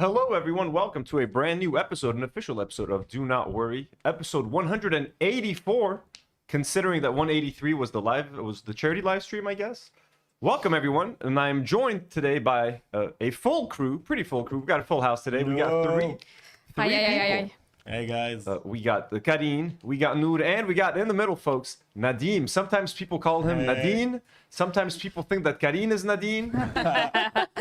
Hello, everyone. Welcome to a brand new episode, an official episode of Do Not Worry, episode 184. Considering that 183 was the charity live stream, I guess. Welcome, everyone, and I'm joined today by a full crew, pretty full crew. We've got a full house today. We got three people. Hey guys. We got the Karine, we got Nour, and we got in the middle, folks, Nadim. Sometimes people call him Nadim. Sometimes people think that Karine is Nadim.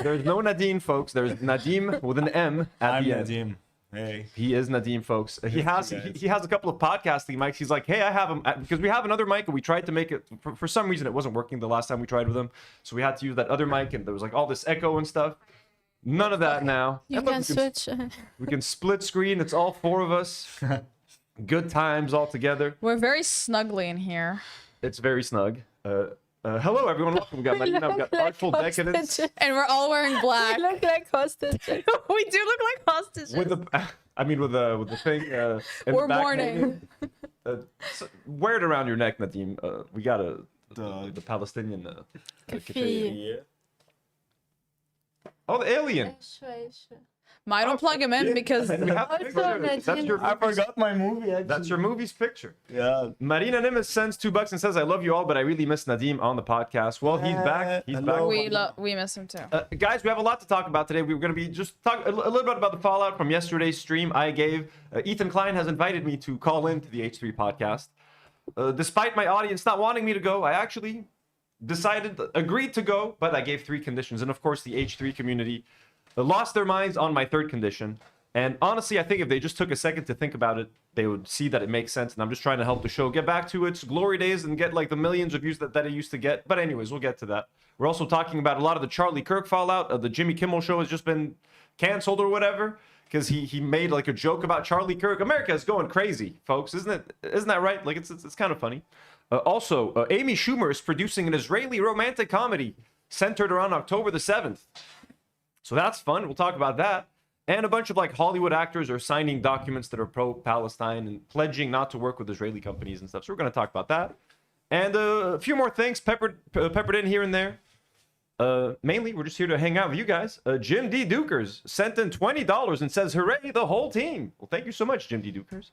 There's no Nadim, folks. There's Nadim with an M at the end. Nadim. Hey. He is Nadim, folks. He has a couple of podcasting mics. He's like, hey, I have him because we have another mic and we tried to make it for some reason it wasn't working the last time we tried with him, so we had to use that other mic and there was like all this echo and stuff. None of that now. You can switch. We can split screen. It's all four of us. Good times all together. We're very snugly in here. It's very snug. Hello, everyone. Welcome. We got Marina. We got Artful Decadence. And we're all wearing black. We look like hostages. We do look like hostages. With the thing. In We're the back mourning. wear it around your neck, Nadim. We got the Palestinian. Kafir. Oh, the alien. I don't plug him in because We have the picture. That's your I forgot my movie actually. That's your movie's picture. Yeah. Marina Nimitz sends $2 and says, I love you all, but I really miss Nadim on the podcast. Well, he's back. He's Hello. back. we miss him too. Guys, we have a lot to talk about today. We're going to be just talk a little bit about the fallout from yesterday's stream I gave. Ethan Klein has invited me to call into the H3 podcast. Despite my audience not wanting me to go, I actually agreed to go, but I gave 3 conditions. And of course, the H3 community lost their minds on my 3rd condition. And honestly, I think if they just took a second to think about it, they would see that it makes sense. And I'm just trying to help the show get back to its glory days and get like the millions of views that it used to get. But anyways, we'll get to that. We're also talking about a lot of the Charlie Kirk fallout. The Jimmy Kimmel show has just been canceled or whatever because he made like a joke about Charlie Kirk. America is going crazy, folks. Isn't that right? Like it's kind of funny. Also, Amy Schumer is producing an Israeli romantic comedy centered around October the 7th. So that's fun. We'll talk about that. And a bunch of like Hollywood actors are signing documents that are pro-Palestine and pledging not to work with Israeli companies and stuff. So we're going to talk about that. And a few more things peppered in here and there. Mainly, we're just here to hang out with you guys. Jim D. Dukers sent in $20 and says, hooray, the whole team. Well, thank you so much, Jim D. Dukers.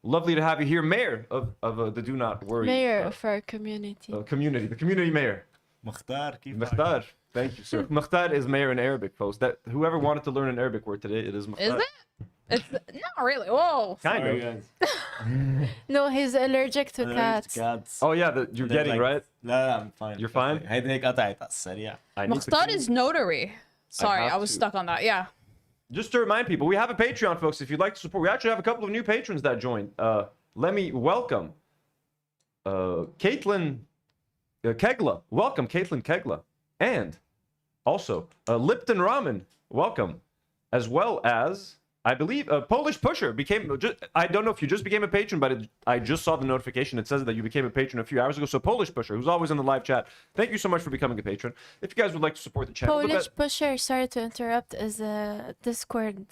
Lovely to have you here, Mayor of the Do Not Worry. Mayor of our community. The community mayor. Mukhtar. Mukhtar. Thank you, sir. Mukhtar is mayor in Arabic, folks. That whoever wanted to learn an Arabic word today, it is Mukhtar. Is it? It's not really. Whoa. Kind of. Guys. No, he's allergic to cats. Oh yeah, you're getting right. No, I'm fine. You're fine? هيديك قطعت على السريع. I need Mukhtar to is notary. Sorry, I was to. stuck on that. Yeah. Just to remind people, we have a Patreon, folks. If you'd like to support, we actually have a couple of new patrons that joined. Let me welcome Caitlin Kegla. Welcome, Caitlin Kegla. And also Lipton Ramen. Welcome. As well as, I believe, Polish Pusher became, I don't know if you just became a patron, but I just saw the notification. It says that you became a patron a few hours ago. So Polish Pusher, who's always in the live chat, thank you so much for becoming a patron. If you guys would like to support the channel. Polish Pusher, sorry to interrupt, is a Discord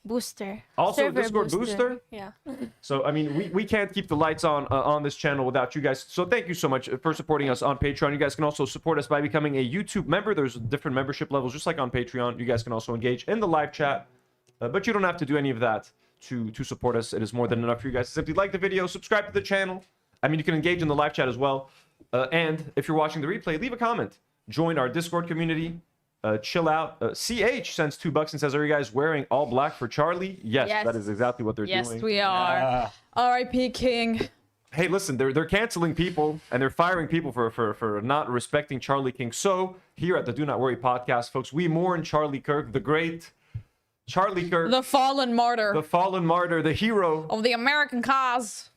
booster. Also Server Discord booster? Yeah. So, I mean, we can't keep the lights on this channel without you guys. So thank you so much for supporting us on Patreon. You guys can also support us by becoming a YouTube member. There's different membership levels, just like on Patreon. You guys can also engage in the live chat. But you don't have to do any of that to support us. It is more than enough for you guys to simply like the video, subscribe to the channel. I mean, you can engage in the live chat as well. And if you're watching the replay, leave a comment. Join our Discord community. Chill out. CH sends $2 and says, are you guys wearing all black for Charlie? Yes, that is exactly what they're doing. Yes, we are. R.I.P. King. Hey, listen, they're canceling people and they're firing people for not respecting Charlie King. So here at the Do Not Worry podcast, folks, we mourn Charlie Kirk, the great Charlie Kirk. The fallen martyr. The fallen martyr, the hero. Of the American cause.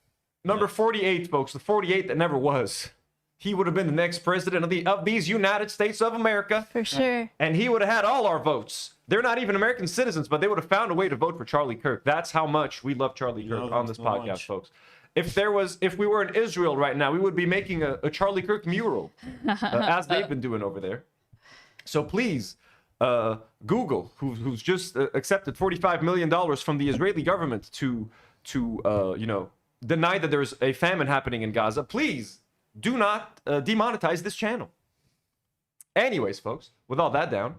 Number 48, folks, the 48 that never was. He would have been the next president of these United States of America. For sure. And he would have had all our votes. They're not even American citizens, but they would have found a way to vote for Charlie Kirk. That's how much we love Charlie Kirk on this podcast, folks. If we were in Israel right now, we would be making a Charlie Kirk mural, as they've been doing over there. So please, Google, who's just accepted $45 million from the Israeli government to deny that there's a famine happening in Gaza, please do not demonetize this channel. Anyways, folks, with all that down,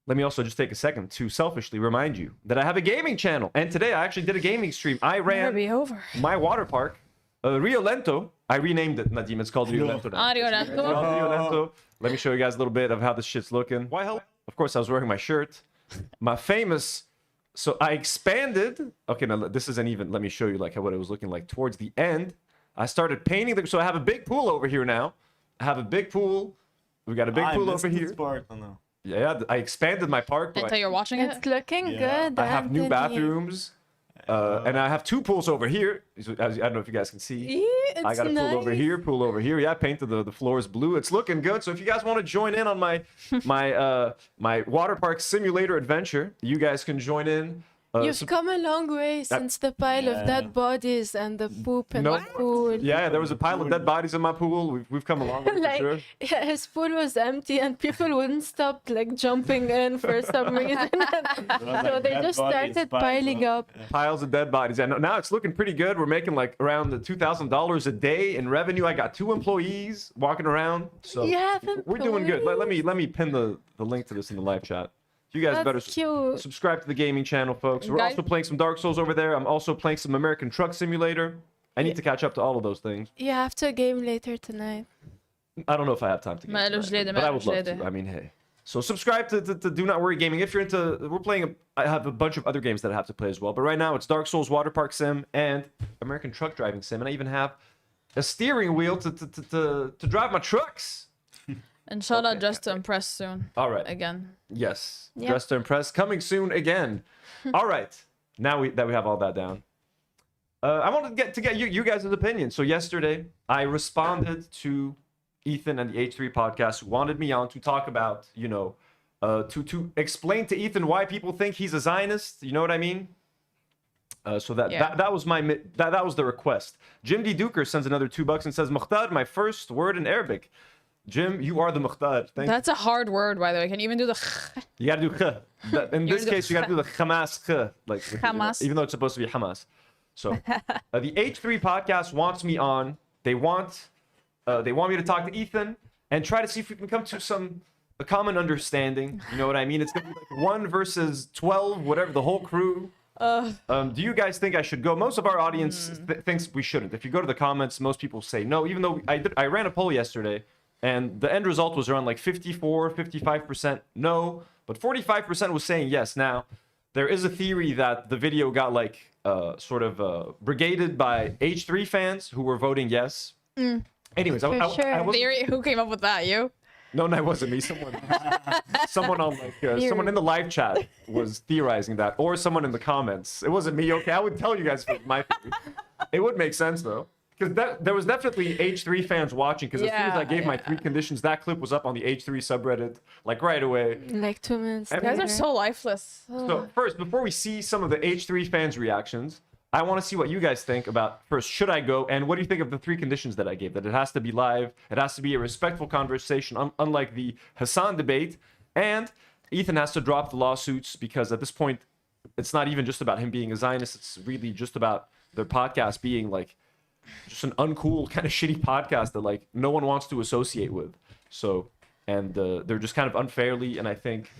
let me also just take a second to selfishly remind you that I have a gaming channel. And today I actually did a gaming stream. I It'll ran be over. my water park, Rio Lento. I renamed it, Nadim. It's called Rio Lento now. Audio It's called Rio Lento. Let me show you guys a little bit of how this shit's looking. Why hell? Of course, I was wearing my shirt. My famous... So I expanded. Okay, now this isn't even... Let me show you like what it was looking like towards the end. I started painting. So I have a big pool over here now. I have a big pool. We got a big pool over here. Part, I know. Yeah, I expanded my park. Until you're watching it. It's looking Yeah. good. I have new Anthony. bathrooms. And I have two pools over here. I don't know if you guys can see. It's I got a pool over here, pool over here. Yeah, I painted the floors blue. It's looking good. So if you guys want to join in on my my water park simulator adventure, you guys can join in. You've come a long way since the pile of dead bodies and the poop in No. the pool. Yeah, there was a pile of dead bodies in my pool. We've come a long way for Like sure. yeah, his pool was empty and people wouldn't stop like jumping in for some reason. So they just started piling up. Piles of dead bodies. And now it's looking pretty good. We're making like around the $2,000 a day in revenue. I got 2 employees walking around. So You have we're doing good. employees? Let me pin the link to this in the live chat. You guys That's better cute. subscribe to the gaming channel, folks. We're Guys- also playing some Dark Souls over there. I'm also playing some American Truck Simulator. I need to catch up to all of those things. You have to game later tonight. I don't know if I have time to get Maar to dus that, leden, but I maar would dus love leden. to. I mean, hey. So subscribe to Do Not Worry Gaming. If you're into, we're playing, I have a bunch of other games that I have to play as well. But right now it's Dark Souls Water Park Sim and American Truck Driving Sim. And I even have a steering wheel to drive my trucks. Inshallah, Okay. just to impress soon. All right. Again. Yes. Yep. Dress to Impress coming soon again. All right. Now we have all that down. I wanted to get you guys' opinion. So yesterday I responded to Ethan and the H3 podcast who wanted me on to talk about, you know, to explain to Ethan why people think he's a Zionist. You know what I mean? So that was that was the request. Jim D. Duker sends another $2 and says, Mukhtar, my first word in Arabic. Jim, you are the Mukhtar. Thank you. That's a hard word, by the way. Can you even do the You gotta do kh. In this do case, you gotta do the Hamas kh, like Hamas. even though it's supposed to be Hamas. So the H3 podcast wants me on. They want me to talk to Ethan and try to see if we can come to a common understanding. You know what I mean? It's gonna be like 1 versus 12, whatever, the whole crew. Do you guys think I should go? Most of our audience thinks we shouldn't. If you go to the comments, most people say no. Even though I ran a poll yesterday. And the end result was around like 54, 55% no, but 45% was saying yes. Now, there is a theory that the video got like sort of brigaded by H3 fans who were voting yes. Anyways, I wasn't- theory? Who came up with that? You? no, it wasn't me. Someone on like someone in the live chat was theorizing that, or someone in the comments. It wasn't me. Okay, I would tell you guys my theory. It would make sense though. Because there was definitely H3 fans watching. Because as soon as I gave my 3 conditions, that clip was up on the H3 subreddit, like right away. Like 2 minutes. And You guys are later. so lifeless. So first, before we see some of the H3 fans' reactions, I want to see what you guys think about, first, should I go? And what do you think of the 3 conditions that I gave? That it has to be live, it has to be a respectful conversation, unlike the Hassan debate, and Ethan has to drop the lawsuits because at this point, it's not even just about him being a Zionist, it's really just about their podcast being like, just an uncool kind of shitty podcast that like no one wants to associate with. So, and they're just kind of unfairly and I think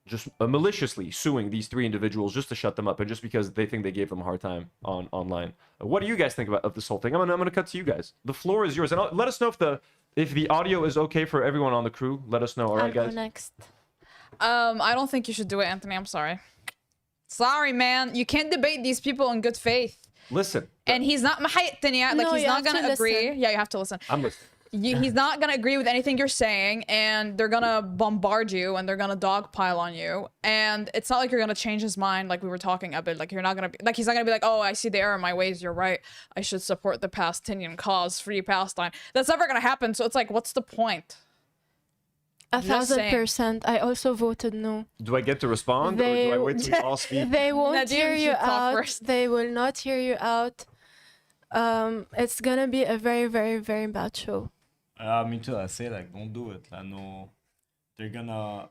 just maliciously suing these 3 individuals just to shut them up and just because they think they gave them a hard time online. What do you guys think of this whole thing? I'm gonna cut to you guys. The floor is yours, and let us know if the audio is okay for everyone on the crew. Let us know. All right, I'll go guys. next. I don't think you should do it, Anthony. I'm sorry. Sorry, man. You can't debate these people in good faith. Listen. And he's not like No, he's you not have to gonna agree. listen. Yeah, you have to listen. I'm listening. He's not gonna agree with anything you're saying, and they're gonna bombard you, and they're gonna dogpile on you, and it's not like you're gonna change his mind, like we were talking about. Like you're not gonna like he's not gonna be like, oh, I see the error in my ways. You're right. I should support the Palestinian cause, free Palestine. That's never gonna happen. So it's like, what's the point? 1,000%. I also voted no. Do I get to respond, or do I wait till you all speak? They won't Nadim hear you should talk out. first. They will not hear you out. It's gonna be a very, very, very bad show. Me too. I say like, don't do it. I know they're gonna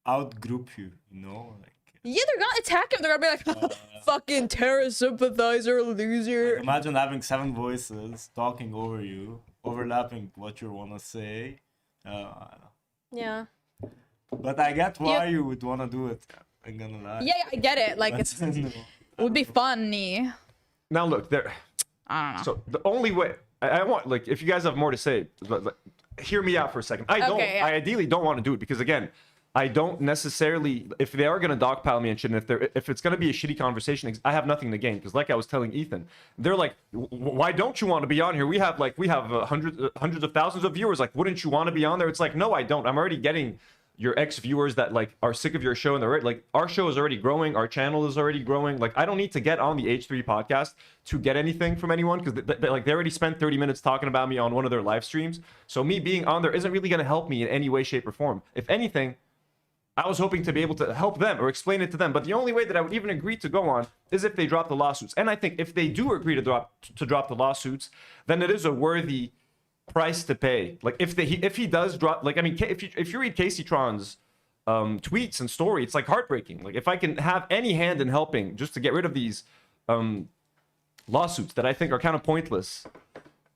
outgroup you. You know, like Yeah, they're gonna attack him. They're gonna be like, fucking terrorist sympathizer, loser. imagine having 7 voices talking over you, overlapping what you wanna say. I don't know. Yeah. But I get why you would want to do it. I'm gonna lie. Yeah, I get it. Like it would be funny. Now look, there. I don't know. So the only way I want, like, if you guys have more to say, hear me out for a second. I ideally don't want to do it because, again, I don't necessarily, if they are going to dogpile me and shit, and if it's going to be a shitty conversation, I have nothing to gain. Because like I was telling Ethan, they're like, why don't you want to be on here? We have hundreds of thousands of viewers. Like, wouldn't you want to be on there? It's like, no, I don't. I'm already getting your ex-viewers that like are sick of your show, and they're like, our show is already growing, our channel is already growing. Like, I don't need to get on the H3 podcast to get anything from anyone, because they already spent 30 minutes talking about me on one of their live streams. So me being on there isn't really going to help me in any way, shape, or form. If anything, I was hoping to be able to help them or explain it to them. But the only way that I would even agree to go on is if they drop the lawsuits. And I think if they do agree to drop the lawsuits, then it is a worthy price to pay. Like, if he does drop, like, I mean, if you read Casey Tron's tweets and story, it's like heartbreaking. Like, if I can have any hand in helping just to get rid of these lawsuits that I think are kind of pointless,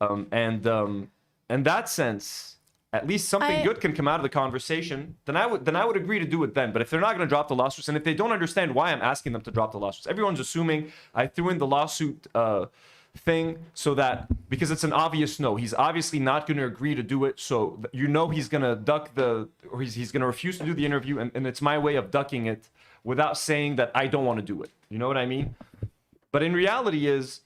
and in that sense, at least something good can come out of the conversation, then I would agree to do it then. But if they're not going to drop the lawsuits, and if they don't understand why I'm asking them to drop the lawsuits, everyone's assuming I threw in the lawsuit thing so that, because it's an obvious no, he's obviously not going to agree to do it, so you know he's going to duck or he's going to refuse to do the interview, and it's my way of ducking it without saying that I don't want to do it. You know what I mean? But in reality is,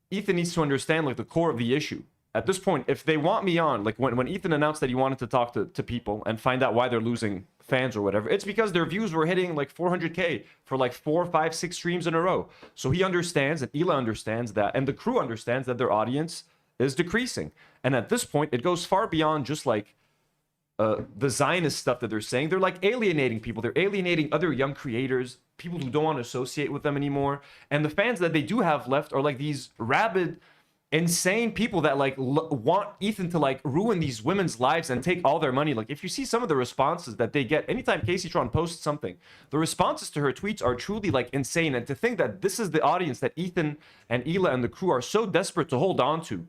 Ethan needs to understand like the core of the issue. At this point, if they want me on, like when Ethan announced that he wanted to talk to people and find out why they're losing fans or whatever, it's because their views were hitting like 400K for like 4, 5, 6 streams in a row. So he understands, and Hila understands that, and the crew understands that their audience is decreasing. And at this point, it goes far beyond just like the Zionist stuff that they're saying. They're like alienating people. They're alienating other young creators, people who don't want to associate with them anymore. And the fans that they do have left are like these rabid, insane people that like want Ethan to like ruin these women's lives and take all their money. Like, if you see some of the responses that they get anytime Casey Tron posts something, the responses to her tweets are truly like insane. And to think that this is the audience that Ethan and Hila and the crew are so desperate to hold on to,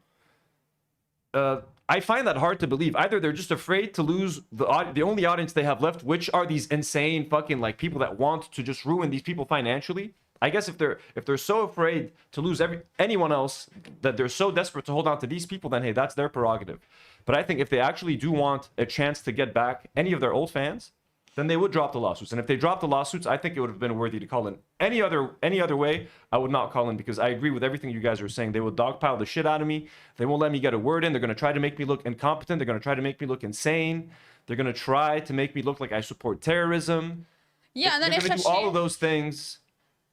I find that hard to believe. Either they're just afraid to lose the only audience they have left, which are these insane fucking like people that want to just ruin these people financially. I guess if they're so afraid to lose anyone else that they're so desperate to hold on to these people, then hey, that's their prerogative. But I think if they actually do want a chance to get back any of their old fans, then they would drop the lawsuits. And if they drop the lawsuits, I think it would have been worthy to call in. Any other way, I would not call in, because I agree with everything you guys are saying. They will dogpile the shit out of me. They won't let me get a word in. They're going to try to make me look incompetent. They're going to try to make me look insane. They're going to try to make me look like I support terrorism. Yeah, and then they're going to do all of those things.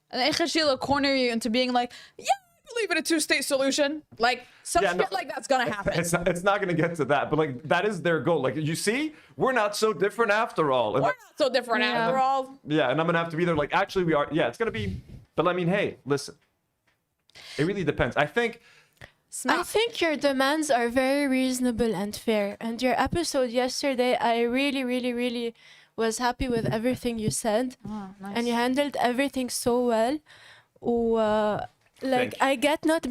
And then she'll corner you into being like, yeah, I believe in a 2-state solution. Like, some shit like that's gonna happen. It's not gonna get to that, but like that is their goal. Like, you see, we're not so different after all. And we're not so different after all. Yeah, and I'm gonna have to be there like, actually we are. Yeah, it's gonna be, but I mean, hey, listen. It really depends. I think your demands are very reasonable and fair. And your episode yesterday, I really, really, really was happy with everything you said. Oh, nice. And you handled everything so well. Like, I get not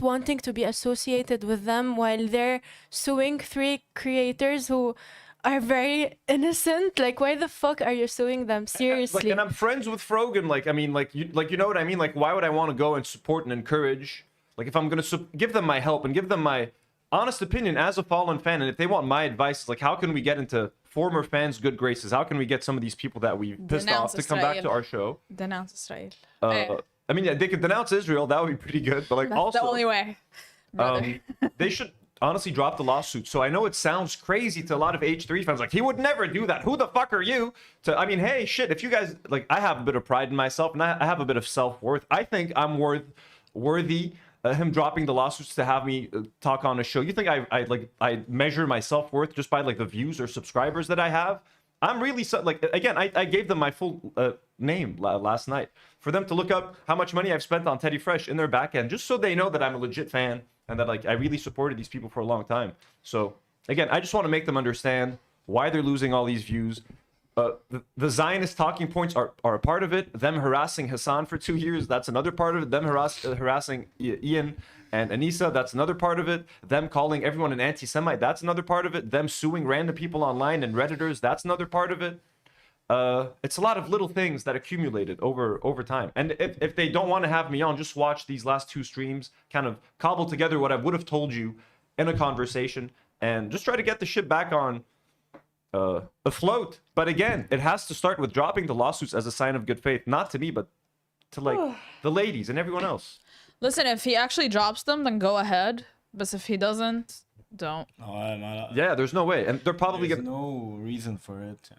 wanting to be associated with them while they're suing 3 creators who are very innocent. Like, why the fuck are you suing them? Seriously. Like, and I'm friends with Frogan. Like, I mean, you know what I mean? Like, why would I want to go and support and encourage? Like, if I'm gonna give them my help and give them my honest opinion as a fallen fan, and if they want my advice, it's like, how can we get into former fans' good graces? How can we get some of these people that we pissed off to come back to our show? Denounce Israel. I mean, yeah, they could denounce Israel. That would be pretty good. But like, that's also the only way. They should honestly drop the lawsuit. So I know it sounds crazy to a lot of H3 fans. Like, he would never do that. Who the fuck are you? I mean, hey, shit. If you guys like, I have a bit of pride in myself, and I have a bit of self-worth. I think I'm worthy. Him dropping the lawsuits to have me talk on a show. You think I measure my self-worth just by like the views or subscribers that I have? I'm really like, again, I gave them my full name last night for them to look up how much money I've spent on Teddy Fresh in their back end, just so they know that I'm a legit fan and that like I really supported these people for a long time. So again, I just want to make them understand why they're losing all these views. The Zionist talking points are a part of it. Them harassing Hassan for 2 years, that's another part of it. Them harassing Ian and Anissa, that's another part of it. Them calling everyone an anti-Semite, that's another part of it. Them suing random people online and Redditors, that's another part of it. It's a lot of little things that accumulated over time. And if they don't want to have me on, just watch these last 2 streams, kind of cobble together what I would have told you in a conversation, and just try to get the shit back on afloat. But again, it has to start with dropping the lawsuits as a sign of good faith, not to me, but to like the ladies and everyone else. Listen, if he actually drops them, then go ahead. But if he doesn't, don't. No, Yeah, there's no way, and they're probably there's gonna no reason for it.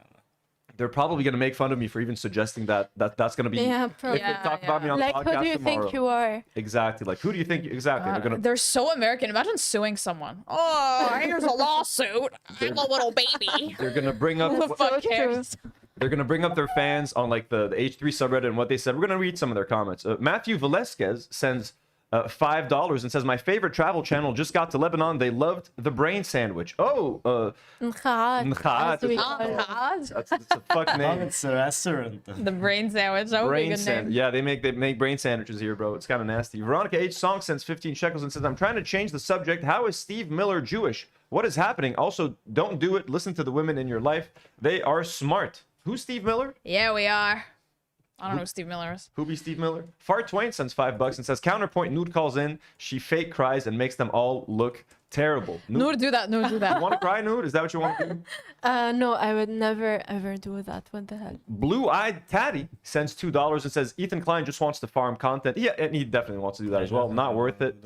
they're probably gonna make fun of me for even suggesting that's gonna be. Yeah, If probably. they talk about me on Like, podcast who do you tomorrow. think you are? Exactly. Like, who do you think exactly? They're gonna. They're so American. Imagine suing someone. Oh, here's a lawsuit. I'm a little baby. They're gonna bring up. Who the fuck cares? They're gonna bring up their fans on like the H3 subreddit and what they said. We're gonna read some of their comments. Matthew Velasquez sends $5 and says, "My favorite travel channel just got to Lebanon. They loved the brain sandwich." Oh, Nkhaat, Nkhaat. as we call it. that's a fuck Oh, name. it's a restaurant. The brain sandwich. That would be a Brain good name. sandwich. Yeah, they make brain sandwiches here, bro. It's kind of nasty. Veronica H. Song sends 15 shekels and says, "I'm trying to change the subject. How is Steve Miller Jewish? What is happening? Also, don't do it. Listen to the women in your life. They are smart." Who's Steve Miller? Yeah, we are. I don't know who Steve Miller is. Who be Steve Miller? Far Twain sends $5 and says, "Counterpoint, Nour calls in. She fake cries and makes them all look terrible." Noor, do that. Noor, do You that. want to cry, Nour? Is that what you want to do? No, I would never ever do that. What the hell? Blue-eyed Tatty sends $2 and says, "Ethan Klein just wants to farm content." Yeah, and he definitely wants to do that as well. Not worth it.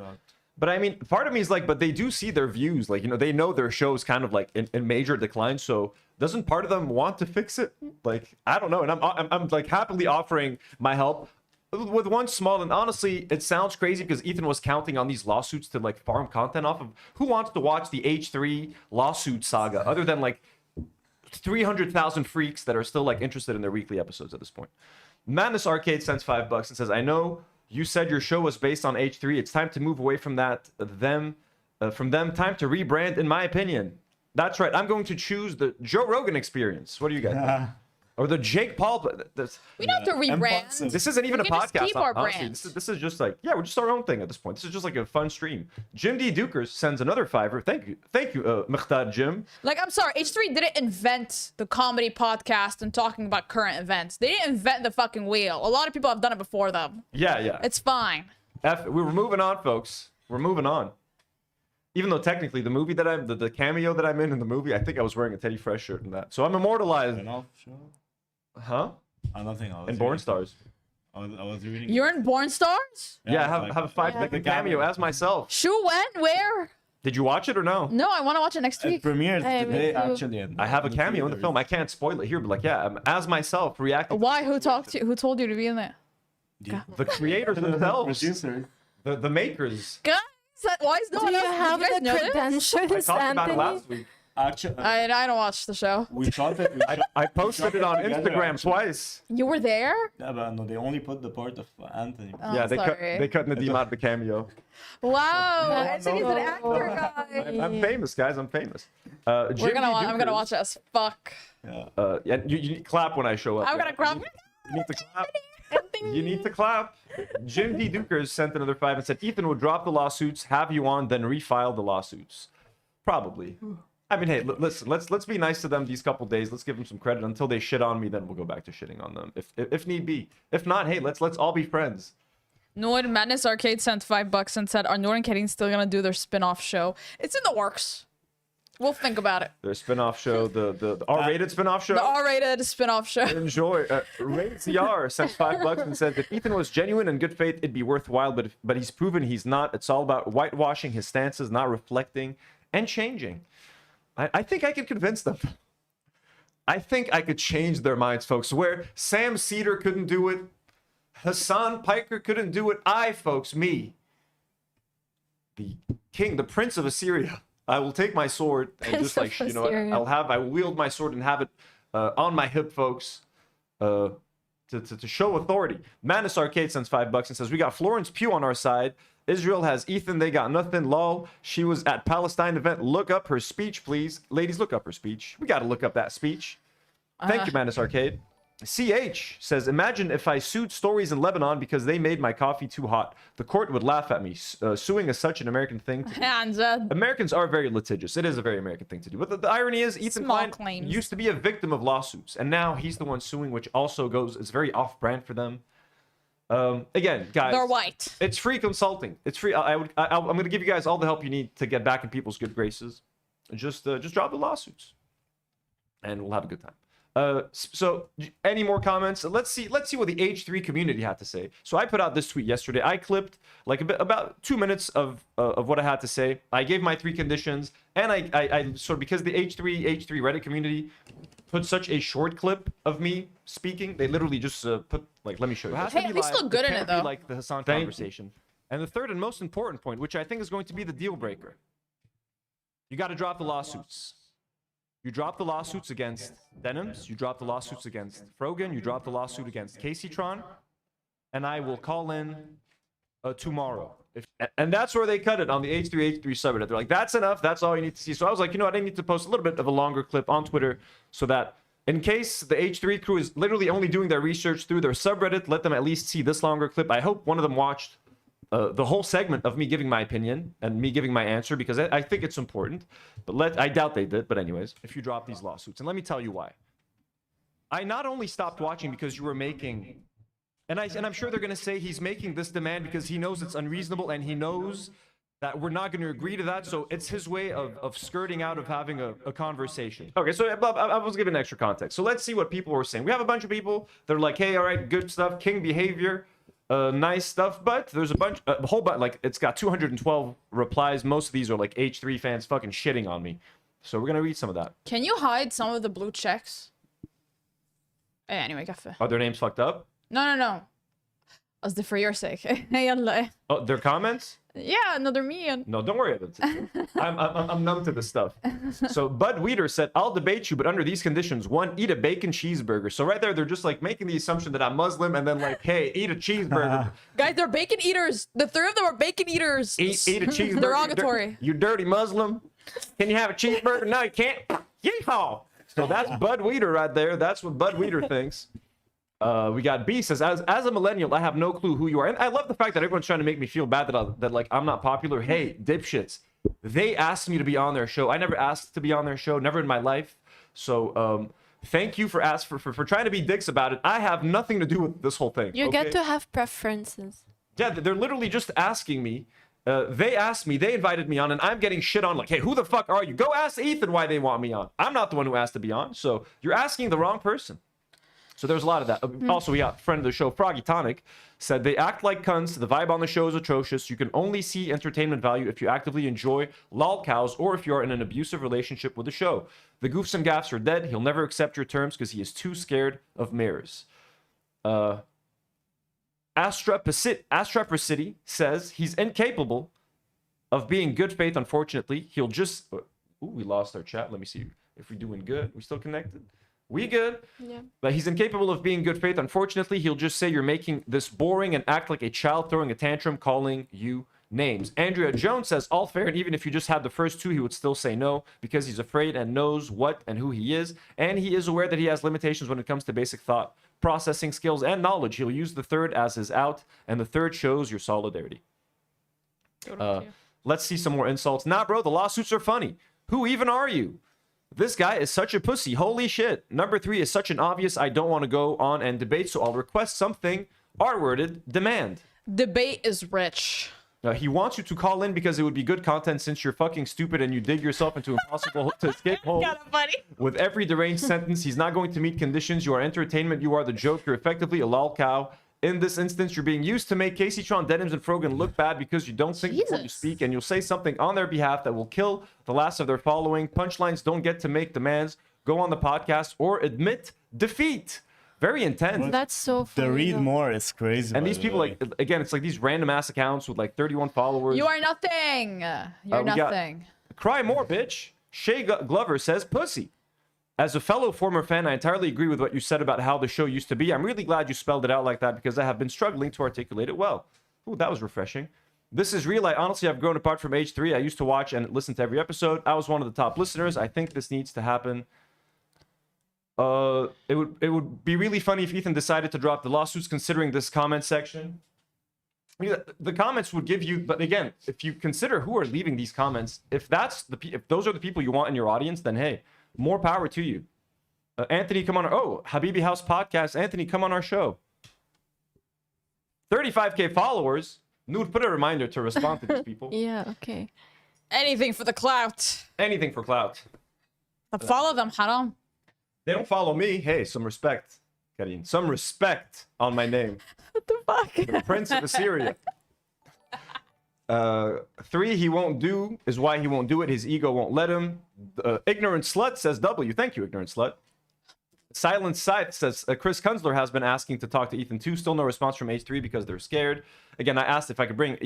But I mean, part of me is like, but they do see their views. Like, you know, they know their show's kind of like in major decline. So doesn't part of them want to fix it? Like, I don't know. And I'm like happily offering my help with one small, and honestly, it sounds crazy because Ethan was counting on these lawsuits to like farm content off of. Who wants to watch the H3 lawsuit saga other than like 300,000 freaks that are still like interested in their weekly episodes at this point? Madness Arcade sends $5 and says, "I know you said your show was based on H3. It's time to move away from that. From them, time to rebrand, in my opinion." That's right. I'm going to choose the Joe Rogan Experience. What do you guys think? Or the Jake Paul? We don't have to rebrand. Impulsive. This isn't even We a can just podcast. keep our Honestly. brand. This is just like, yeah, we're just our own thing at this point. This is just like a fun stream. Jim D. Dukers sends another $5. Thank you, Mukhtad Jim. Like, I'm sorry, H3 didn't invent the comedy podcast and talking about current events. They didn't invent the fucking wheel. A lot of people have done it before them. Yeah. It's fine. We're moving on, folks. We're moving on. Even though technically the movie that the cameo that I'm in the movie, I think I was wearing a Teddy Fresh shirt in that. So I'm immortalized. Huh? Nothing. I was In Born reading- Stars. I was reading. You're in Born Stars? Yeah, it's have like- have a 5-second cameo as myself. Shoo, when? Where? Did you watch it or no? No, I want to watch it next It week. premiered Hey, me today, too. actually. I have a cameo in the film. I can't spoil it here, but like, yeah, I'm as myself reacting. Why? Who talked to you? Who told you to be in there? The creators themselves, Producer. the makers. Guys, why is no Do one you else? have Did you guys the know this? I credentials, talked about it Anthony? last week. Actually, I don't watch the show. we thought that we I posted it on Together, Instagram actually. twice. You were there? Yeah, but no, they only put the part of Anthony. Oh, Yeah, they sorry. cut Nadim out of the cameo. Wow, No, Anthony's no, an no. actor, guys. I'm famous, guys. I'm famous. I'm gonna watch it as fuck. Yeah. Yeah, you need to clap when I show up. I'm yeah. gonna grab. You need to clap. You need to clap. Jim D. Dukers sent another 5 and said, "Ethan would drop the lawsuits, have you on, then refile the lawsuits." Probably. I mean, hey, listen. Let's be nice to them these couple days. Let's give them some credit until they shit on me. Then we'll go back to shitting on them, if need be. If not, hey, let's all be friends. Nour Madness Arcade sent $5 and said, "Are Nour and Karine still gonna do their spin-off show?" It's in the works. We'll think about it. Their spin-off show, the R-rated spin-off show. The R-rated spin-off show. Enjoy. Rated CR sent $5 and said, "If Ethan was genuine and good faith, it'd be worthwhile. But he's proven he's not. It's all about whitewashing his stances, not reflecting and changing." I think I could convince them. I think I could change their minds, folks. Where Sam Cedar couldn't do it, Hassan Piker couldn't do it. Folks, me, the king, the prince of Assyria. I will take my sword and Prince just like, of you know, Assyria. I will wield my sword and have it on my hip, folks, to show authority. Madness Arcade sends $5 and says, "We got Florence Pugh on our side. Israel has Ethan. They got nothing. Lol. She was at Palestine event. Look up her speech, please. Ladies, look up her speech. We got to look up that speech. Thank you, Manus Arcade. CH says, imagine if I sued Stories in Lebanon because they made my coffee too hot. The court would laugh at me. Suing is such an American thing to do. Hands Americans are very litigious. It is a very American thing to do. But the irony is, Ethan Small Klein claims. used to be a victim of lawsuits, and now he's the one suing, which also is very off-brand for them. Again, guys, They're white. it's free consulting. It's free. I'm going to give you guys all the help you need to get back in people's good graces. Just drop the lawsuits, and we'll have a good time. So any more comments? Let's see what the H3 community had to say. So I put out this tweet yesterday. I clipped like about 2 minutes of what I had to say. I gave my 3 conditions, and I so because the H3 Reddit community put such a short clip of me speaking, they literally just put like, let me show you. It has to Hey, be at least live. look good in can't it, be though. like the Hassan conversation. And the third and most important point, which I think is going to be the deal breaker, you got to drop the lawsuits. You drop the lawsuits against Denims, you drop the lawsuits against Frogan, you drop the lawsuit against Caseytron, and I will call in tomorrow. And that's where they cut it on the H3 subreddit. They're like, that's enough, that's all you need to see. So I was like, you know what, I need to post a little bit of a longer clip on Twitter so that in case the H3 crew is literally only doing their research through their subreddit, let them at least see this longer clip. I hope one of them watched the whole segment of me giving my opinion and me giving my answer, because I think it's important. But I doubt they did. But anyways, if you drop these lawsuits, and let me tell you why. I not only stopped watching because you were making, and I'm sure they're going to say he's making this demand because he knows it's unreasonable and he knows that we're not going to agree to that. So it's his way of skirting out of having a conversation. Okay, so I was giving extra context. So let's see what people were saying. We have a bunch of people that are like, hey, all right, good stuff, king behavior. Nice stuff, but there's a whole bunch, like, it's got 212 replies. Most of these are like H3 fans fucking shitting on me. So we're gonna read some of that. Can you hide some of the blue checks? Anyway, كفى. Are their names fucked up? No. قصدي for your sake. يلا. Oh, their comments? Yeah, another mean. No, don't worry about it. I'm numb to this stuff. So Bud Weeder said, I'll debate you, but under these conditions. 1, eat a bacon cheeseburger. So right there, they're just like making the assumption that I'm Muslim, and then like, hey, eat a cheeseburger. Guys, they're bacon eaters. The 3 of them are bacon eaters. Eat a cheeseburger. Derogatory. You dirty Muslim. Can you have a cheeseburger? No, you can't. Yeehaw. So that's Bud Weeder right there. That's what Bud Weeder thinks. We got B says, as a millennial, I have no clue who you are. And I love the fact that everyone's trying to make me feel bad that like I'm not popular. Hey, dipshits. They asked me to be on their show. I never asked to be on their show, never in my life. So thank you for trying to be dicks about it. I have nothing to do with this whole thing. You okay? get to have preferences. Yeah, they're literally just asking me. They asked me, they invited me on, and I'm getting shit on like, hey, who the fuck are you? Go ask Ethan why they want me on. I'm not the one who asked to be on. So you're asking the wrong person. So there's a lot of that. Also, we got friend of the show, Froggy Tonic, said they act like cunts. The vibe on the show is atrocious. You can only see entertainment value if you actively enjoy lol cows or if you are in an abusive relationship with the show. The goofs and gaffs are dead. He'll never accept your terms because he is too scared of mirrors. Astra Pracity says he's incapable of being good faith. Unfortunately, he'll just. Ooh, we lost our chat. Let me see if we're doing good. We still connected? We good? Yeah. But he's incapable of being good faith. Unfortunately, he'll just say you're making this boring and act like a child throwing a tantrum, calling you names. Andrea Jones says all fair, and even if you just had the first 2, he would still say no because he's afraid and knows what and who he is, and he is aware that he has limitations when it comes to basic thought processing skills and knowledge. He'll use the third as his out, and the third shows your solidarity. Let's see some more insults. Nah, bro, the lawsuits are funny. Who even are you? This guy is such a pussy. Holy shit. Number 3 is such an obvious I don't want to go on and debate, so I'll request something R-worded demand. Debate is rich. He wants you to call in because it would be good content since you're fucking stupid and you dig yourself into impossible to escape hole. With every deranged sentence, he's not going to meet conditions. You are entertainment. You are the joke. You're effectively a lol cow. In this instance, you're being used to make Caseytron, Denims, and Frogan look bad because you don't think before you speak, and you'll say something on their behalf that will kill the last of their following. Punchlines don't get to make demands, go on the podcast, or admit defeat. Very intense. That's so funny. The read though. more is crazy. And these people, like, again, it's like these random ass accounts with like 31 followers. You are nothing. You're nothing. Cry more, bitch. Shay Glover says pussy. As a fellow former fan, I entirely agree with what you said about how the show used to be. I'm really glad you spelled it out like that because I have been struggling to articulate it well. Ooh, that was refreshing. This is real. Honestly, I've grown apart from H3. I used to watch and listen to every episode. I was one of the top listeners. I think this needs to happen. It would be really funny if Ethan decided to drop the lawsuits considering this comment section. The comments would give you, but again, if you consider who are leaving these comments, if those are the people you want in your audience, then hey, more power to you. Anthony, come on. Habibi House Podcast. Anthony, come on our show. 35K followers. Nour, put a reminder to respond to these people. Yeah, okay. Anything for the clout. Anything for clout. Follow them, haram. They don't follow me. Hey, some respect, Karine. Some respect on my name. What the fuck? The Prince of Assyria. 3, he won't do is why he won't do it. His ego won't let him. Ignorant Slut says W. Thank you, Ignorant Slut. Silent Sight says Chris Kunzler has been asking to talk to Ethan too. Still no response from H3 because they're scared. Again, I asked if I could bring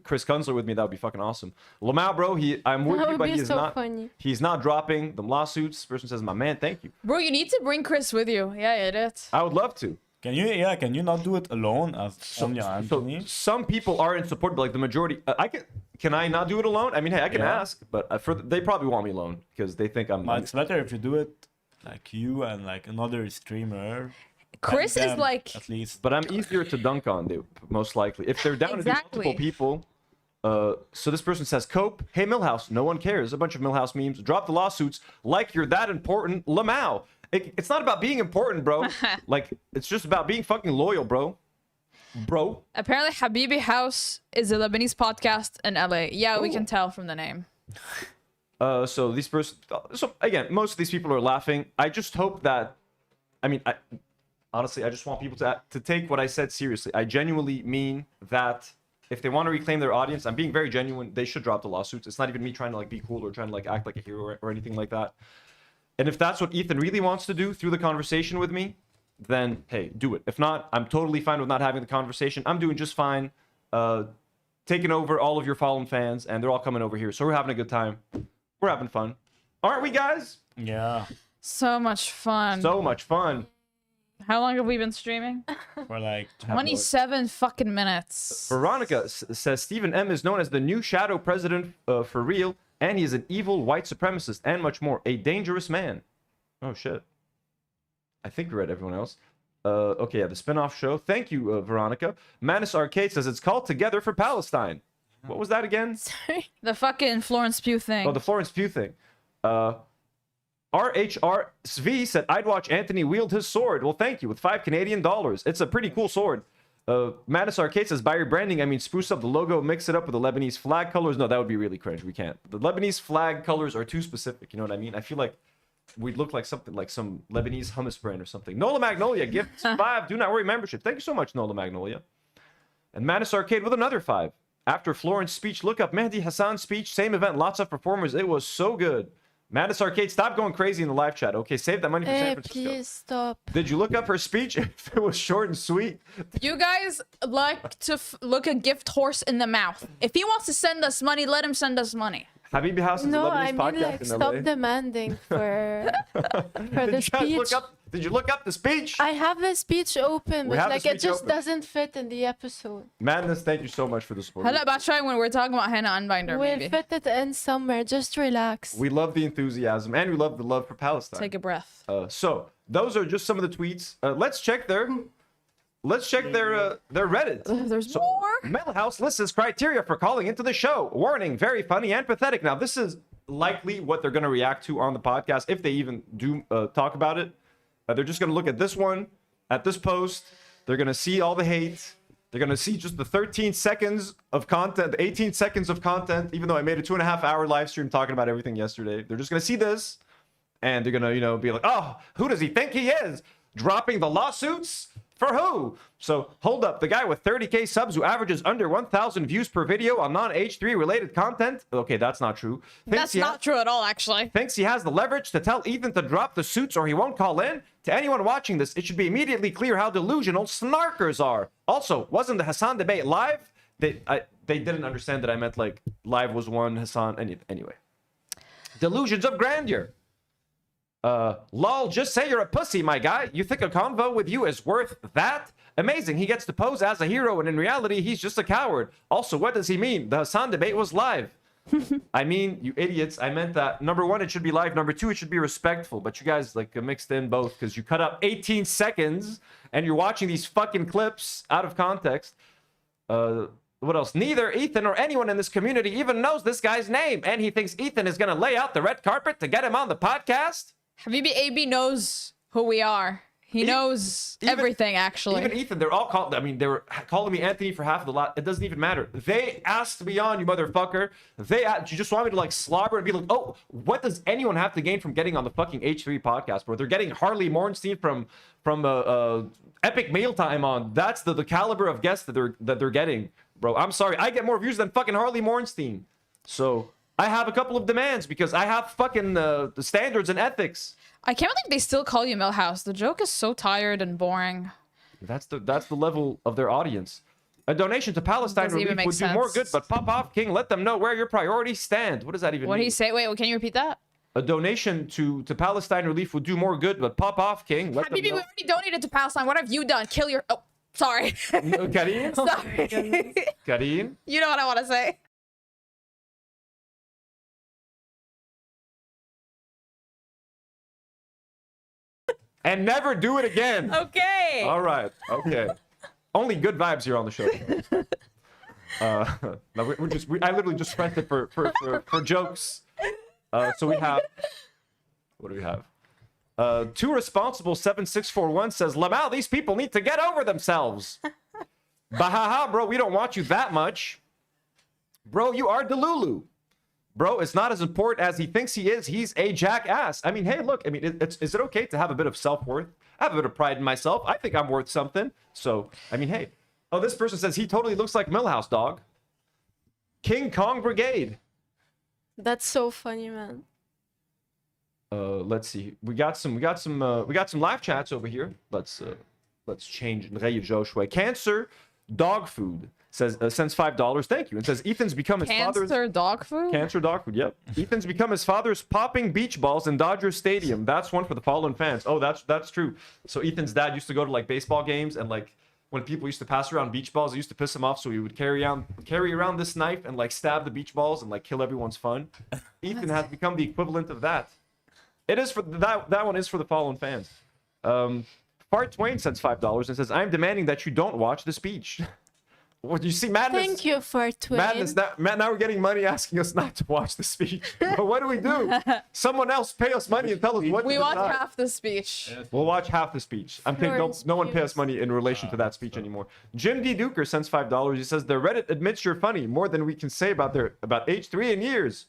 Chris Kunzler with me. That would be fucking awesome. Lamau, bro, I'm with you, but he is not. Funny. He's not dropping the lawsuits. Person says, my man, thank you. Bro, you need to bring Chris with you. Yeah, it is. I would love to. Can you not do it alone as only Anthony? So some people are in support, but like the majority, can I not do it alone? I mean, hey, I can ask, but they probably want me alone because they think I'm. But it's better if you do it like you and like another streamer. Chris is like, at least. But I'm easier to dunk on, most likely. If they're down to do multiple people. So this person says, Cope, hey Millhouse, no one cares. A bunch of Millhouse memes. Drop the lawsuits like you're that important. Lamau. It's not about being important, bro. Like, it's just about being fucking loyal, bro. Bro. Apparently Habibi House is a Lebanese podcast in LA. Yeah, we can tell from the name. So these so again, most of these people are laughing. I just hope that, honestly, I just want people to take what I said seriously. I genuinely mean that if they want to reclaim their audience, I'm being very genuine. They should drop the lawsuits. It's not even me trying to like be cool or trying to like act like a hero or anything like that. And if that's what Ethan really wants to do through the conversation with me, then hey, do it. If not, I'm totally fine with not having the conversation. I'm doing just fine. Taking over all of your fallen fans, and they're all coming over here. So we're having a good time. We're having fun. Aren't we, guys? Yeah. So much fun. So much fun. How long have we been streaming? For like 27 fucking minutes. Veronica says Stephen M is known as the new shadow president for real, and he is an evil white supremacist and much more. A dangerous man. Oh, shit. I think we read everyone else. Okay, yeah, the spin-off show. Thank you, Veronica. Manus Arcade says it's called Together for Palestine. What was that again? Sorry. The fucking Florence Pugh thing. Oh, the Florence Pugh thing. RHRSV said, I'd watch Anthony wield his sword. Well, thank you. With $5 Canadian. It's a pretty cool sword. Manus Arcade says, by your branding, I mean spruce up the logo, mix it up with the Lebanese flag colors. No, that would be really cringe. We can't. The Lebanese flag colors are too specific. You know what I mean? I feel like we'd look like something like some Lebanese hummus brand or something. Nola Magnolia, gifts 5. Do not worry membership. Thank you so much, Nola Magnolia. And Manus Arcade with another 5. After Florence speech, look up Mehdi Hassan's speech. Same event, lots of performers. It was so good. Manus Arcade, stop going crazy in the live chat. Okay, save that money for San Francisco. Please stop. Did you look up her speech? If it was short and sweet. You guys like to look a gift horse in the mouth. If he wants to send us money, let him send us money. Habibi House is No, a Lebanese I mean podcast like in stop LA. demanding for the speech. Did you look up the speech? I have the speech open, We but have the like it speech just open. doesn't fit in the episode. Madness, thank you so much for the support. How about trying when we're talking about Hannah Einbinder, We'll maybe? fit it in somewhere. Just relax. We love the enthusiasm and we love the love for Palestine. Take a breath. So those are just some of the tweets. Let's check their Reddit. There's more? Metal House lists his criteria for calling into the show. Warning, very funny and pathetic. Now, this is likely what they're going to react to on the podcast, if they even do talk about it. They're just going to look at this one, at this post. They're going to see all the hate. They're going to see just the 13 seconds of content, the 18 seconds of content, even though I made a 2.5-hour live stream talking about everything yesterday. They're just going to see this, and they're going to, be like, oh, who does he think he is? Dropping the lawsuits? For who? So, hold up. The guy with 30K subs who averages under 1,000 views per video on non-H3 related content? Okay, that's not true. That's not true at all, actually. Thinks he has the leverage to tell Ethan to drop the suits or he won't call in? To anyone watching this, it should be immediately clear how delusional snarkers are. Also, wasn't the Hassan debate live? They didn't understand that I meant like live was one, Hassan. Anyway. Delusions of grandeur. Lol, just say you're a pussy, my guy. You think a convo with you is worth that? Amazing, he gets to pose as a hero, and in reality, he's just a coward. Also, what does he mean? The Hassan debate was live. I mean, you idiots. I meant that. Number one, it should be live. Number two, it should be respectful. But you guys like mixed in both because you cut up 18 seconds and you're watching these fucking clips out of context. What else? Neither Ethan or anyone in this community even knows this guy's name. And he thinks Ethan is going to lay out the red carpet to get him on the podcast? Habibi AB knows who we are. He knows everything, actually. Even Ethan, they're all called. I mean, they were calling me Anthony for half of the lot. It doesn't even matter. They asked me on, you motherfucker. You just want me to like slobber and be like, oh, what does anyone have to gain from getting on the fucking H3 podcast, bro? They're getting Harley Morenstein from Epic Mealtime on. That's the caliber of guests that they're getting, bro. I'm sorry, I get more views than fucking Harley Morenstein. So I have a couple of demands because I have fucking the standards and ethics. I can't believe they still call you Millhouse. The joke is so tired and boring. That's the level of their audience. A donation to Palestine Doesn't even relief make would do more sense. good, but pop off, King. Let them know where your priorities stand. What does that even What mean? did he say? Wait, can you repeat that? A donation to Palestine relief would do more good, but pop off, King. Let them Habibi, we know. already donated to Palestine. What have you done? Kill your... Oh, sorry. Karine? Sorry. Karine? You know what I want to say. And never do it again. Okay. All right. Okay. Only good vibes here on the show. No, I literally just spent it for jokes. So we have, what do we have? Too Responsible 7641 says, Lamal, these people need to get over themselves. Bahaha, bro, we don't want you that much. Bro, you are Delulu. Bro, it's not as important as he thinks he is. He's a jackass. I mean, hey, look, I mean, is it okay to have a bit of self-worth? I have a bit of pride in myself. I think I'm worth something. So, I mean, hey. Oh, this person says he totally looks like Millhouse, dog. King Kong Brigade. That's so funny, man. Let's see. We got some live chats over here. Let's change. Cancer dog food says sends $5. Thank you. And says Ethan's become his father's Cancer dog food? cancer dog food. Yep. Ethan's become his father's popping beach balls in Dodger Stadium. That's one for the fallen fans. Oh, that's true. So Ethan's dad used to go to like baseball games, and like when people used to pass around beach balls, it used to piss him off. So he would carry around this knife and like stab the beach balls and like kill everyone's fun. Ethan has become the equivalent of that. It is for that one is for the fallen fans. Fart Twain sends $5 and says, "I'm demanding that you don't watch the speech." Well, you see, madness. Thank you for Twin. Madness. Now we're getting money asking us not to watch the speech. But what do we do? Someone else pay us money and tell us what We to watch decide. half the speech. We'll watch half the speech. I'm thinking, Florence no one pay us Hughes. money in relation to that speech anymore. Jim D. Duker sends $5. He says, "The Reddit admits you're funny more than we can say about H3 in years."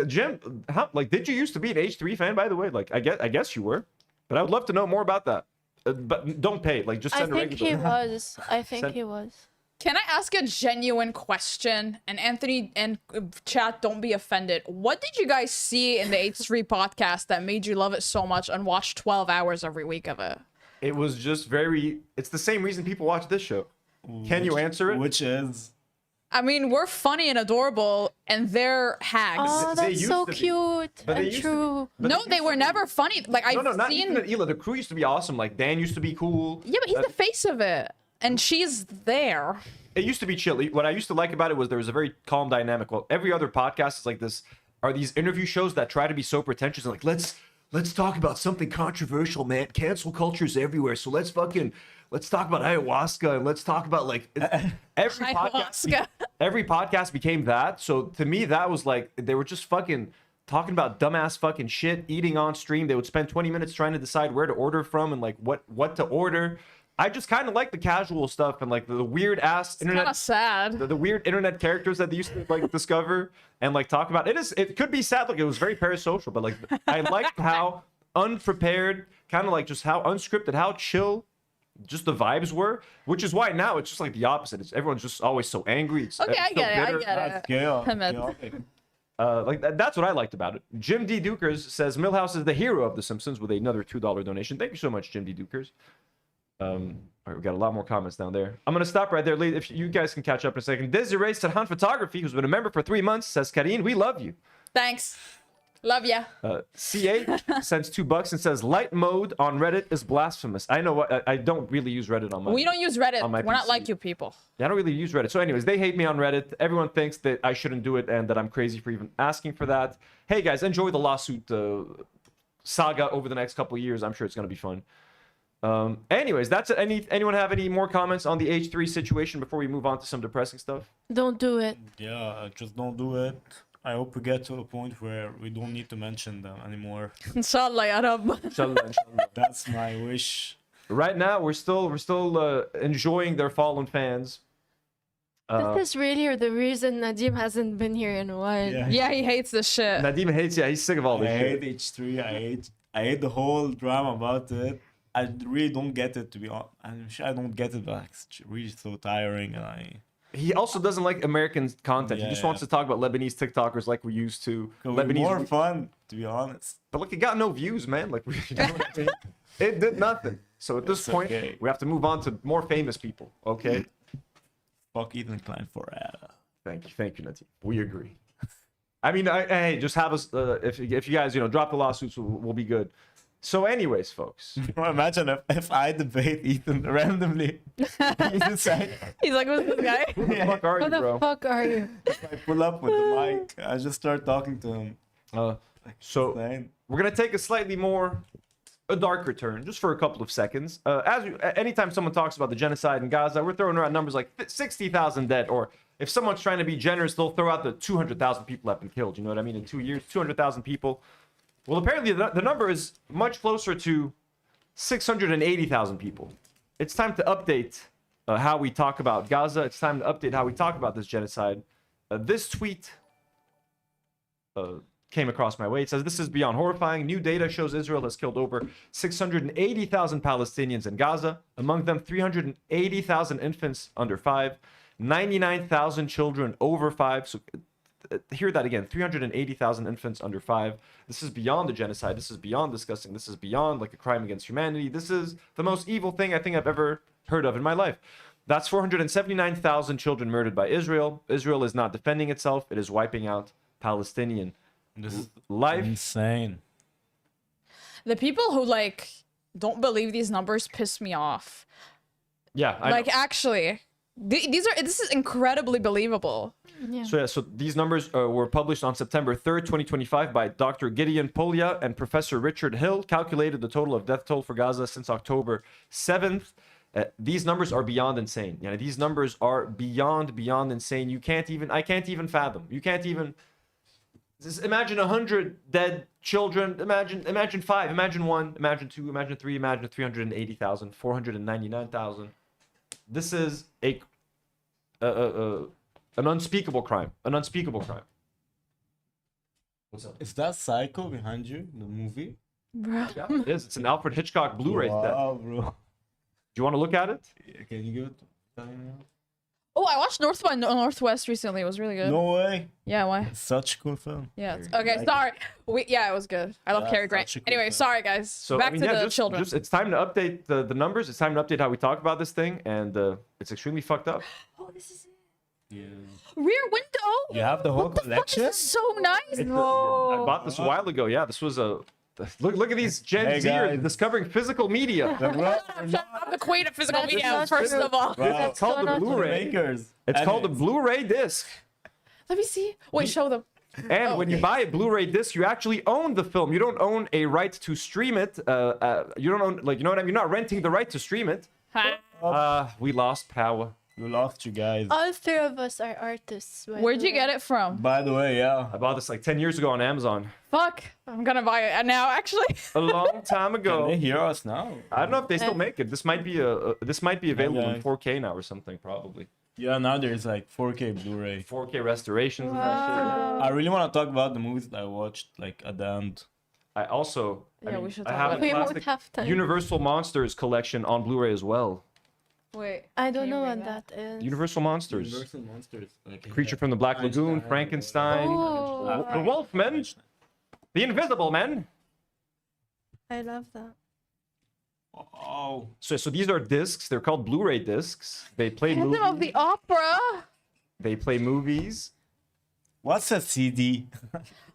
Jim, did you used to be an H3 fan, by the way? Like, I guess you were, but I would love to know more about that. But don't pay. Like, just I send a think regular. he was. I think Send- he was. Can I ask a genuine question? And Anthony and chat, don't be offended. What did you guys see in the H3 podcast that made you love it so much and watch 12 hours every week of it? It was just it's the same reason people watch this show. Can you answer it? Which is I mean, we're funny and adorable, and they're hags. Oh, They that's used so to be. cute But they and used to be. true. But No, they were never funny. Like, No, I've not seen... even Ela. The crew used to be awesome. Like, Dan used to be cool. Yeah, but he's the face of it. And she's there. It used to be chill. What I used to like about it was there was a very calm dynamic. Well, every other podcast is like this. Are these interview shows that try to be so pretentious and like, let's talk about something controversial, man. Cancel culture's everywhere. So let's talk about ayahuasca and let's talk about like Ayahuasca. every podcast became that. So to me, that was like they were just fucking talking about dumbass fucking shit, eating on stream. They would spend 20 minutes trying to decide where to order from and like what to order. I just kind of like the casual stuff and like the weird ass Kind of internet, sad. the weird internet characters that they used to like discover and like talk about. It could be sad, like it was very parasocial, but like I liked how unprepared, kind of like just how unscripted, how chill, just the vibes were. Which is why now it's just like the opposite. Everyone's just always so angry. It's Okay, I so get it. I bitter. get that's it. chaos. Ahmed. chaotic. That's what I liked about it. Jim D. Dukers says Millhouse is the hero of The Simpsons with another $2 donation. Thank you so much, Jim D. Dukers. All right, we got a lot more comments down there. I'm gonna stop right there. If you guys can catch up in a second. Desiree Sarhan Photography, who's been a member for 3 months, says, "Karine, we love you." Thanks. Love ya. C8 sends $2 and says light mode on Reddit is blasphemous. I know what I don't really use Reddit on my. We don't use Reddit. on my We're not PC. like you people. Yeah, I don't really use Reddit. So, anyways, they hate me on Reddit. Everyone thinks that I shouldn't do it and that I'm crazy for even asking for that. Hey guys, enjoy the lawsuit saga over the next couple of years. I'm sure it's gonna be fun. Anyways, that's it. Anyone have any more comments on the H3 situation before we move on to some depressing stuff? Don't do it. Yeah, just don't do it. I hope we get to a point where we don't need to mention them anymore. Inshallah, ya Rab. Inshallah, inshallah. That's my wish. Right now, we're still enjoying their fallen fans. This is really the reason Nadim hasn't been here in a while. Yeah. Yeah, he hates this shit. Nadim hates. Yeah, he's sick of all I this shit. hate H3. I hate the whole drama about it. I really don't get it, to be honest. I'm sure I don't get it, but it's really so tiring. And He also doesn't like American content. He just Yeah. wants to talk about Lebanese TikTokers like we used to. it would be Lebanese, more fun, to be honest. but look, it got no views, man. Like it did nothing. So at this It's point, okay. we have to move on to more famous people. Okay. Fuck Ethan Klein forever. Thank you, Nadim. We agree. I mean, hey, just have us. If you guys, drop the lawsuits, we'll be good. So, anyways, folks. Imagine if I debate Ethan randomly. He's just like, He's like, who's this guy? Who the fuck are Who you, the bro? fuck are you? I pull up with the mic. I just start talking to him. So Insane. we're gonna take a darker turn, just for a couple of seconds. Anytime someone talks about the genocide in Gaza, we're throwing around numbers like 60,000 dead, or if someone's trying to be generous, they'll throw out the 200,000 people have been killed. You know what I mean? In 2 years, 200,000 people. Well, apparently the number is much closer to 680,000 people. It's time to update how we talk about Gaza. It's time to update how we talk about this genocide. This tweet came across my way. It says, this is beyond horrifying. New data shows Israel has killed over 680,000 Palestinians in Gaza, among them 380,000 infants under 5, 99,000 children over 5. So hear that again, 380,000 infants under 5. This is beyond the genocide. This is beyond disgusting. This is beyond like a crime against humanity. This is the most evil thing I think I've ever heard of in my life. That's 479,000 children murdered by Israel. Israel is not defending itself. It is wiping out Palestinian This is life. insane. The people who don't believe these numbers piss me off. Yeah. I know. Actually, this is incredibly believable. Yeah. So these numbers were published on September 3rd, 2025 by Dr. Gideon Polya and Professor Richard Hill, calculated the total of death toll for Gaza since October 7th. These numbers are beyond insane. These numbers are beyond insane. I can't even fathom. You can't even just imagine 100 dead children. Imagine 5, imagine 1, imagine 2, imagine 3, imagine 380,000, 499,000. This is an unspeakable crime. An unspeakable crime. What's up? Is that Psycho behind you, the movie? Bro. Yeah, it is. It's an Alfred Hitchcock Blu-ray set. Wow, bro. Do you want to look at it? Can you give it? Oh, I watched North by Northwest recently. It was really good. No way. Yeah, why? It's such a cool film. Yeah. I Okay, like sorry. It was good. I love Yeah, Cary Grant. such a cool Anyway, film. sorry guys. So Back to the children. it's time to update the numbers. It's time to update how we talk about this thing, and it's extremely fucked up. Oh, this is it. Yeah. Rear window. You have the whole What the fuck? collection? This is so nice. I bought this a while ago. Yeah, this was a look at these Gen Hey, Zers guys. discovering physical media. I'm the queen of physical That's media, not first true. of all. Wow. It's called the not Blu-ray. Makers. It's called a Anyways. Blu-ray disc. Let me see. Wait, show them. And when you buy a Blu-ray disc, you actually own the film. You don't own a right to stream it. You don't own, you know what I mean? You're not renting the right to stream it. Huh? We lost power. We lost you guys. All 3 of us are artists. Where'd you get it from? By the way, yeah. I bought this like 10 years ago on Amazon. Fuck. I'm gonna buy it now, actually. A long time Can they ago. hear us now? I don't know if they still make it. This might be available in guys. 4K now or something, probably. Yeah, now there's like 4K Blu-ray. 4K restorations and that shit. Yeah. I really want to talk about the movies that I watched like at the end. I also, Yeah, we should I talk have about a it. We won't classic have time. Universal Monsters collection on Blu-ray as well. Wait. I don't Can you know read what that is. Universal Monsters. Universal Monsters. Like, Creature from the Black Lagoon, Frankenstein, Oh. the Wolfman, the Invisible Men. I love that. Oh, So these are discs. They're called Blu-ray discs. They play Phantom of movies. the Opera. They play movies. What's a CD?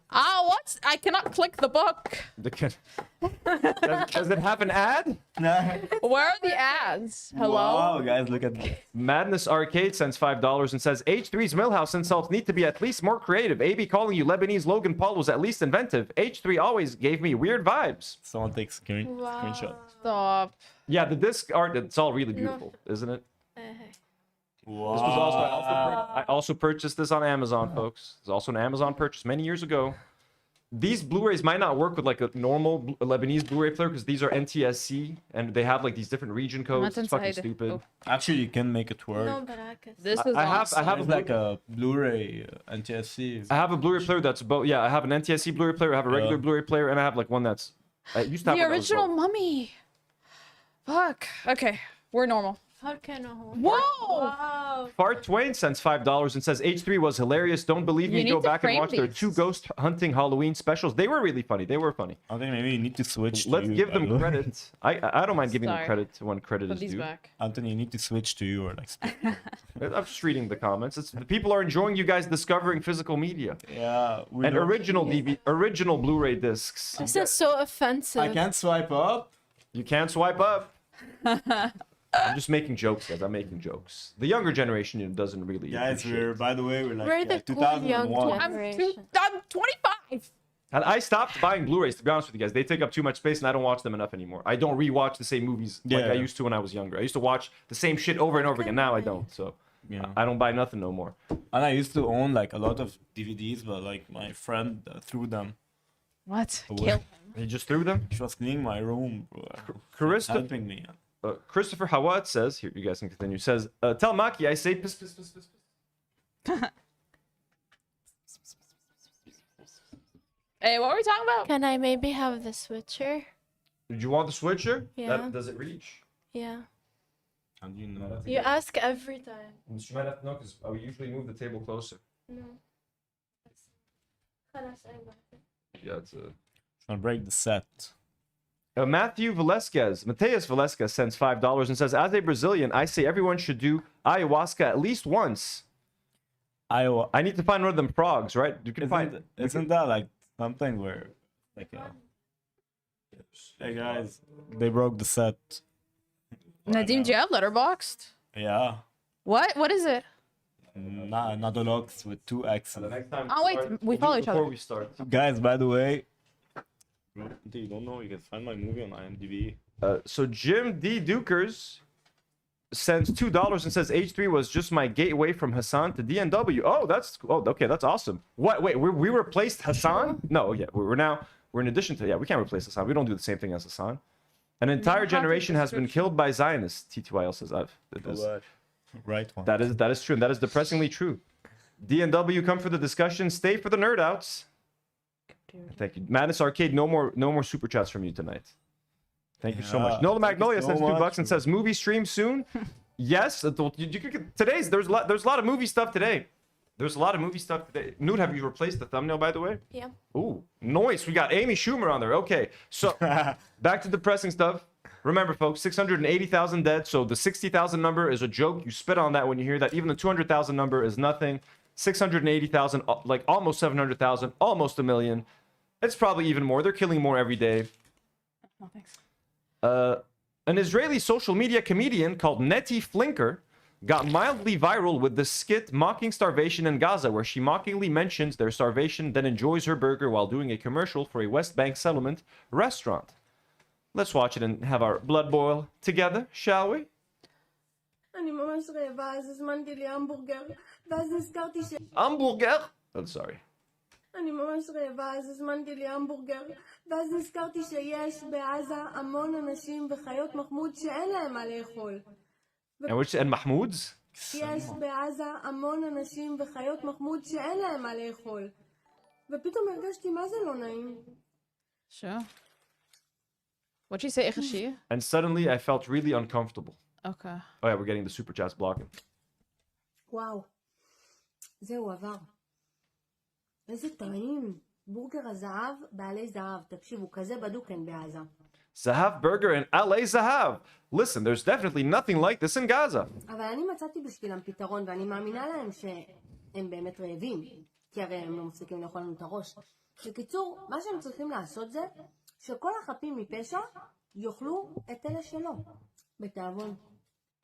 What? I cannot click the book. Does it have an ad? Where are the ads? Hello? Wow, guys, look at this. Madness Arcade sends $5 and says H3's Millhouse insults need to be at least more creative. AB calling you Lebanese Logan Paul was at least inventive. H3 always gave me weird vibes. Someone takes screenshot. Stop. Yeah, the disc art, it's all really beautiful, isn't it? Wow. This was also I also purchased this on Amazon, folks. It's also an Amazon purchase many years ago. These Blu-rays might not work with like a normal Lebanese Blu-ray player because these are NTSC and they have like these different region codes. It's fucking stupid. Oh. Actually, you can make it work. No, Barakas. This is I have awesome. It's like a Blu-ray NTSC. I have a Blu-ray player that's both. Yeah, I have an NTSC Blu-ray player. I have a regular Blu-ray player, and I have like one that's. I used to have The one that was original both. mummy. Fuck. Okay, we're normal. Whoa! Wow. Fart Twain sends $5 and says H3 was hilarious. Don't believe me? You Go need to back and frame watch their these. 2 ghost hunting Halloween specials. They were really funny. They were funny. I think maybe you need to switch. Let's to you, give them Lalo. credit. I don't mind giving them Sorry. credit when credit Put is these due. back. Anthony, you need to switch to you or like. I'm just reading the comments. It's the people are enjoying you guys discovering physical media Yeah. We and don't- original Blu-ray discs. This is so offensive. I can't swipe up. You can't swipe up. I'm just making jokes, guys. I'm making jokes. The younger generation doesn't really. Guys, appreciate. by the way, we're like We're the cool young 2001. generation. I'm 25. And I stopped buying Blu-rays, to be honest with you guys. They take up too much space and I don't watch them enough anymore. I don't rewatch the same movies like Yeah. I used to when I was younger. I used to watch the same shit over and over again. Now I don't. So Yeah. I don't buy nothing no more. And I used to own like a lot of DVDs, but like my friend threw them What? away. Kill. You just threw them? She was cleaning my room, bro. Christopher Helping me. Hawat says, here, you guys can continue, says, tell Maki I say piss, piss, piss, piss, piss. Hey, what were we talking about? Can I maybe have the switcher? Did you want the switcher? Yeah. Does it reach? Yeah. How do you know? You ask every time. You might have to know because I usually move the table closer. No. Yeah, it's a... I'll break the set. Matthew Velasquez, Mateus Velasquez sends $5 and says, as a Brazilian, I say everyone should do ayahuasca at least once. Iowa. I need to find one of them frogs, right? You can find Isn't that like something where like hey guys, they broke the set. Nadim, do you have Letterboxd? Yeah. What? What is it? Nadolox with 2 X's. Oh, wait, we follow each other. Before we start. Guys, by the way, you don't know, you can find my movie on IMDb. So Jim D. Dukers sends $2 and says H3 was just my gateway from Hassan to DNW. Oh, that's okay, that's awesome. What? Wait, we replaced Hassan? No, yeah, we're in addition to we can't replace Hassan. We don't do the same thing as Hassan. An entire generation has been killed by Zionists. TTYL says Right one. that is true, and that is depressingly true. DNW, come for the discussion, stay for the nerd outs. Thank you. Madness Arcade, no more super chats from you tonight. Thank you so much. Nola Magnolia so sends much, $2 and bro. says movie stream soon. Yes, today's there's a lot of movie stuff today. There's a lot of movie stuff today. Noor, have you replaced the thumbnail by the way? Yeah. Ooh, nice. We got Amy Schumer on there. Okay, so back to depressing stuff. Remember, folks, 680,000 dead. So the 60,000 number is a joke. You spit on that when you hear that. Even the 200,000 number is nothing. 680,000, like almost 700,000, almost a million. It's probably even more. They're killing more every day. Oh, thanks. An Israeli social media comedian called Nettie Flinker got mildly viral with the skit mocking starvation in Gaza, where she mockingly mentions their starvation, then enjoys her burger while doing a commercial for a West Bank settlement restaurant. Let's watch it and have our blood boil together, shall we? אני ממש רעבה, אז הזמנתי לי המבורגר, ואז נזכרתי ש... Hamburger. Oh, sorry. אני ממש רעבה, אז הזמנתי לי המבורגר, ואז נזכרתי שיש בעזה המון אנשים וחיות מחמוד שאין להם מה לאכול. And Mahmoud's? יש בעזה המון אנשים וחיות מחמוד שאין להם מה לאכול. ופתאום הרגשתי מה זה לא נעים. Sure. What'd she say, Ichashi? And suddenly I felt really uncomfortable. Okay. Oh yeah, we're getting the super chats blocking. וואו, זהו עבר. איזה טעים. בורגר הזהב, בעלי זהב. תקשיבו, כזה בדוק אין בעזה. Zahav Burger and LA Zahav. Listen, there's definitely nothing like this in Gaza. אבל אני מצאתי בשבילם פתרון, ואני מאמינה להם שהם באמת רעבים. כי הרי הם לא מפסיקים לאכול לנו את הראש. בקיצור, מה שהם צריכים לעשות זה שכל החפים מפשע יאכלו את אלה שלא. בתאבון.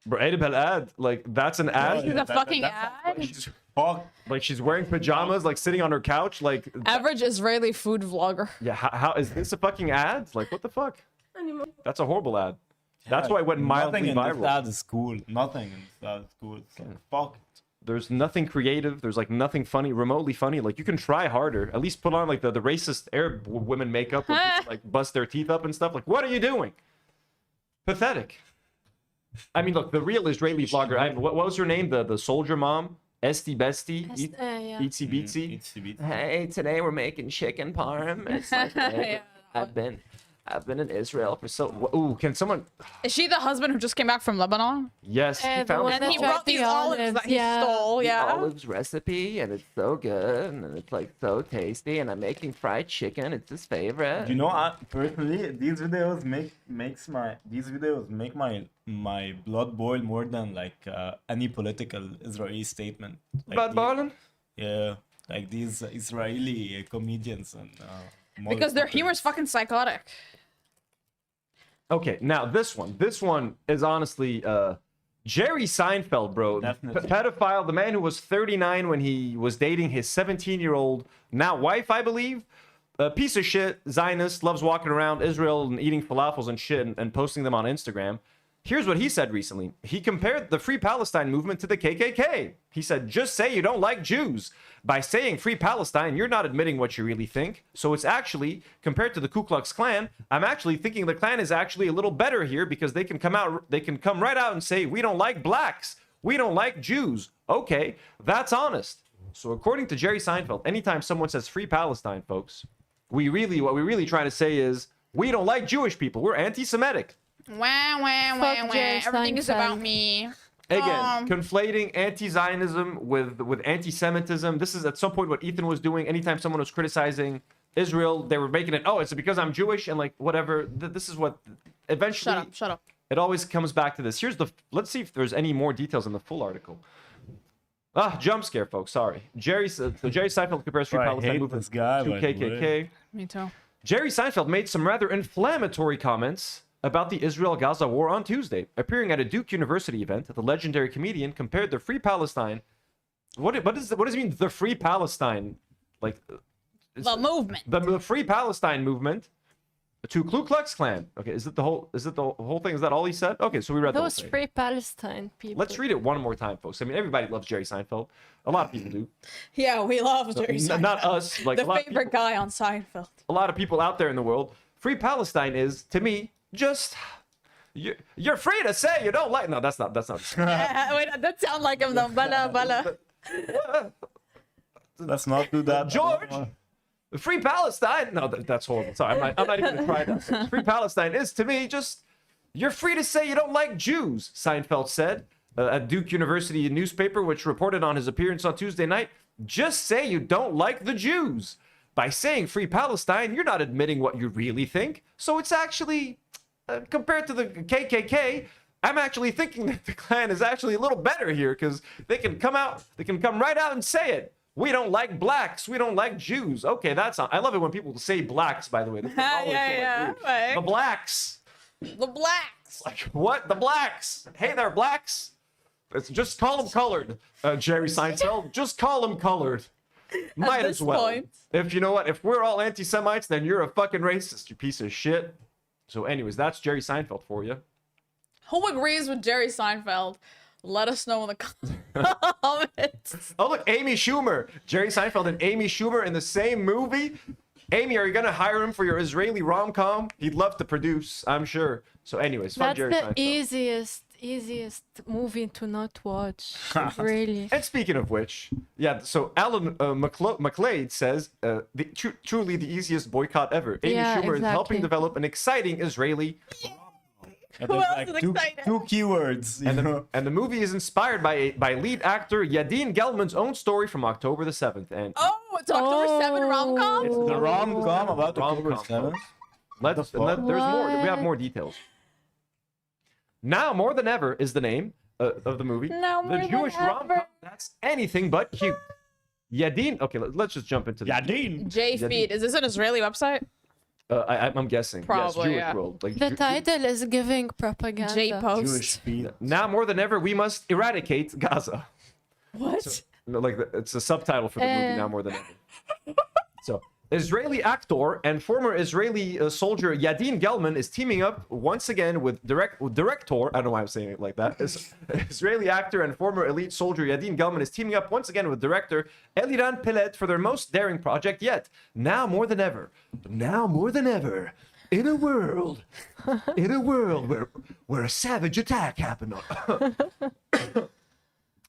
Bro, Edib ad, like that's an ad. She's a fucking ad. Fuck. Like she's wearing pajamas, like sitting on her couch, like. Average Israeli food vlogger. Yeah, how is this a fucking ad? Like what the fuck? That's a horrible ad. That's why it went mildly Nothing in viral. this ad is cool. Nothing in this ad is cool. It's like, fuck it. There's nothing creative. There's like nothing funny, remotely funny. Like you can try harder. At least put on like the racist Arab women makeup, where people, like bust their teeth up and stuff. Like what are you doing? Pathetic. I mean, look, the real Israeli vlogger. What was her name? The soldier mom, Esti Besti, yeah. Itsy Bitsy. Itsy bitsy. Hey, today we're making chicken parm. It's like, hey, I've been in Israel for so. Ooh, can someone? Is she the husband who just came back from Lebanon? Yes, he The found one And that he tried brought the these olives that he yeah. stole. the Yeah. olives recipe, and it's so good, and it's like so tasty, and I'm making fried chicken. It's his favorite. You know, I, personally, these videos make my blood boil more than like any political Israeli statement. Like Bad Bardem? Yeah, like these Israeli comedians and. Because their humor is fucking psychotic. Okay, now this one is honestly Jerry Seinfeld, bro. Definitely. Pedophile, the man who was 39 when he was dating his 17-year-old now wife, I believe. A piece of shit, Zionist, loves walking around Israel and eating falafels and shit and posting them on Instagram. Here's what he said recently. He compared the Free Palestine movement to the KKK. He said, just say you don't like Jews. By saying Free Palestine, you're not admitting what you really think. So it's actually, compared to the Ku Klux Klan, I'm actually thinking the Klan is actually a little better here because they can come right out and say, we don't like blacks. We don't like Jews. Okay, that's honest. So according to Jerry Seinfeld, anytime someone says Free Palestine, folks, what we really trying to say is, we don't like Jewish people. We're anti-Semitic. Wah, wah, wah, Fuck wah. Jerry Everything is about Seinfeld. me. Again, conflating anti-Zionism with anti-Semitism. This is at some point what Ethan was doing. Anytime someone was criticizing Israel, they were making it, oh, it's because I'm Jewish and like whatever. This is what eventually. Shut up. It always comes back to this. Let's see if there's any more details in the full article. Jump scare, folks. Sorry. Jerry Seinfeld compares Free I Palestine hate movement this guy, to by the way. KKK. Me too. Jerry Seinfeld made some rather inflammatory comments about the Israel-Gaza war on Tuesday. Appearing at a Duke University event, the legendary comedian compared the Free Palestine. What does it mean, the Free Palestine? Like The movement. the Free Palestine movement to Ku Klux Klan. Okay, is it the whole thing? Is that all he said? Okay, so we read Those the whole thing. Free Palestine people. Let's read it one more time, folks. I mean, everybody loves Jerry Seinfeld. A lot of people do. Yeah, we love Jerry Seinfeld. Not us. Like The a lot of favorite people, guy on Seinfeld. a lot of people out there in the world. Free Palestine is, to me, just you're free to say you don't like. No, that's not. Wait, that sound like him though. Bala. Let's not do that. George, Free Palestine. No, that's horrible. Sorry, I'm not even gonna try that. Free Palestine is, to me, just you're free to say you don't like Jews. Seinfeld said at Duke University newspaper, which reported on his appearance on Tuesday night. Just say you don't like the Jews. By saying Free Palestine, you're not admitting what you really think. So it's actually, compared to the KKK, I'm actually thinking that the Klan is actually a little better here because they can come right out and say it. We don't like blacks. We don't like Jews. Okay, I love it when people say blacks, by the way. This is always so, Yeah. like, Right. the blacks. The blacks. Like, what? The blacks. Hey there, blacks. Just call them colored, Jerry Seinfeld. Just call them colored. Might this as well. point. If you know what, if we're all anti-Semites, then you're a fucking racist, you piece of shit. So anyways, that's Jerry Seinfeld for you. Who agrees with Jerry Seinfeld? Let us know in the comments. Oh, look, Amy Schumer. Jerry Seinfeld and Amy Schumer in the same movie. Amy, are you going to hire him for your Israeli rom-com? He'd love to produce, I'm sure. So anyways, fuck That's Jerry the Seinfeld. easiest movie to not watch. Really. And speaking of which, yeah, so Alan McLeod says, truly the easiest boycott ever. Amy Yeah, Schumer is helping exactly. develop an exciting Israeli, And Who there's else like is two excited? keywords. You know? and the movie is inspired by lead actor Yadin Gelman's own story from October the 7th. And Oh, it's October 7 rom-com? It's The rom-com about October Rom-com. 7th. there's more. We have more details. Now More Than Ever is the name of the movie. Now the More Than Jewish rom-com Ever. that's anything but cute. Yadin. Okay, let's just jump into the. Yadin. J-Feed. Is this an Israeli website? I'm guessing. Probably, yes, Jewish yeah. world. Like The title is giving propaganda. J-Post. Jewish feet. Now more than ever, we must eradicate Gaza. What? No, like it's a subtitle for the movie. Now more than ever. So. Israeli actor and former Israeli soldier Yadin Gelman is teaming up once again with director. I don't know why I'm saying it like that. Israeli actor and former elite soldier Yadin Gelman is teaming up once again with director Eliran Peled for their most daring project yet. Now more than ever, in a world where a savage attack happened.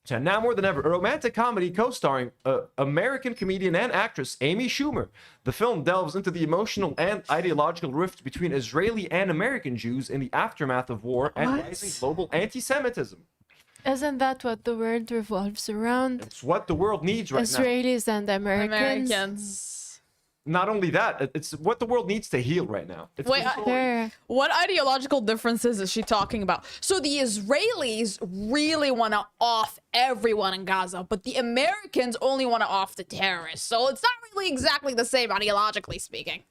So now more than ever, a romantic comedy co-starring American comedian and actress Amy Schumer. The film delves into the emotional and ideological rift between Israeli and American Jews in the aftermath of war and rising global anti-Semitism. Isn't that what the world revolves around? It's what the world needs right Israelis and Americans. Americans. Not only that, it's what the world needs to heal right now. It's Wait, There. what ideological differences is she talking about? So the Israelis really want to off everyone in Gaza, but the Americans only want to off the terrorists. So it's not really exactly the same ideologically speaking.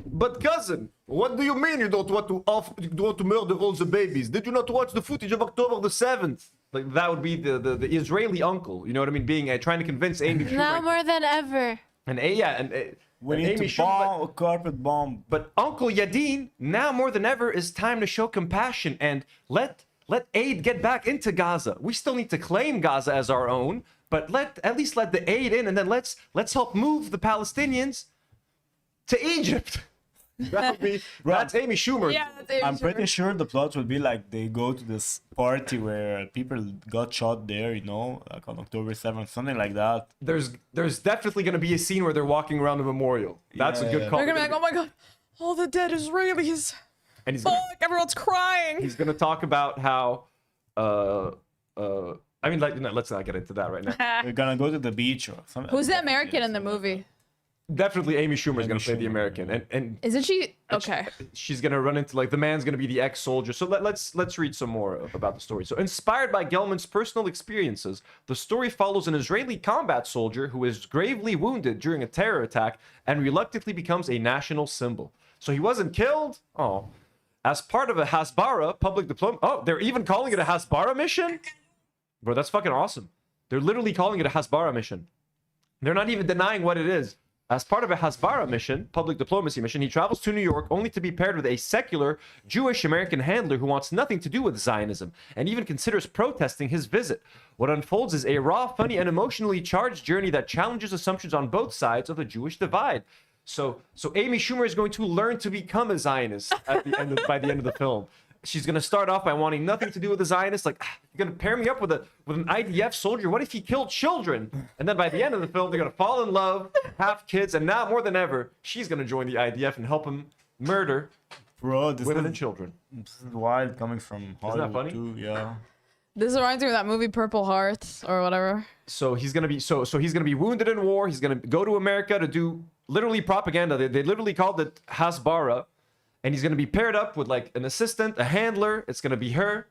But cousin, what do you mean you don't want to murder all the babies? Did you not watch the footage of October the 7th? Like that would be the Israeli uncle, you know what I mean? Being trying to convince Amy Schumer. Now more than ever. And yeah, and We and need Amy to Schumer, bomb a carpet bomb. but Uncle Yadin, now more than ever, is time to show compassion and let aid get back into Gaza. We still need to claim Gaza as our own, but at least let the aid in, and then let's help move the Palestinians to Egypt. That's Amy Schumer. Yeah, that's Amy I'm Schumer. pretty sure the plot will be like they go to this party where people got shot there, you know, like on October 7th, something like that. There's definitely going to be a scene where they're walking around a memorial. That's a Yeah. good call. They're gonna be like, oh my god, all the dead Israelis. And he's Fuck, gonna, everyone's crying. he's gonna talk about how I mean, like, no, let's not get into that right now. We're gonna go to the beach or something. Who's the American in the movie? Definitely Amy Schumer is gonna play the Schumer, American, and Isn't she? Okay. she's gonna run into like the man's gonna be the ex-soldier. So let's read some more about the story. So inspired by Gelman's personal experiences, the story follows an Israeli combat soldier who is gravely wounded during a terror attack and reluctantly becomes a national symbol. So he wasn't killed. Oh, as part of a Hasbara public diplomacy. Oh, they're even calling it a Hasbara mission. Bro, that's fucking awesome. They're literally calling it a Hasbara mission. They're not even denying what it is. As part of a Hasbara mission, public diplomacy mission, he travels to New York only to be paired with a secular Jewish American handler who wants nothing to do with Zionism and even considers protesting his visit. What unfolds is a raw, funny, and emotionally charged journey that challenges assumptions on both sides of the Jewish divide. So Amy Schumer is going to learn to become a Zionist at the end by the end of the film. She's gonna start off by wanting nothing to do with the Zionists. Like, you're gonna pair me up with an IDF soldier. What if he killed children? And then by the end of the film, they're gonna fall in love, have kids, and now more than ever, she's gonna join the IDF and help him murder Bro, this women and is children. wild coming from Hollywood funny? too. Yeah. This reminds me of that movie Purple Heart or whatever. So he's gonna be he's gonna be wounded in war. He's gonna go to America to do literally propaganda. They literally called it Hasbara. And he's going to be paired up with like an assistant, a handler. It's going to be her.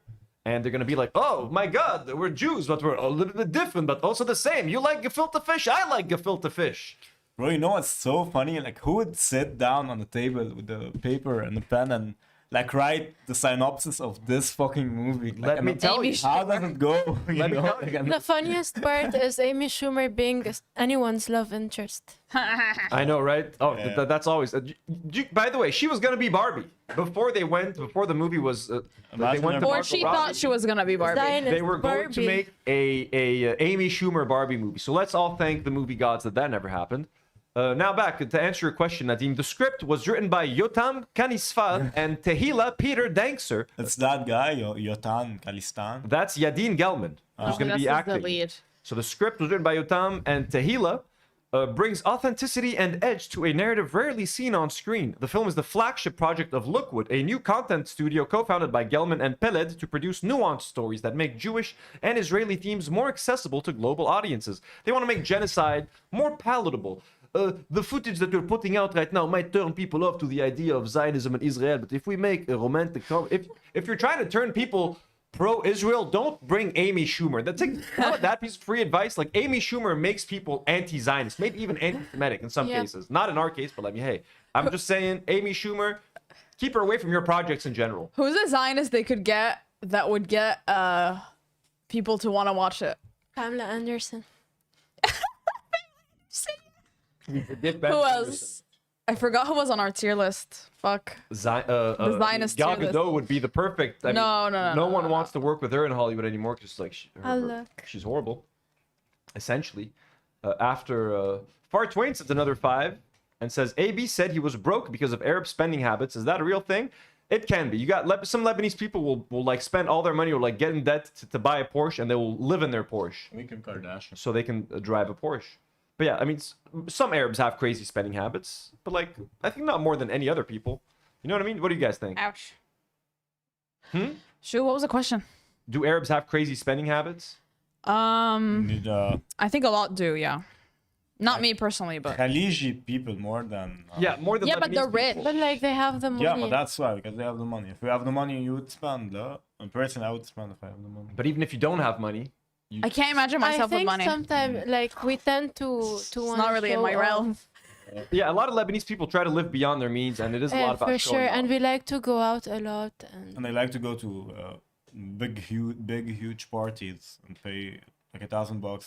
And they're going to be like, oh my God, we're Jews, but we're a little bit different, but also the same. You like gefilte fish? I like gefilte fish. Bro, you know what's so funny? Like, who would sit down on the table with the paper and the pen and like write the synopsis of this fucking movie? Like, Let me tell Amy you. how does it go? You Let me know? tell you. Like, The funniest part is Amy Schumer being anyone's love interest. I know, right? Oh, Yeah. that's always. By the way, she was going to be Barbie before the movie was. They Imagine went her- to Or Margot she Robbie. thought she was gonna be Barbie. Zionist They were going to Barbie. make a Amy Schumer Barbie movie. So let's all thank the movie gods that never happened. Now back to answer your question, Nadim. The script was written by Yotam Kanisfar and Tehila Peter Dankser. It's that guy, Yotan Kalistan. That's Yadin Gelman, who's going to be The acting. lead. So the script was written by Yotam and Tehila. Brings authenticity and edge to a narrative rarely seen on screen. The film is the flagship project of Lookwood, a new content studio co-founded by Gelman and Peled to produce nuanced stories that make Jewish and Israeli themes more accessible to global audiences. They want to make genocide more palatable. The footage that we're putting out right now might turn people off to the idea of Zionism and Israel, but if we make a romantic if you're trying to turn people pro-Israel, don't bring Amy Schumer. That's like that piece of free advice. Like Amy Schumer makes people anti-Zionist, maybe even anti-Semitic in some Yeah. cases. Not in our case, but hey, I'm just saying, Amy Schumer, keep her away from your projects in general. Who's a Zionist they could get that would get people to want to watch it? Pamela Anderson. Who else? I forgot who was on our tier list. Fuck. The Zionist Gal tier list. Gadot would be the perfect. I mean, No, no one wants to work with her in Hollywood anymore because like Look. she's horrible. Essentially, after Far Twain sends another 5 and says AB said he was broke because of Arab spending habits. Is that a real thing? It can be. You got some Lebanese people will like spend all their money or like get in debt to buy a Porsche, and they will live in their Porsche Kim Kardashian. so they can drive a Porsche. But yeah, I mean, some Arabs have crazy spending habits, but like I think not more than any other people. You know what I mean? What do you guys think? Ouch. Shu, what was the question? Do Arabs have crazy spending habits? Need I think a lot do, yeah. Not me personally, but Khaliji people more than. Yeah, more than yeah, but Lebanese they're people. rich. But like they have the money. Yeah, but that's why, because they have the money. If you have the money, you would spend. Personally, I would spend if I have the money. But even if you don't have money, I can't imagine I myself with think money. sometimes like we tend to It's want. not really in my realm. yeah, a lot of Lebanese people try to live beyond their means, and it is a lot about For showing sure, off. and we like to go out a lot. And I like to go to big, huge parties and pay like $1,000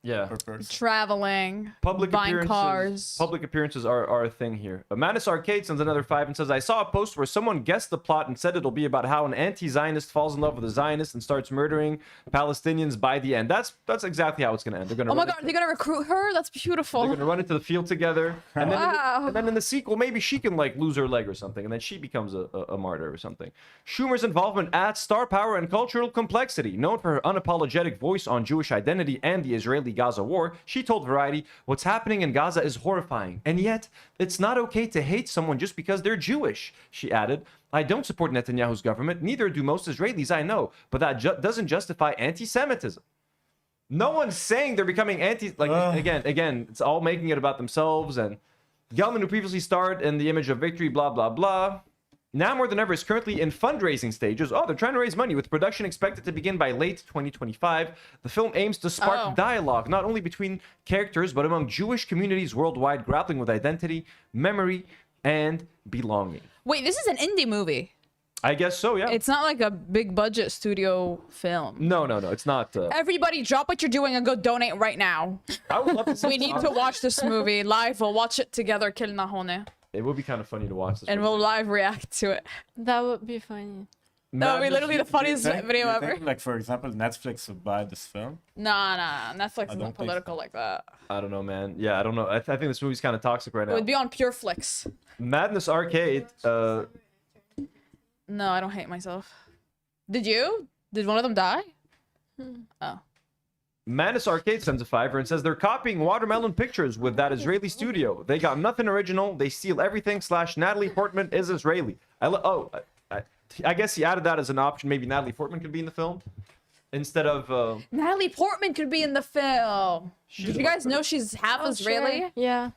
Yeah. per person. Traveling, Public buying appearances, cars. Public appearances are a thing here. Manus Arcade sends another 5 and says, I saw a post where someone guessed the plot and said it'll be about how an anti-Zionist falls in love with a Zionist and starts murdering Palestinians by the end. That's exactly how it's going to end. They're going Oh my god, they're gonna recruit her? That's beautiful. They're gonna run into the field together, and then, Wow. and then in the sequel, maybe she can like lose her leg or something, and then she becomes a martyr or something. Schumer's involvement adds star power and cultural complexity. Known for her unapologetic voice on Jewish identity and the Israeli-Gaza war, she told Variety, "What's happening in Gaza is horrifying, and yet it's not okay to hate someone just because they're Jewish." She added, "I don't support Netanyahu's government. Neither do most Israelis I know, but that doesn't justify anti-Semitism." No one's saying they're becoming again, it's all making it about themselves. And Gelman, who previously starred in The Image of Victory, blah, blah, blah, now more than ever is currently in fundraising stages. Oh, they're trying to raise money, with production expected to begin by late 2025. The film aims to spark dialogue, not only between characters, but among Jewish communities worldwide grappling with identity, memory, and belonging. Wait, this is an indie movie. I guess so, yeah. It's not like a big budget studio film. No, it's not. Everybody drop what you're doing and go donate right now. I would love to see We need to watch this movie live. We'll watch it together, Kilna Hone. It would be kind of funny to watch this. And we'll live react to it. That would be funny. That would be literally the funniest video ever. Like, for example, Netflix would buy this film. Nah. Netflix is don't not think political so. like that. I don't know, man. Yeah, I don't know. I think this movie's kind of toxic right It now. would be on Pure Flix. Madness Arcade. No, I don't hate myself. Did you? Did one of them die? Oh. Madness Arcade sends a 5 and says they're copying Watermelon Pictures with that Israeli studio. They got nothing original. They steal everything. / Natalie Portman is Israeli. I guess he added that as an option. Maybe Natalie Portman could be in the film instead of. Natalie Portman could be in the film. Did you guys know she's half Israeli? Sure. Yeah.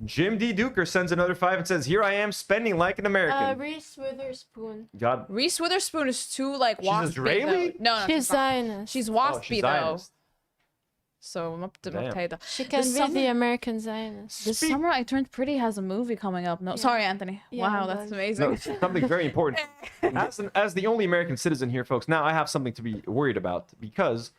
Jim D. Duker sends another 5 and says, "Here I am spending like an American." Reese Witherspoon. God. Reese Witherspoon is too like waspy. Israeli? No, She's she's not. Zionist. She's Oh, waspy she's though. Zionist. So Damn. She can This be summer- the American Zionist. This summer I Turned Pretty has a movie coming up. No, sorry, Anthony. Yeah, wow, it that's does. amazing. No, it's something very important. As the only American citizen here, folks, now I have something to be worried about because,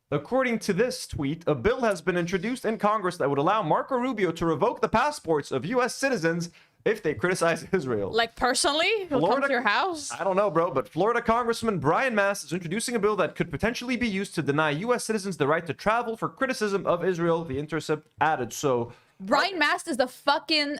according to this tweet, a bill has been introduced in Congress that would allow Marco Rubio to revoke the passports of U.S. citizens if they criticize Israel. Like personally, he'll come to your house. I don't know, bro, but Florida Congressman Brian Mast is introducing a bill that could potentially be used to deny U.S. citizens the right to travel for criticism of Israel, The Intercept added. So, Brian Mast is the fucking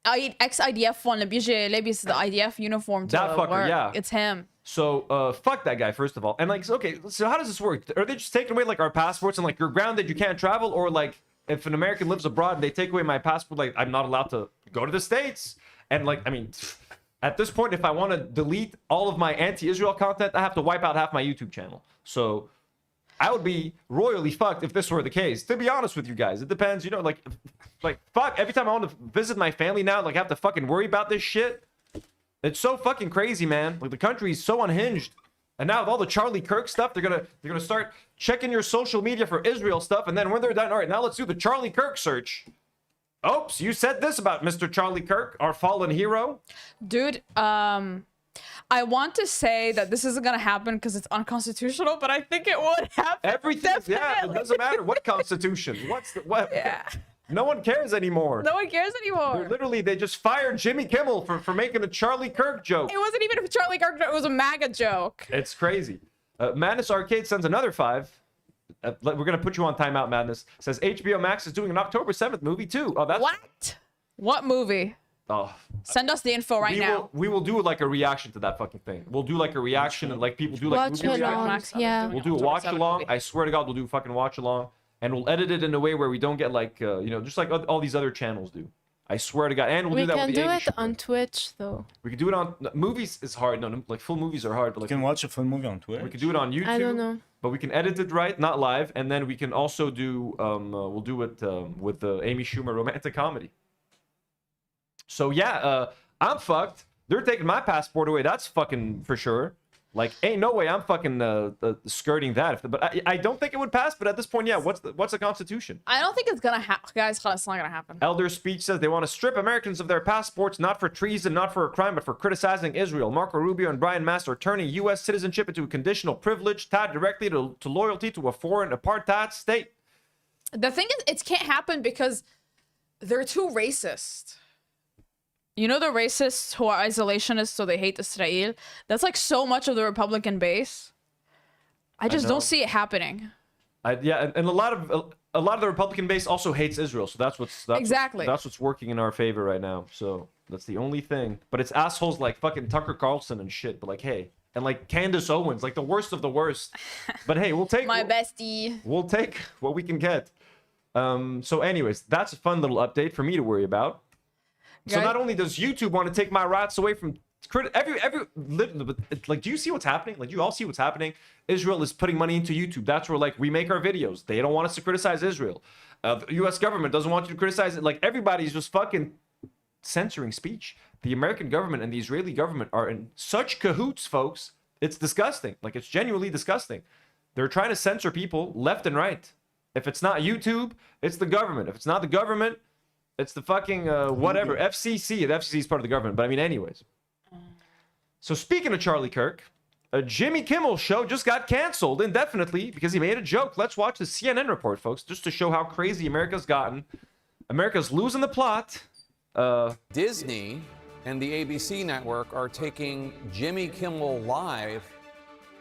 ex-IDF one. Lebije the IDF uniform to That fucker, work. yeah. It's him. So, fuck that guy, first of all. And, like, okay, so how does this work? Are they just taking away, like, our passports and, like, you're grounded, you can't travel? Or, like, if an American lives abroad and they take away my passport, like, I'm not allowed to go to the States? And, like, I mean, at this point, if I want to delete all of my anti-Israel content, I have to wipe out half my YouTube channel. So, I would be royally fucked if this were the case. To be honest with you guys, it depends, you know, like, fuck, every time I want to visit my family now, like, I have to fucking worry about this shit. It's so fucking crazy, man. Like, the country is so unhinged. And now with all the Charlie Kirk stuff, they're gonna start checking your social media for Israel stuff, and then when they're done, all right, now let's do the Charlie Kirk search. Oops, you said this about Mr. Charlie Kirk, our fallen hero. Dude, I want to say that this isn't gonna happen because it's unconstitutional, but I think it would happen. Everything, yeah, it doesn't matter what constitution. What? Yeah. No one cares anymore. No one cares anymore. They just fired Jimmy Kimmel for making a Charlie Kirk joke. It wasn't even a Charlie Kirk joke, it was a MAGA joke. It's crazy. Madness Arcade sends another 5. We're gonna put you on timeout, Madness. Says HBO Max is doing an October 7th movie too. Oh, that's What movie? Oh, Send us the info right now. We will do like a reaction to that fucking thing. We'll do like a reaction and like people do like Watch movie along, reactions. yeah. We'll do a watch along. I swear to God, we'll do a fucking watch along, and we'll edit it in a way where we don't get like just like all these other channels do. I swear to God, and we'll We do that can with the do Amy it Schumer. on Twitch though. We can do it on movies. Is hard. No, like full movies are hard, but You like can watch a full movie on Twitch. we can do it on YouTube. I don't know. But we can edit it right, not live, and then we can also do we'll do it with the Amy Schumer romantic comedy. So yeah, I'm fucked. They're taking my passport away. That's fucking for sure. Like, ain't no way I'm fucking skirting that. But I don't think it would pass. But at this point, yeah, what's the Constitution? I don't think it's gonna happen, guys. It's not gonna happen. Elder Speech says they want to strip Americans of their passports, not for treason, not for a crime, but for criticizing Israel. Marco Rubio and Brian Mast are turning U.S. citizenship into a conditional privilege tied directly to loyalty to a foreign apartheid state. The thing is, it can't happen because they're too racist. You know the racists who are isolationists, so they hate Israel? That's like so much of the Republican base. I just don't see it happening. Yeah, and a lot of the Republican base also hates Israel, so that's what's working in our favor right now. So that's the only thing. But it's assholes like fucking Tucker Carlson and shit. But like, hey, and like Candace Owens, like the worst of the worst. But hey, we'll take bestie. We'll take what we can get. So anyways, that's a fun little update for me to worry about. So not only does YouTube want to take my rights away from like, do you see what's happening? Like, you all see what's happening? Israel is putting money into YouTube. That's where like we make our videos. They don't want us to criticize Israel. The U.S. government doesn't want you to criticize it. Like, everybody's just fucking censoring speech. The American government and the Israeli government are in such cahoots, folks. It's disgusting. Like, it's genuinely disgusting. They're trying to censor people left and right. If it's not YouTube, it's the government. If it's not the government, it's the fucking whatever, FCC. The FCC is part of the government, but I mean, anyways. So speaking of Charlie Kirk, a Jimmy Kimmel show just got canceled indefinitely because he made a joke. Let's watch the CNN report, folks, just to show how crazy America's gotten. America's losing the plot. Disney and the ABC network are taking Jimmy Kimmel Live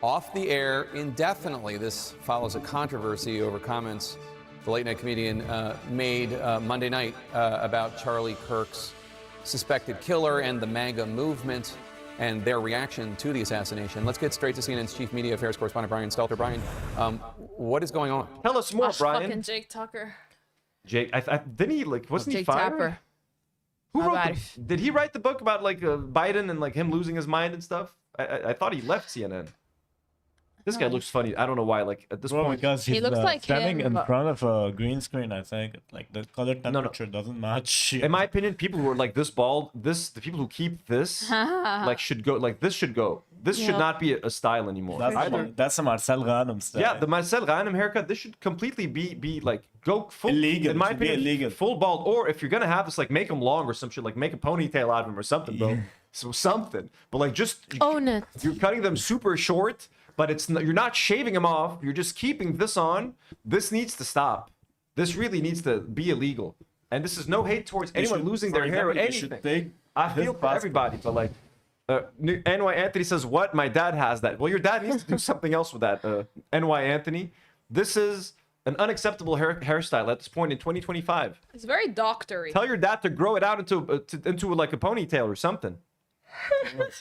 off the air indefinitely. This follows a controversy over comments the late-night comedian made Monday night about Charlie Kirk's suspected killer and the MAGA movement and their reaction to the assassination. Let's get straight to CNN's chief media affairs correspondent, Brian Stelter. Brian, what is going on? Tell us more, Brian. Fucking Jake Tucker. Jake, didn't he, like, wasn't he Jake fired? Tapper. Who wrote did he write the book about, like, Biden and, like, him losing his mind and stuff? I thought he left CNN. This guy looks funny. I don't know why. Like, at this point, because he's he looks like standing him, in front of a green screen. I think like the color temperature doesn't match. in my opinion, people who are like this bald, the people who keep this, like, should go. Like, this should go. This should not be a style anymore. That's a Marcel Ghanem style. Yeah, the Marcel Ghanem haircut. This should completely be like go full illegal. In my It should be opinion, illegal. full bald. Or if you're gonna have this, like, make them long or some shit. Like, make a ponytail out of them or something, bro. So something. But like, just Own it. You're cutting them super short. But you're not shaving them off. You're just keeping this on. This needs to stop. This really needs to be illegal. And this is no hate towards anyone losing their hair or anything. I feel for everybody, but like, NY Anthony says, "What? My dad has that." Well, your dad needs to do something else with that. NY Anthony, this is an unacceptable hairstyle at this point in 2025. It's very doctory. Tell your dad to grow it out into like a ponytail or something.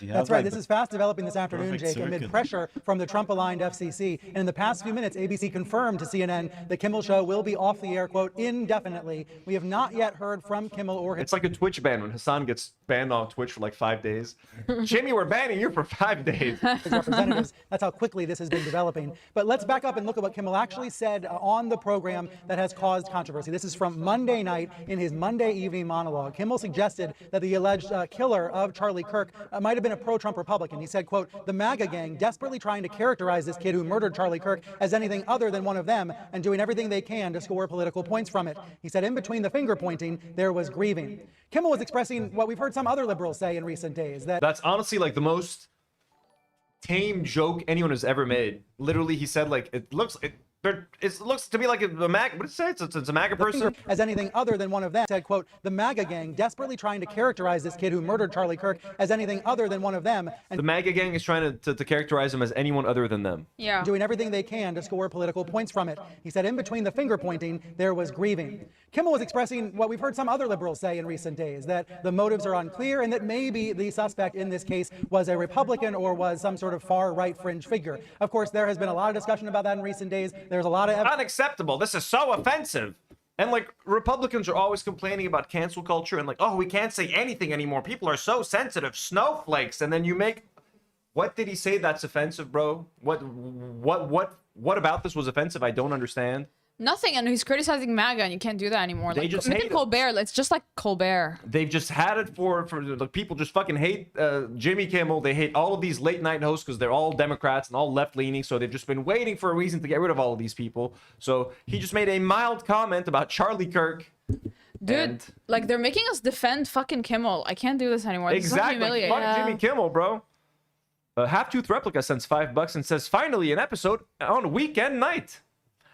That's right. This is fast developing this afternoon, Jake, amid pressure from the Trump-aligned FCC. And in the past few minutes, ABC confirmed to CNN the Kimmel show will be off the air, quote, indefinitely. We have not yet heard from Kimmel or his... It's like a Twitch ban when Hassan gets banned on Twitch for like 5 days. Jimmy, we're banning you for 5 days. His representatives. That's how quickly this has been developing. But let's back up and look at what Kimmel actually said on the program that has caused controversy. This is from Monday night in his Monday evening monologue. Kimmel suggested that the alleged killer of Charlie Kirk Kirk might have been a pro-Trump Republican. He said, quote, the MAGA gang desperately trying to characterize this kid who murdered Charlie Kirk as anything other than one of them and doing everything they can to score political points from it. He said in between the finger pointing, there was grieving. Kimmel was expressing what we've heard some other liberals say in recent days, that That's honestly like the most tame joke anyone has ever made. Literally, he said like it looks to me like a MAGA. What did it say? It's a MAGA person. as anything other than one of them. Said, quote, the MAGA gang desperately trying to characterize this kid who murdered Charlie Kirk as anything other than one of them. And The MAGA gang is trying to characterize him as anyone other than them. Yeah. doing everything they can to score political points from it. He said in between the finger pointing, there was grieving. Kimmel was expressing what we've heard some other liberals say in recent days, that the motives are unclear and that maybe the suspect in this case was a Republican or was some sort of far-right fringe figure. Of course, there has been a lot of discussion about that in recent days. There's a lot of Unacceptable. This is so offensive. And like Republicans are always complaining about cancel culture and like, oh, we can't say anything anymore. People are so sensitive, snowflakes. And then you make, what did he say that's offensive, bro? What about this was offensive? I don't understand. Nothing, and he's criticizing MAGA, and you can't do that anymore. They Like, just look hate at him. Colbert. It's just like Colbert. They've just had it for the people just fucking hate Jimmy Kimmel. They hate all of these late night hosts because they're all Democrats and all left leaning. So they've just been waiting for a reason to get rid of all of these people. So he just made a mild comment about Charlie Kirk. Dude, And- like they're making us defend fucking Kimmel. I can't do this anymore. This is so Exactly. humiliating. Fuck Jimmy Kimmel, bro. Half-Tooth Replica sends $5 and says, finally, an episode on weekend night.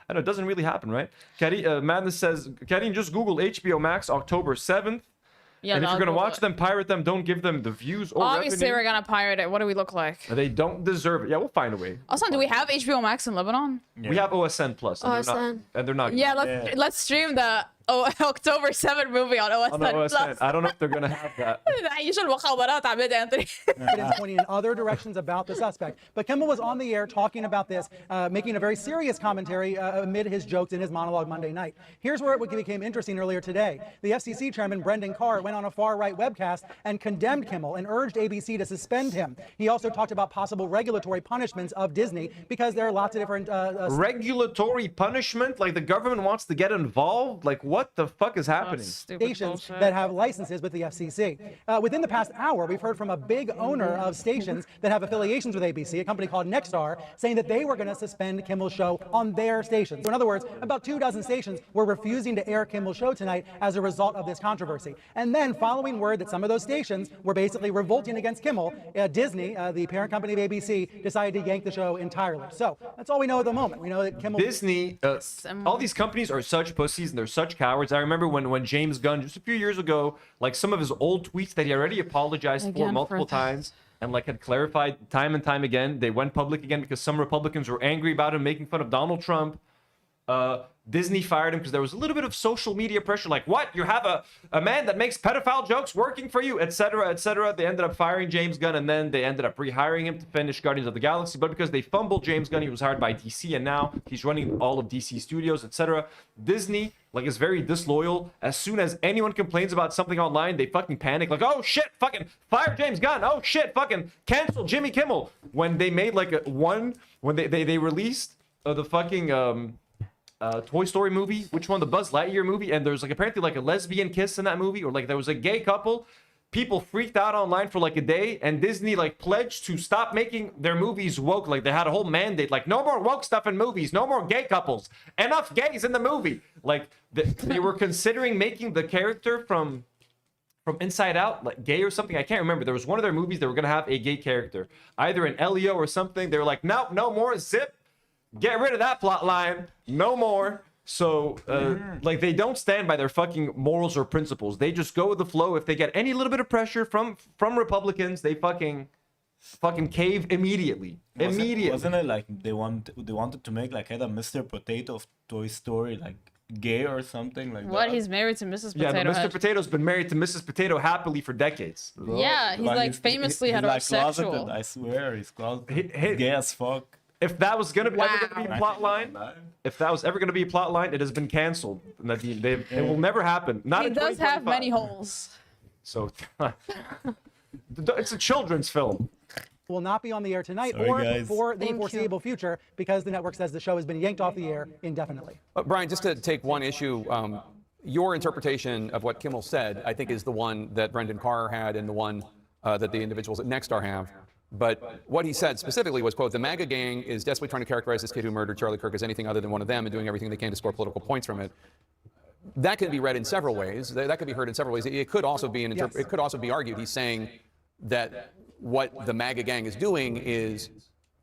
I know it doesn't really happen, right? Madness says, Karine, just Google HBO Max October 7th. Yeah, And if no, you're going to I'll watch Google them, pirate them. Don't give them the views or Obviously, revenue. we're gonna pirate it. What do we look like? They don't deserve it. Yeah, we'll find a way. Also, do we have HBO Max in Lebanon? We have OSN Plus. And OSN. They're not Yeah, good. let's stream the October 7 movie on OSN. On OSN. Plus. I don't know if they're going to have that. عيش المخابرات عبيد Anthony. evidence pointing in other directions about the suspect. But Kimmel was on the air talking about this, making a very serious commentary amid his jokes in his monologue Monday night. Here's where it became interesting earlier today. The FCC chairman, Brendan Carr, went on a far-right webcast and condemned Kimmel and urged ABC to suspend him. He also talked about possible regulatory punishments of Disney because there are lots of different... Regulatory punishment? Like the government wants to get involved? Like what the fuck is happening? stations that have licenses with the FCC. Within the past hour, we've heard from a big owner of stations that have affiliations with ABC, a company called Nexstar, saying that they were going to suspend Kimmel's show on their stations. So in other words, about 24 stations were refusing to air Kimmel's show tonight as a result of this controversy. And then following word that some of those stations were basically revolting against Kimmel, Disney, the parent company of ABC, decided to yank the show entirely. So that's all we know at the moment. We know that Kimmel... Disney, all these companies are such pussies and they're such cowards. I remember when James Gunn, just a few years ago, like some of his old tweets that he already apologized for Again, multiple for times and like had clarified time and time again. They went public again because some Republicans were angry about him making fun of Donald Trump. Disney fired him because there was a little bit of social media pressure, like, what? You have a man that makes pedophile jokes working for you, etc., etc. They ended up firing James Gunn, and then they ended up rehiring him to finish Guardians of the Galaxy. But because they fumbled James Gunn, he was hired by DC, and now he's running all of DC Studios, etc. Disney, like, is very disloyal. As soon as anyone complains about something online, they fucking panic, like, oh shit, fucking fire James Gunn. Oh shit, fucking cancel Jimmy Kimmel. When they made like when they released the fucking Toy Story movie, which one, the Buzz Lightyear movie, and there's like apparently like a lesbian kiss in that movie, or like there was a gay couple. People freaked out online for like a day, and Disney like pledged to stop making their movies woke. Like they had a whole mandate, like no more woke stuff in movies, no more gay couples, enough gays in the movie. Like they were considering making the character from Inside Out like gay or something. I can't remember. There was one of their movies they were gonna have a gay character, either an Elio or something. They were like, nope, no more, zip. Get rid of that plot line. No more. So, like, they don't stand by their fucking morals or principles. They just go with the flow. If they get any little bit of pressure from Republicans, they fucking cave immediately. Wasn't it like they wanted to make like either Mr. Potato of Toy Story like gay or something like What? that? He's married to Mrs. Potato Yeah, but Mr. Head. Potato's been married to Mrs. Potato happily for decades. Yeah, he's like famously he's like closeted, heterosexual. I swear, he's closeted. He- Gay as fuck. If that was ever gonna be a Wow. plot line, if that was ever gonna be a plot line, it has been canceled. Nadim, it will never happen. Not He in does have 2025. many holes. So it's a children's film. will not be on the air tonight Sorry, or guys. for the Thank you. foreseeable future because the network says the show has been yanked off the air indefinitely. Brian, just to take one issue, your interpretation of what Kimmel said, I think, is the one that Brendan Carr had and the one that the individuals at Nexstar have. But what he said specifically was, quote, the MAGA gang is desperately trying to characterize this kid who murdered Charlie Kirk as anything other than one of them and doing everything they can to score political points from it. That can be read in several ways. That could be heard in several ways. It could also be it could also be argued he's saying that what the MAGA gang is doing is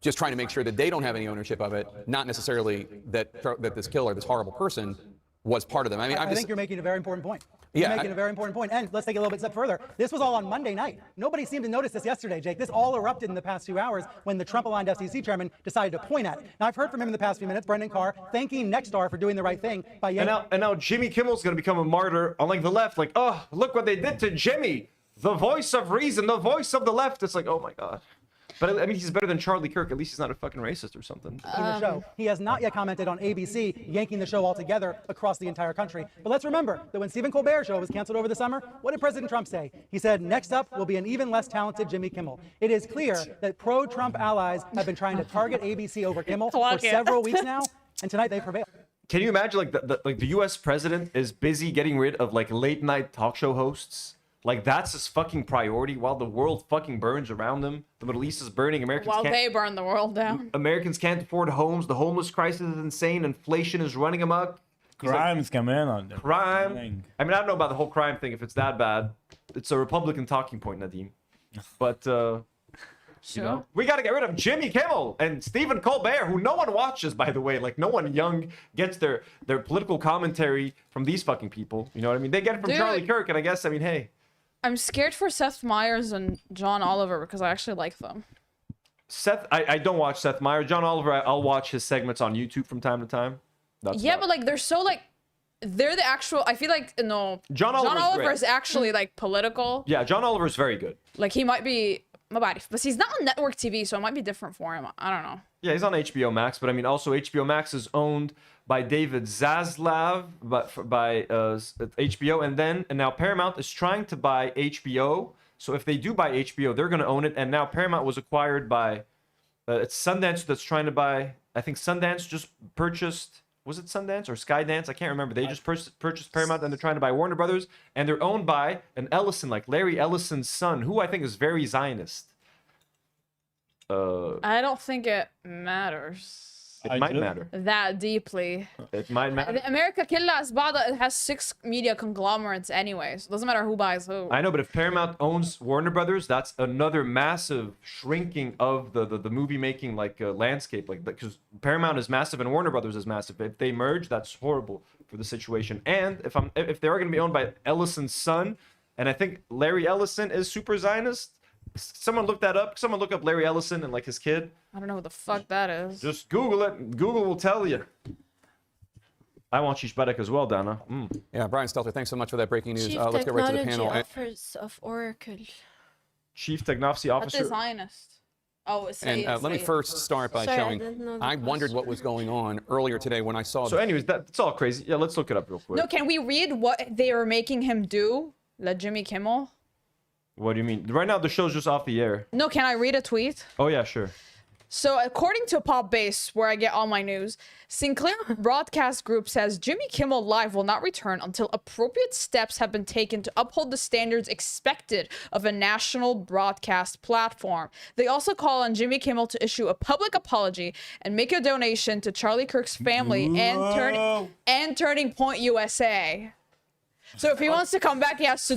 just trying to make sure that they don't have any ownership of it, not necessarily that this killer, this horrible person, was part of them. I mean, I think you're making a very important point. Yeah, You're making a very important point. And let's take it a little bit step further. This was all on Monday night. Nobody seemed to notice this yesterday, Jake. This all erupted in the past few hours when the Trump-aligned FCC chairman decided to point at it. Now, I've heard from him in the past few minutes, Brendan Carr, thanking Nexstar for doing the right thing by and now Jimmy Kimmel's going to become a martyr on like the left. Like, oh, look what they did to Jimmy, the voice of reason, the voice of the left. It's like, oh my God. But I mean, he's better than Charlie Kirk. At least he's not a fucking racist or something. The show. He has not yet commented on ABC yanking the show altogether across the entire country. But let's remember that when Stephen Colbert's show was canceled over the summer, what did President Trump say? He said, next up will be an even less talented Jimmy Kimmel. It is clear that pro-Trump allies have been trying to target ABC over Kimmel for several weeks now, and tonight they prevailed. Can you imagine like the U.S. president is busy getting rid of like late night talk show hosts? Like, that's his fucking priority while the world fucking burns around him. The Middle East is burning. While they burn the world down. Americans can't afford homes. The homeless crisis is insane. Inflation is running amok. Crimes come in on them. Crime. I mean, I don't know about the whole crime thing, if it's that bad. It's a Republican talking point, Nadim. But, you know, we got to get rid of Jimmy Kimmel and Stephen Colbert, who no one watches, by the way. Like, no one young gets their political commentary from these fucking people. You know what I mean? They get it from Charlie Kirk, and I guess, I mean, hey. I'm scared for Seth Meyers and John Oliver because I actually like them. I don't watch Seth Meyers. John Oliver, I'll watch his segments on YouTube from time to time. Yeah, but like they're so like they're the actual. I feel like no. John Oliver is actually like political. Yeah, John Oliver is very good. Like he might be but he's not on network TV, so it might be different for him. I don't know. Yeah, he's on HBO Max, but I mean also HBO Max is owned by David Zaslav, by HBO, and now Paramount is trying to buy HBO. So if they do buy HBO, they're going to own it. And now Paramount was acquired by it's Sundance that's trying to buy. I think Sundance just purchased. Was it Sundance or Skydance? I can't remember. They just purchased Paramount, and they're trying to buy Warner Brothers, and they're owned by an Ellison, like Larry Ellison's son, who I think is very Zionist. I don't think it matters. It might matter. That deeply. It might matter. America it has 6 media conglomerates anyways. It doesn't matter who buys who. I know, but if Paramount owns Warner Brothers, that's another massive shrinking of the movie making landscape. Like, because Paramount is massive and Warner Brothers is massive. If they merge, that's horrible for the situation. And if they are going to be owned by Ellison's son, and I think Larry Ellison is super Zionist. Someone look that up. Someone look up Larry Ellison and like his kid. I don't know what the fuck that is. Just Google it. Google will tell you. I want Shishbadek as well, Dana. Yeah, Brian Stelter, thanks so much for that breaking news. Chief Let's get right to the panel. Office of Oracle. Chief Technology Officer. That's Zionist. Oh, let me first start by showing. I wondered what was going on earlier today when I saw. So, anyways, that's all crazy. Yeah, let's look it up real quick. No, can we read what they were making him do? Let Jimmy Kimmel. What do you mean? Right now, the show's just off the air. No, can I read a tweet? Oh, yeah, sure. So, according to Pop Base, where I get all my news, Sinclair Broadcast Group says Jimmy Kimmel Live will not return until appropriate steps have been taken to uphold the standards expected of a national broadcast platform. They also call on Jimmy Kimmel to issue a public apology and make a donation to Charlie Kirk's family and Turning Point USA. So if he wants to come back, he has to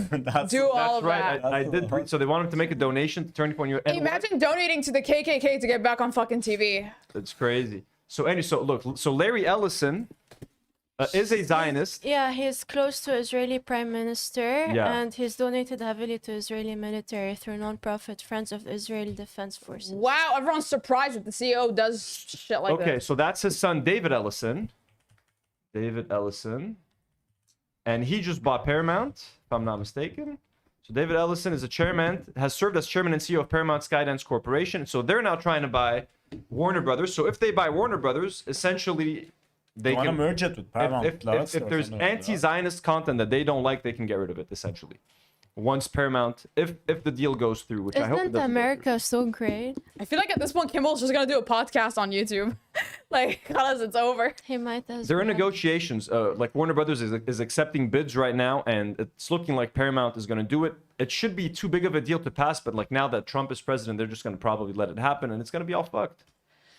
do all of that. I did. So they want him to make a donation to Turning Point USA. Imagine donating to the KKK to get back on fucking TV. That's crazy. So look. So Larry Ellison is a Zionist. Yeah, he's close to Israeli Prime Minister, and he's donated heavily to Israeli military through non-profit Friends of Israel Defense Forces. Wow, everyone's surprised that the CEO does shit like that. Okay, so that's his son, David Ellison. And he just bought Paramount, if I'm not mistaken. So David Ellison is has served as chairman and CEO of Paramount Skydance Corporation. So they're now trying to buy Warner Brothers. So if they buy Warner Brothers, essentially they want to merge it with Paramount Plus. If there's anti-Zionist content that they don't like, they can get rid of it, essentially. once Paramount, if the deal goes through, which I hope it Isn't doesn't go America so great? I feel like at this point, Kimmel's just gonna do a podcast on YouTube, like, unless it's over. He might as They're in well. negotiations. Like Warner Brothers is accepting bids right now, and it's looking like Paramount is going to do it. It should be too big of a deal to pass, but like now that Trump is president, they're just going to probably let it happen, and it's going to be all fucked.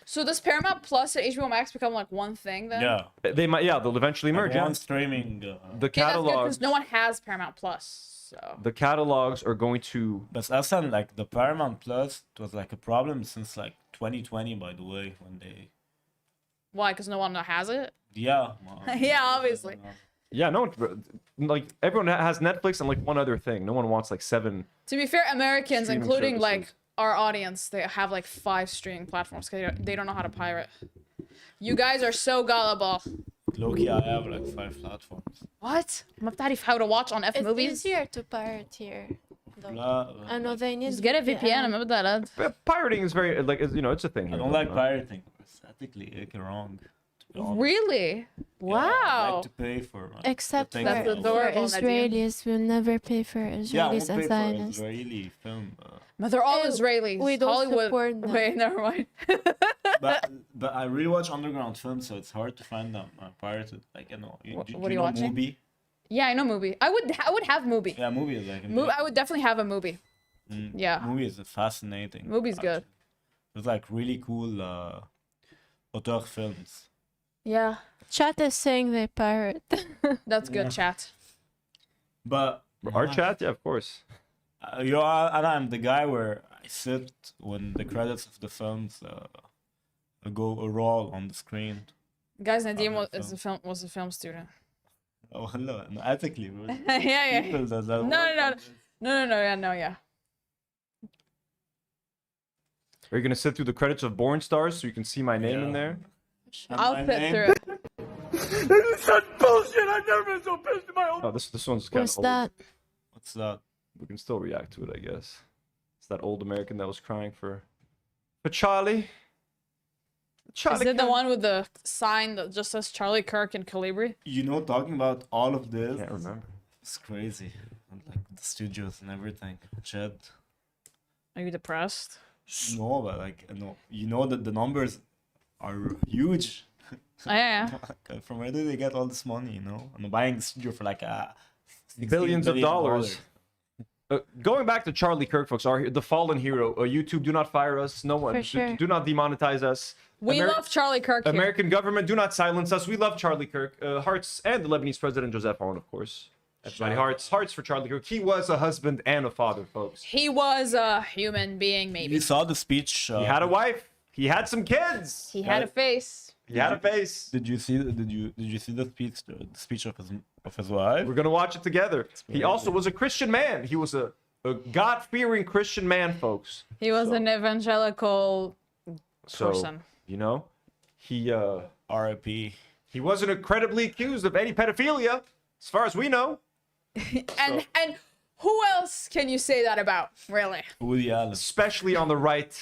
So does Paramount Plus and HBO Max become like one thing then? Yeah. They might, yeah, they'll eventually merge. Yeah. One streaming. The Okay, that's good catalogs, because no one has Paramount Plus. So the catalogs are going to. But also, like the Paramount Plus, it was like a problem since like 2020, by the way, when they. why? Because no one has it. Yeah. Yeah, obviously. Yeah, no, like everyone has Netflix and like one other thing. No one wants like 7. To be fair, Americans, Streaming including like services. our audience, they have like 5 streaming platforms because they don't know how to pirate. You guys are so gullible. Loki, I have like 5 platforms. What? ما بتعرف how to watch on F It's movies? easier to pirate here. though. Blah, I know they need Just get a VPN. VPN. remember that. But pirating is very like you know it's a thing. I here, don't like uh, pirating. Aesthetically, it's wrong. To be honest. Really? Yeah, I Wow. like to pay for. Except the for, things That's I for adorable, want. Nadim. Israelis, we'll never pay for Yeah, I Israelis won't and pay for Zionists. Israeli film. But they're all Eh, Israelis. we don't Hollywood. support them. Wait, never mind. But I really watch underground films, so it's hard to find them pirated. Like you know, What do are you know watching? Mubi? Yeah, I know movie. I would have movie. Yeah, Mubi is like. I would definitely have a movie. Yeah. Movie is fascinating. Movie's good. actually. It's like really cool auteur films. Yeah, Chat is saying they pirate. that's good, chat. But Our chat, yeah, of course. and I'm the guy where I sit when the credits of the films go roll on the screen. Guys, Nadim Oh, was a film student. Oh, hello. No, ethically. yeah. People that No, yeah. Are you gonna sit through the credits of Born Stars so you can see my name in Yeah. there? I'll my sit name- through it. Oh, this one's kind What's of old. that? What's that? We can still react to it, I guess. It's that old American that was crying for Charlie. Is it the one with the sign that just says Charlie Kirk and Calibri? You know, talking about all of this, Can't remember. it's crazy. And, like the studios and everything. Chad. Are you depressed? No, but like, no, you know that the numbers are huge. Oh, yeah. Like, from where do they get all this money? You know, I'm buying the studio for like Billions of dollars. Going back to Charlie Kirk, folks, the fallen hero. YouTube, do not fire us. No one. For sure. Do not demonetize us. We love Charlie Kirk here. American government, do not silence us. We love Charlie Kirk. Hearts and the Lebanese president Joseph Aoun, of course. Everybody, hearts for Charlie Kirk. He was a husband and a father, folks. He was a human being, maybe. You saw the speech. He had a wife. He had some kids. He had a face. He had a face. Did you see? Did you see the speech of his wife? We're gonna watch it together. He also was a Christian man. He was a God-fearing Christian man, folks. He was an evangelical So person. you know, he R.I.P. he wasn't incredibly accused of any pedophilia, as far as we know. And who else can you say that about, really? Woody Allen. Especially on the right,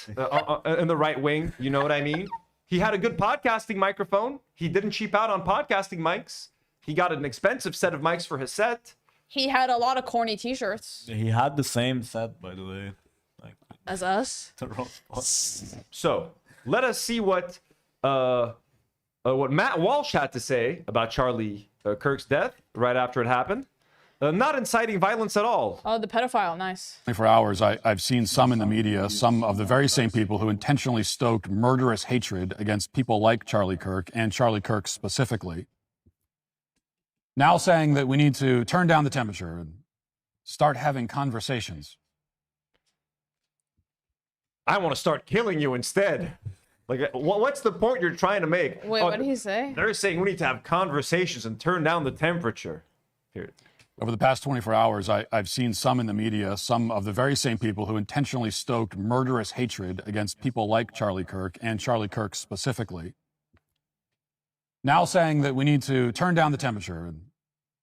in the right wing. You know what I mean? He had a good podcasting microphone. He didn't cheap out on podcasting mics. He got an expensive set of mics for his set. He had a lot of corny t-shirts. He had the same set, by the way. Like As us. the wrong spot. So let us see what Matt Walsh had to say about Charlie Kirk's death right after it happened. Not inciting violence at all. Oh, the pedophile. Nice. 24 hours, I've seen some in the media, some of the very same people who intentionally stoked murderous hatred against people like Charlie Kirk and Charlie Kirk specifically, now saying that we need to turn down the temperature and start having conversations. I want to start killing you instead. Like, what's the point you're trying to make? Wait, what did he say? They're saying we need to have conversations and turn down the temperature. Here. Over the past 24 hours, I've seen some in the media, some of the very same people who intentionally stoked murderous hatred against people like Charlie Kirk and Charlie Kirk specifically, now saying that we need to turn down the temperature and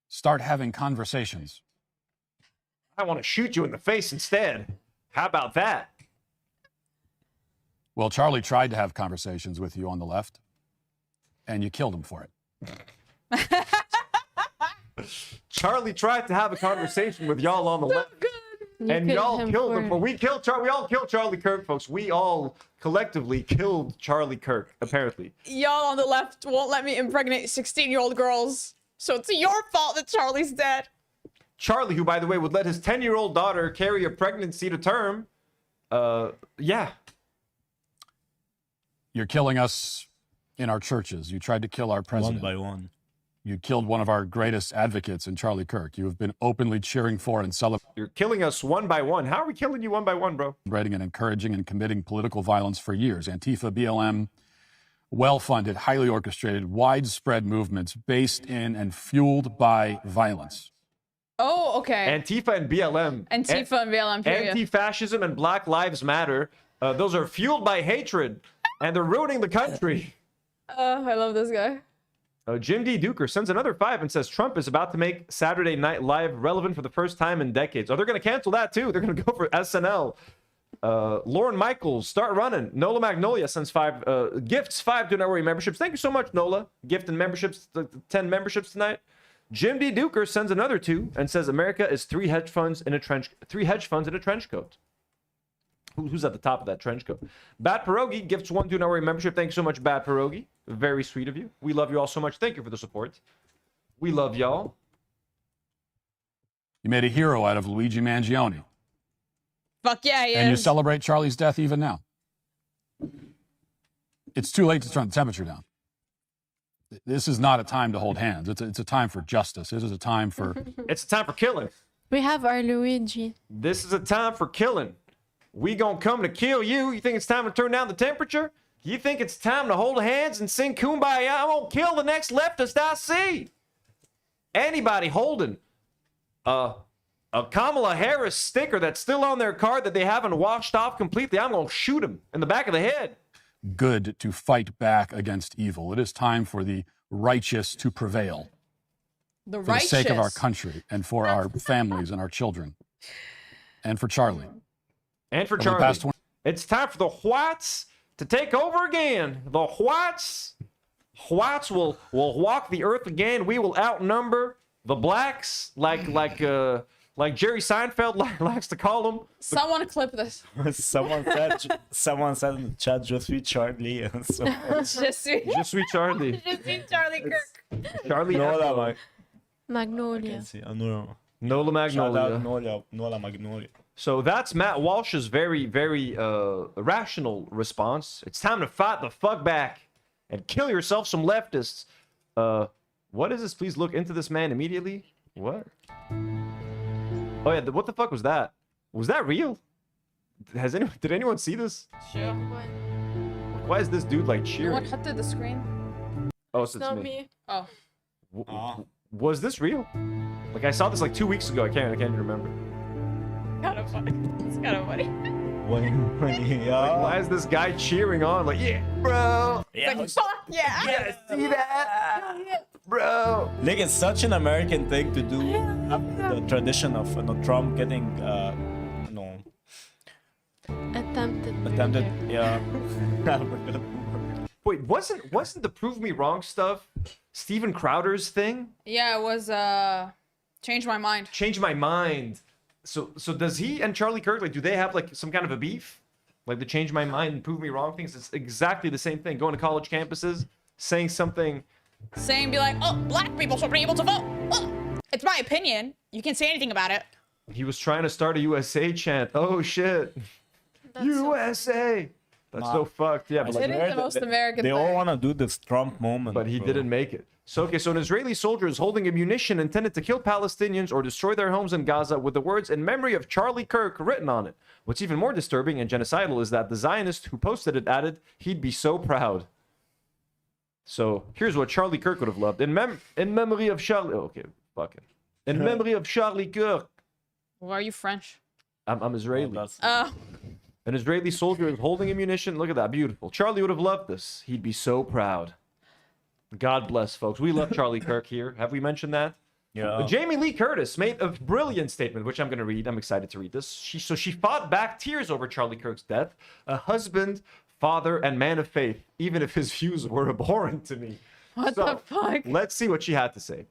start having conversations. I want to shoot you in the face instead. How about that? Well, Charlie tried to have conversations with you on the left, and you killed him for it. Charlie tried to have a conversation with y'all on the left. And killed y'all him killed him. for- But we all killed Charlie Kirk, folks. We all collectively killed Charlie Kirk, apparently. Y'all on the left won't let me impregnate 16-year-old girls. So it's your fault that Charlie's dead. Charlie, who, by the way, would let his 10-year-old daughter carry a pregnancy to term. Yeah. You're killing us in our churches. You tried to kill our president. One by one. You killed one of our greatest advocates in Charlie Kirk. You have been openly cheering for and You're killing us one by one. How are we killing you one by one, bro? celebrating and encouraging and committing political violence for years. Antifa, BLM, well-funded, highly orchestrated, widespread movements based in and fueled by violence. Oh, okay. Antifa and BLM. Antifa and BLM, period. Anti-fascism and Black Lives Matter. Those are fueled by hatred, and they're ruining the country. I love this guy. Jim D. Duker sends another 5 and says Trump is about to make Saturday Night Live relevant for the first time in decades. Oh, they're going to cancel that too. They're going to go for SNL. Lauren Michaels, start running. Nola Magnolia sends 5 gifts, 5 Do Not Worry memberships. Thank you so much, Nola. Gift and memberships, 10 memberships tonight. Jim D. Duker sends another 2 and says America is 3 hedge funds in a trench coat. Who's at the top of that trench coat? Bad Pierogi gifts 1 Do Not Worry membership. Thank you so much, Bad Pierogi. Very sweet of you. We love you all so much. Thank you for the support. We love y'all. You made a hero out of Luigi Mangione. Fuck yeah, he And you is. celebrate Charlie's death even now. It's too late to turn the temperature down. This is not a time to hold hands. It's a time for justice. This is a time for... It's a time for killing. We have our Luigi. This is a time for killing. We gonna come to kill you. You think it's time to turn down the temperature? You think it's time to hold hands and sing Kumbaya? I'm gonna kill the next leftist I see. Anybody holding a Kamala Harris sticker that's still on their card that they haven't washed off completely, I'm gonna shoot him in the back of the head. good to fight back against evil. It is time for the righteous to prevail. The For righteous. the sake of our country and for our families and our children. And for Charlie. And for Over the Charlie. past 20 It's time for the whites to take over again. The whites will walk the earth again. We will outnumber the blacks like Jerry Seinfeld likes to call them. Someone clip this. Someone said in the chat, "Je suis Charlie." So, Je suis Charlie. Charlie Kirk. Charlie. Nola, like, Magnolia. let's see, Nour. Nola Shout out Magnolia. Nola Magnolia. So that's Matt Walsh's very, very rational response. It's time to fight the fuck back and kill yourself some leftists. What is this? Please look into this man immediately. What? Oh yeah, what the fuck was that? Was that real? Did anyone see this? Sure. Why is this dude like What cheering? hit the screen? Oh, It's it's not me. me. Oh. Was this real? Like I saw this like 2 weeks ago. I can't even remember. Kind of funny. It's kind of funny. Like, why is this guy cheering on? Like, yeah, bro. Yeah, Like, fuck yeah. Yeah, see that, bro. like it's such an American thing to do. The tradition of Trump getting, Attempted. attempted. murder. Yeah. Wait, wasn't the prove me wrong stuff Steven Crowder's thing? Yeah, it was change my mind. Change my mind. So does he and Charlie Kirk, like, do they have like some kind of a beef? Like the change my mind and prove me wrong things? It's exactly the same thing. Going to college campuses, saying something. Saying be like, oh, black people should be able to vote. Oh, it's my opinion. You can't say anything about it. He was trying to start a USA chant. Oh shit. That's so USA. That's so fucked. Yeah, but It like, is the most American They all thing. want to do this Trump moment. but he bro. didn't make it. So, okay, so an Israeli soldier is holding ammunition intended to kill Palestinians or destroy their homes in Gaza with the words "in memory of Charlie Kirk" written on it. What's even more disturbing and genocidal is that the Zionist who posted it added he'd be so proud. So here's what Charlie Kirk would have loved. In memory of Charlie... Oh, okay, fuck it. In memory of Charlie Kirk. Why are you French? I'm Israeli. That's- An Israeli soldier is holding ammunition. Look at that, beautiful. Charlie would have loved this. He'd be so proud. God bless, folks. We love Charlie Kirk here. Have we mentioned that? yeah. Jamie Lee Curtis made a brilliant statement, which I'm going to read. I'm excited to read this. She fought back tears over Charlie Kirk's death. A husband, father, and man of faith, even if his views were abhorrent to me. What the fuck? Let's see what she had to say.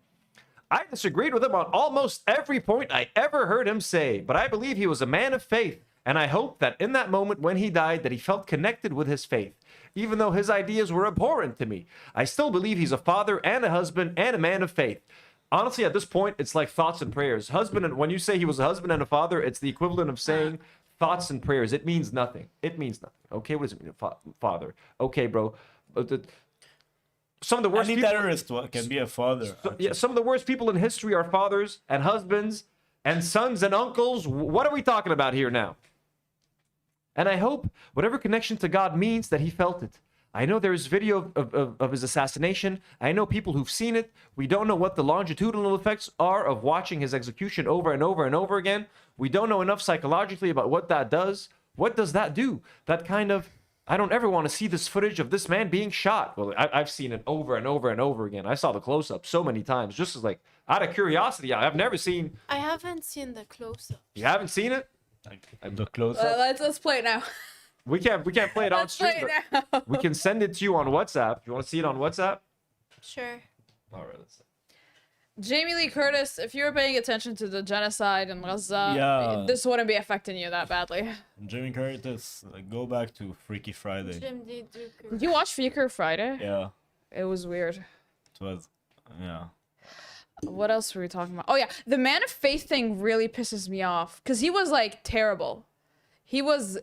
I disagreed with him on almost every point I ever heard him say, but I believe he was a man of faith, and I hope that in that moment when he died that he felt connected with his faith. Even though his ideas were abhorrent to me, I still believe he's a father and a husband and a man of faith. Honestly, at this point, it's like thoughts and prayers. Husband, and when you say he was a husband and a father, it's the equivalent of saying thoughts and prayers. It means nothing. It means nothing. Okay, what does it mean, father? Okay, bro. Some of the worst Any people, terrorist can be a father. some of the worst people in history are fathers and husbands and sons and uncles. What are we talking about here now? And I hope whatever connection to God means that he felt it. I know there's video of his assassination. I know people who've seen it. We don't know what the longitudinal effects are of watching his execution over and over and over again. We don't know enough psychologically about what that does. What does that do? That kind of, I don't ever want to see this footage of this man being shot. Well, I've seen it over and over and over again. I saw the close-up so many times, just as like, out of curiosity. I've never seen... I haven't seen the close-up. You haven't seen it? The close-up. Let's play it now. We can't play it on Let's play stream. it now. We can send it to you on WhatsApp. You want to see it on WhatsApp? Sure. All right, let's see. Jamie Lee Curtis, if you were paying attention to the genocide in Gaza, Yeah. this wouldn't be affecting you that badly. Jimmy Curtis, go back to Freaky Friday. Jim D. Duker. Did you watch Freaker Friday? Yeah, It was weird. it was. Yeah. What else were we talking about? Oh yeah, the man of faith thing really pisses me off because he was like terrible. He was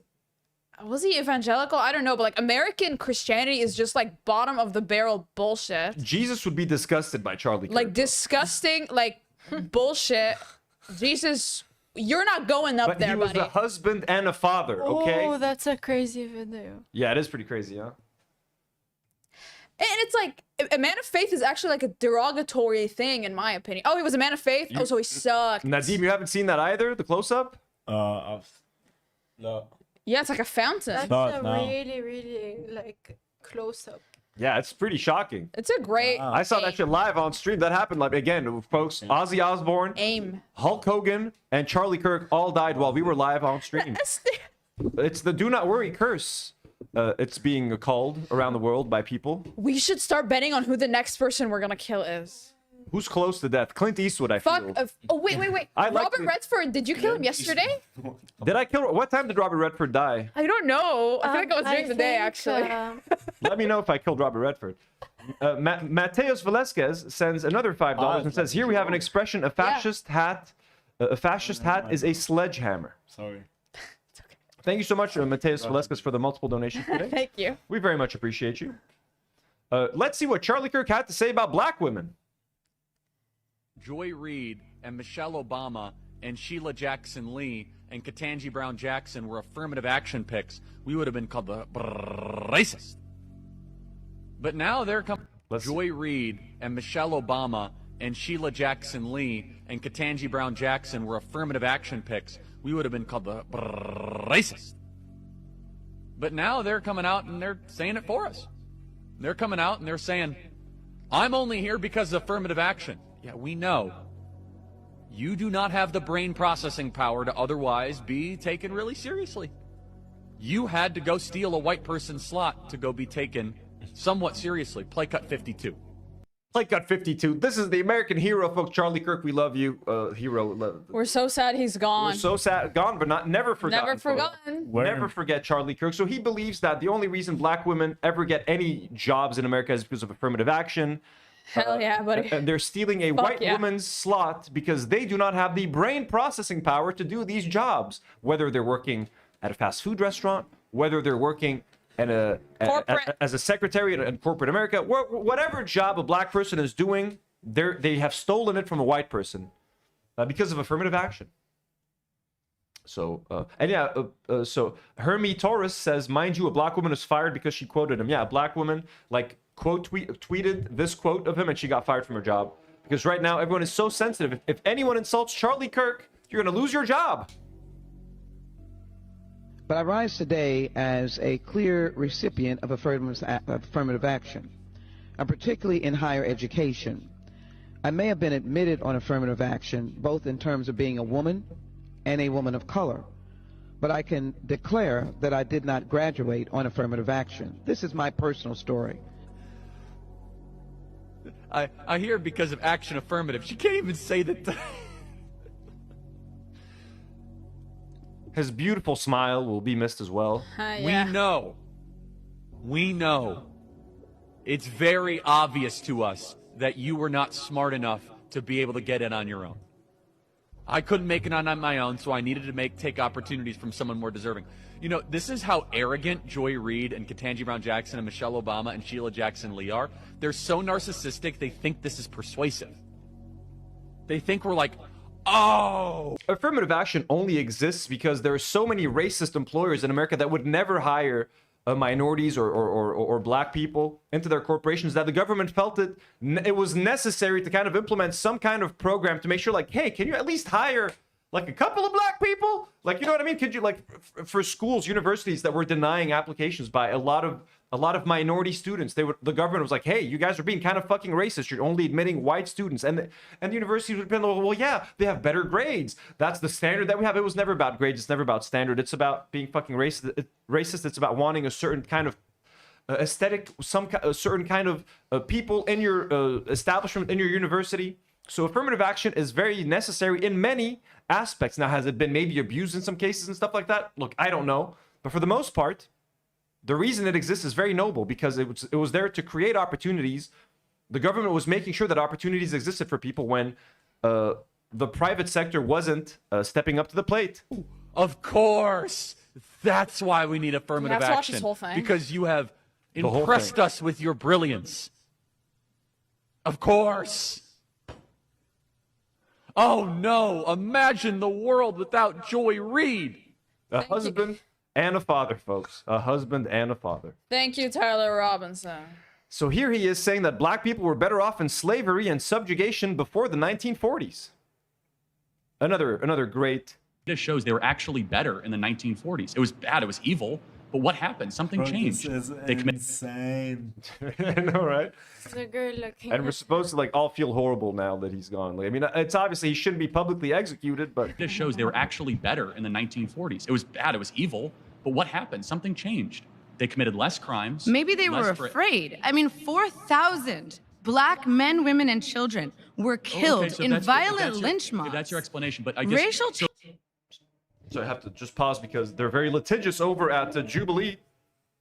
he evangelical? I don't know, but like American Christianity is just like bottom of the barrel bullshit. Jesus would be disgusted by Charlie Kirk. Like disgusting, like bullshit. Jesus, you're not going up But there, he was buddy. a husband and a father, okay? Oh, that's a crazy video. Yeah, it is pretty crazy, huh? And it's like a man of faith is actually like a derogatory thing in my opinion. Oh, he was a man of faith. Oh, so he sucked. Nadim, you haven't seen that either? The close-up? No. Yeah, it's like a fountain. That's Not a now. really, really like close-up. Yeah, it's pretty shocking. It's a great. I saw that shit live on stream. That happened, like, again, folks. Ozzy Osbourne, Aim. Hulk Hogan, and Charlie Kirk all died while we were live on stream. It's the do not worry curse. It's being called around the world by people. We should start betting on who the next person we're gonna kill is. Who's close to death? Clint Eastwood, I Fuck. feel. Oh wait. I like Robert the- Redford. Did you kill him yesterday? Did I kill... What time did Robert Redford die? I don't know. I feel like it was during the day actually. Let me know if I killed Robert Redford. Mateus Velasquez sends another $5 and says, here we have an expression, a fascist hat. A fascist hat is a sledgehammer. Sorry. Thank you so much, Mateus Velasquez, for the multiple donations today. Thank you. We very much appreciate you. Let's see what Charlie Kirk had to say about black women. Joy Reid and Michelle Obama and Sheila Jackson Lee and Ketanji Brown Jackson were affirmative action picks, we would have been called the racist. But now they're coming. Joy Reid and Michelle Obama and Sheila Jackson Lee and Ketanji Brown Jackson were affirmative action picks, we would have been called the racist. But now they're coming out and they're saying it for us. They're coming out and they're saying, I'm only here because of affirmative action. Yeah, we know. You do not have the brain processing power to otherwise be taken really seriously. You had to go steal a white person's slot to go be taken somewhat seriously. Play cut 52. Play cut 52. This is the American hero, folks. Charlie Kirk, we love you. Hero. We're so sad he's gone. We're so sad. Gone, but never forgotten. Never folks. forgotten. Never forget Charlie Kirk. So he believes that the only reason black women ever get any jobs in America is because of affirmative action. Hell yeah, buddy. And they're stealing a white yeah. woman's slot because they do not have the brain processing power to do these jobs. Whether they're working at a fast food restaurant, whether they're working at as a secretary in corporate America, whatever job a black person is doing, they have stolen it from a white person because of affirmative action. So, so Hermie Torres says, mind you, a black woman is fired because she quoted him. Yeah, a black woman, like, tweeted this quote of him and she got fired from her job. Because right now, everyone is so sensitive. If anyone insults Charlie Kirk, you're going to lose your job. But I rise today as a clear recipient of affirmative action, and particularly in higher education. I may have been admitted on affirmative action, both in terms of being a woman and a woman of color, but I can declare that I did not graduate on affirmative action. This is my personal story. I hear because of action affirmative. She can't even say that. His beautiful smile will be missed as well. Yeah. We know. It's very obvious to us that you were not smart enough to be able to get in on your own. I couldn't make it on my own, so I needed to take opportunities from someone more deserving. You know, this is how arrogant Joy Reid and Ketanji Brown Jackson and Michelle Obama and Sheila Jackson Lee are. They're so narcissistic, they think this is persuasive. They think we're like, oh. Affirmative action only exists because there are so many racist employers in America that would never hire minorities or black people into their corporations, that the government felt it was necessary to kind of implement some kind of program to make sure, like, hey, can you at least hire like a couple of black people? Like, you know what I mean? Could you, like, for schools, universities that were denying applications by a lot of minority students, the government was like, hey, you guys are being kind of fucking racist. You're only admitting white students. And the universities would have been, well, yeah, they have better grades. That's the standard that we have. It was never about grades. It's never about standard. It's about being fucking racist. It's about wanting a certain kind of aesthetic, a certain kind of people in your establishment, in your university. So affirmative action is very necessary in many aspects. Now, has it been maybe abused in some cases and stuff like that? Look, I don't know. But for the most part, the reason it exists is very noble, because it was there to create opportunities. The government was making sure that opportunities existed for people when the private sector wasn't stepping up to the plate. Of course. That's why we need affirmative watch action. this whole thing. Because you have whole impressed thing. us with your brilliance. Of course. Oh no, imagine the world without Joy Reid. A husband and a father, folks. A husband and a father. Thank you, Tyler Robinson. So here he is saying that black people were better off in slavery and subjugation before the 1940s. Another great. This shows they were actually better in the 1940s. It was bad. It was evil. But what happened? Something changed. This is They committed. insane. I know, right? The girl looking. And we're supposed to like all feel horrible now that he's gone. Like, I mean, it's obviously he shouldn't be publicly executed, but This shows they were actually better in the 1940s. It was bad. It was evil. But what happened? Something changed. They committed less crimes. Maybe they less were afraid. I mean, 4,000 black men, women, and children were killed Okay, so in that's- violent that's lynch your, mobs. That's your explanation. But I guess Racial so I have to just pause because they're very litigious over at Jubilee.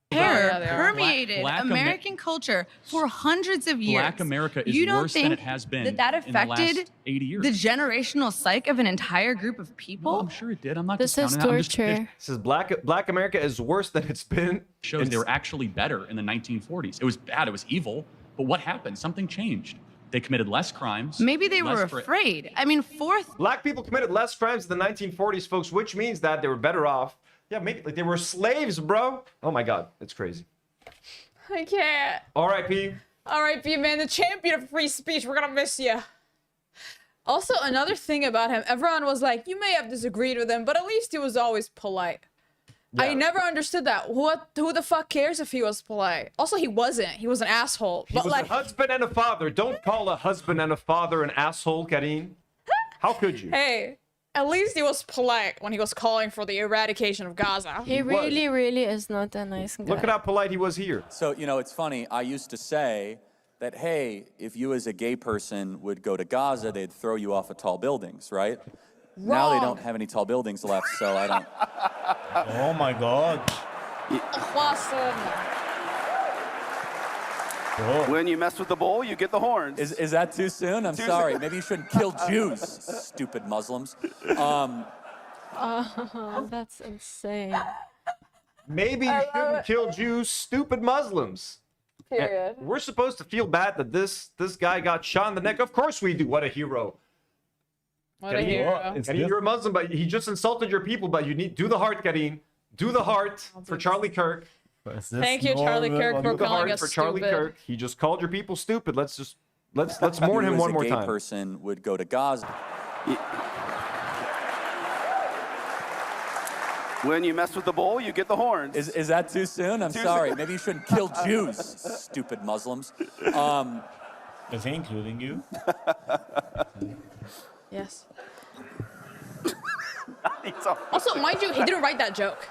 terror Yeah, they are. permeated Black American culture for hundreds of years. Black America is you don't worse think than it has been that in the last affected 80 years. the generational psyche of an entire group of people? Well, I'm sure it did. I'm not This is discounting that. I'm just- torture. It says Black America is worse than it's been. It shows they were actually better in the 1940s. It was bad. It was evil. But what happened? Something changed. They committed less crimes. Maybe they were less afraid. I mean, Black people committed less crimes in the 1940s, folks, which means that they were better off. Yeah, maybe like they were slaves, bro. Oh my God, it's crazy. I can't. R.I.P. R.I.P. man, the champion of free speech. We're gonna miss you. Also, another thing about him, everyone was like, you may have disagreed with him, but at least he was always polite. I Yeah. never understood that. Who the fuck cares if he was polite? Also, he wasn't. He was an asshole. He But was like, a husband and a father. Don't call a husband and a father an asshole, Karine. How could you? hey, at least he was polite when he was calling for the eradication of Gaza. He really, really is not a nice guy. Look at how polite he was here. So, you know, it's funny. I used to say that, hey, if you as a gay person would go to Gaza, they'd throw you off of tall buildings, right? Now they Wrong. don't have any tall buildings left, so I don't. Oh my God. When you mess with the bull, you get the horns. Is that too soon? I'm sorry. Maybe you shouldn't kill Jews, stupid Muslims. That's insane. Maybe you shouldn't kill Jews, stupid Muslims. Period. And we're supposed to feel bad that this guy got shot in the neck. Of course we do. What a hero. What a Karine, hero. Karine, you're a Muslim, but he just insulted your people. But you need do the heart, Karine. Do the heart for Charlie Kirk. Thank you, Charlie Kirk, for Do the calling heart us for Charlie stupid. Kirk. He just called your people stupid. Let's mourn You him as one a more gay time. person would go to Gaza. When you mess with the bull, you get the horns. Is that too soon? I'm sorry. Maybe you shouldn't kill Jews, stupid Muslims. Is he including you? Yes. Also, mind you, he didn't write that joke.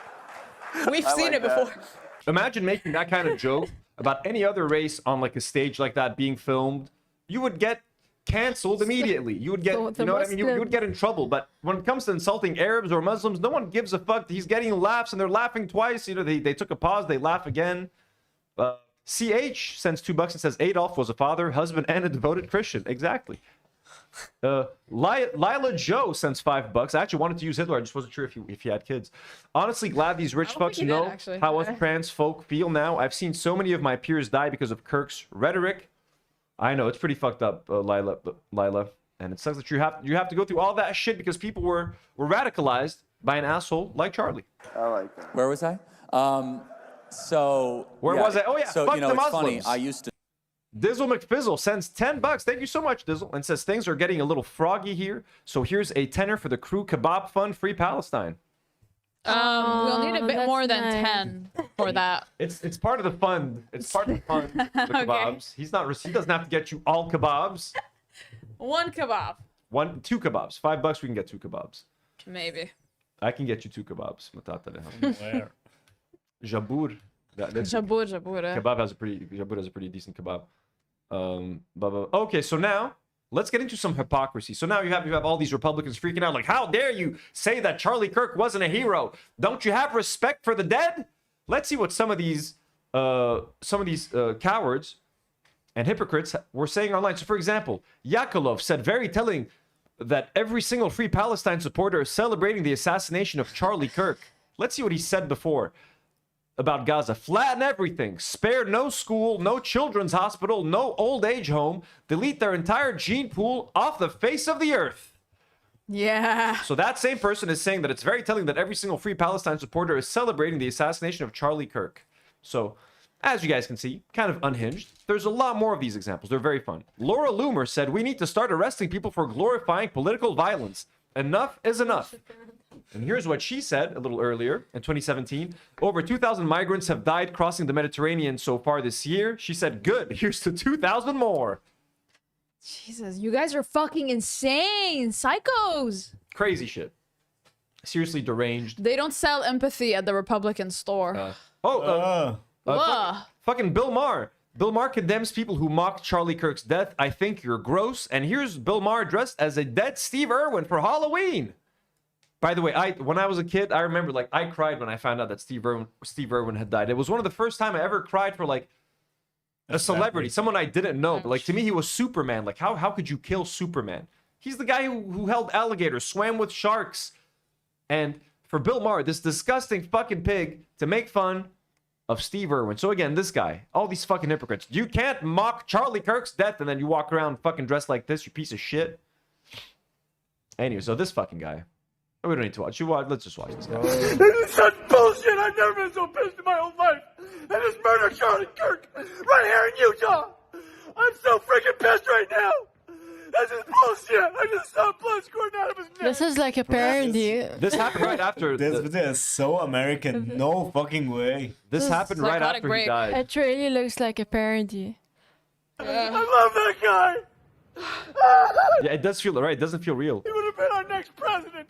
We've I seen like it that. before. Imagine making that kind of joke about any other race on like a stage like that being filmed you would get canceled immediately. You would get, you know what I mean? You would get in trouble. But when it comes to insulting Arabs or Muslims, no one gives a fuck. He's getting laughs, and they're laughing twice. You know, they took a pause, they laugh again. CH sends $2 and says Adolf was a father, husband, and a devoted Christian. Exactly. Lila Joe sends $5. I actually wanted to use Hitler. I just wasn't sure if he had kids. Honestly, glad these rich fucks know how us trans folk feel now. I've seen so many of my peers die because of Kirk's rhetoric. I know it's pretty fucked up, Lila, and it sucks that you have to go through all that shit because people were radicalized by an asshole like Charlie. I like that. Where was I? Where was I? Oh yeah, so fuck you know, the it's Muslims. funny. I used to. Dizzle McFizzle sends $10. Thank you so much, Dizzle, and says things are getting a little froggy here. So here's a tenner for the crew kebab fund, free Palestine. We'll need a bit more than 10 for that. It's part of the fund. It's part of the fund. The kebabs. He doesn't have to get you all kebabs. One kebab. 2 kebabs. $5 we can get 2 kebabs. Maybe. I can get you 2 kebabs. Where? Jabur. Jabur. Jabur has a pretty decent kebab. Okay, so now let's get into some hypocrisy. So now you have all these Republicans freaking out like, how dare you say that Charlie Kirk wasn't a hero? Don't you have respect for the dead? Let's see what some of these cowards and hypocrites were saying online. So for example, Yakolov said, very telling that every single Free Palestine supporter is celebrating the assassination of Charlie Kirk. Let's see what he said before about Gaza. Flatten everything. Spare no school, no children's hospital, no old age home. Delete their entire gene pool off the face of the earth. Yeah. So that same person is saying that it's very telling that every single Free Palestine supporter is celebrating the assassination of Charlie Kirk. So, as you guys can see, kind of unhinged. There's a lot more of these examples. They're very fun. Laura Loomer said, we need to start arresting people for glorifying political violence. Enough is enough. And here's what she said a little earlier in 2017. Over 2,000 migrants have died crossing the Mediterranean so far this year. She said, good, here's to 2,000 more. Jesus, you guys are fucking insane. Psychos. Crazy shit. Seriously deranged. They don't sell empathy at the Republican store. Fucking Bill Maher. Bill Maher condemns people who mocked Charlie Kirk's death. I think you're gross. And here's Bill Maher dressed as a dead Steve Irwin for Halloween. By the way, when I was a kid, I remember I cried when I found out that Steve Irwin had died. It was one of the first time I ever cried for a celebrity, someone I didn't know. But to me, he was Superman. Like how could you kill Superman? He's the guy who held alligators, swam with sharks. And for Bill Maher, this disgusting fucking pig, to make fun of Steve Irwin. So again, this guy, all these fucking hypocrites. You can't mock Charlie Kirk's death and then you walk around fucking dressed like this, you piece of shit. Anyway, so this fucking guy. We don't need to watch. Let's just watch this guy. This is such bullshit. I've never been so pissed in my whole life. And this murder Charlie Kirk right here in Utah. I'm so freaking pissed right now. This is bullshit. I just saw blood squirting out of his neck. This is like a parody. This happened right after. This video is so American. No fucking way. This happened right after he died. It really looks like a parody. I love that guy. Yeah, it does feel right. It doesn't feel real. He would have been our next president.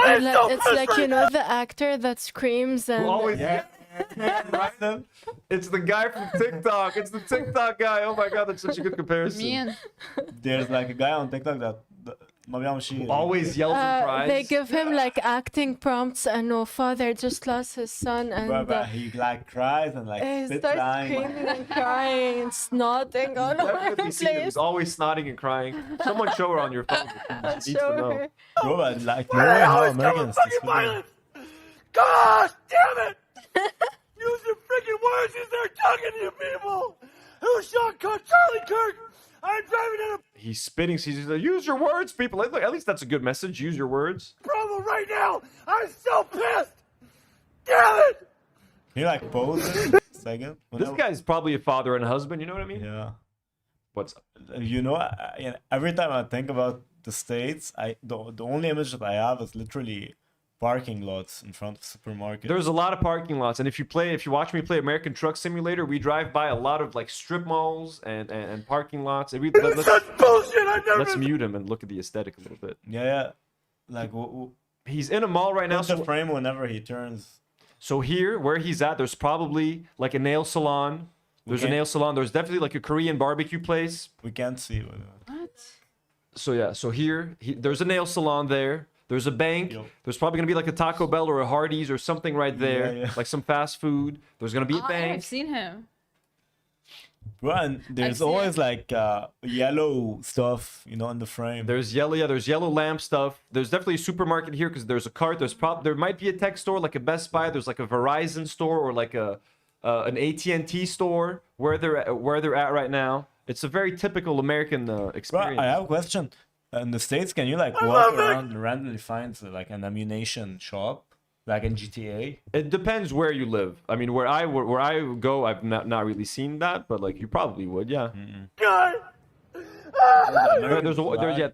It's like, you know, the actor that screams and... It's the guy from TikTok. It's the TikTok guy. Oh my god, that's such a good comparison. Man. There's like a guy on TikTok that always yells and cries. They give him like acting prompts and no father just lost his son and he like cries and like he spits starts lying. screaming and crying and snotting all over the place. He's always snotting and crying. Someone show her on your phone. She needs to know. Bro, but like no way how Americans violence. Gosh damn it! Use your freaking words as they're talking to you people. Who shot Charlie Kirk? I'm driving in a He's spitting. He's like, use your words, people. Look, at least that's a good message. Use your words. problem right now. I'm so pissed. Damn it! He like poses. Second. This guy's probably a father and a husband. You know what I mean? Yeah. What's you know? Every time I think about the States, the only image that I have is literally parking lots in front of supermarkets. There's a lot of parking lots, and if you watch me play American Truck Simulator, we drive by a lot of like strip malls and parking lots. And let's mute him and look at the aesthetic a little bit. Yeah. Like he's in a mall right now. So the frame whenever he turns. So here, where he's at, there's probably like a nail salon There's a nail salon. There's definitely like a Korean barbecue place. We can't see. What? So yeah, so there's a nail salon there. There's a bank. There's probably gonna be like a Taco Bell or a Hardee's or something right there, like some fast food. There's gonna be a bank. I've seen him. Bro, and there's always like yellow stuff, you know, in the frame. There's yellow lamp stuff. There's definitely a supermarket here because there's a cart. There might be a tech store like a Best Buy. There's like a Verizon store or like an AT&T store where they're at right now. It's a very typical American experience. Bro, I have a question. In the States, can you like walk around and randomly find like an ammunition shop, like in GTA? It depends where you live. I mean, where I go, I've not really seen that, but like you probably would, yeah.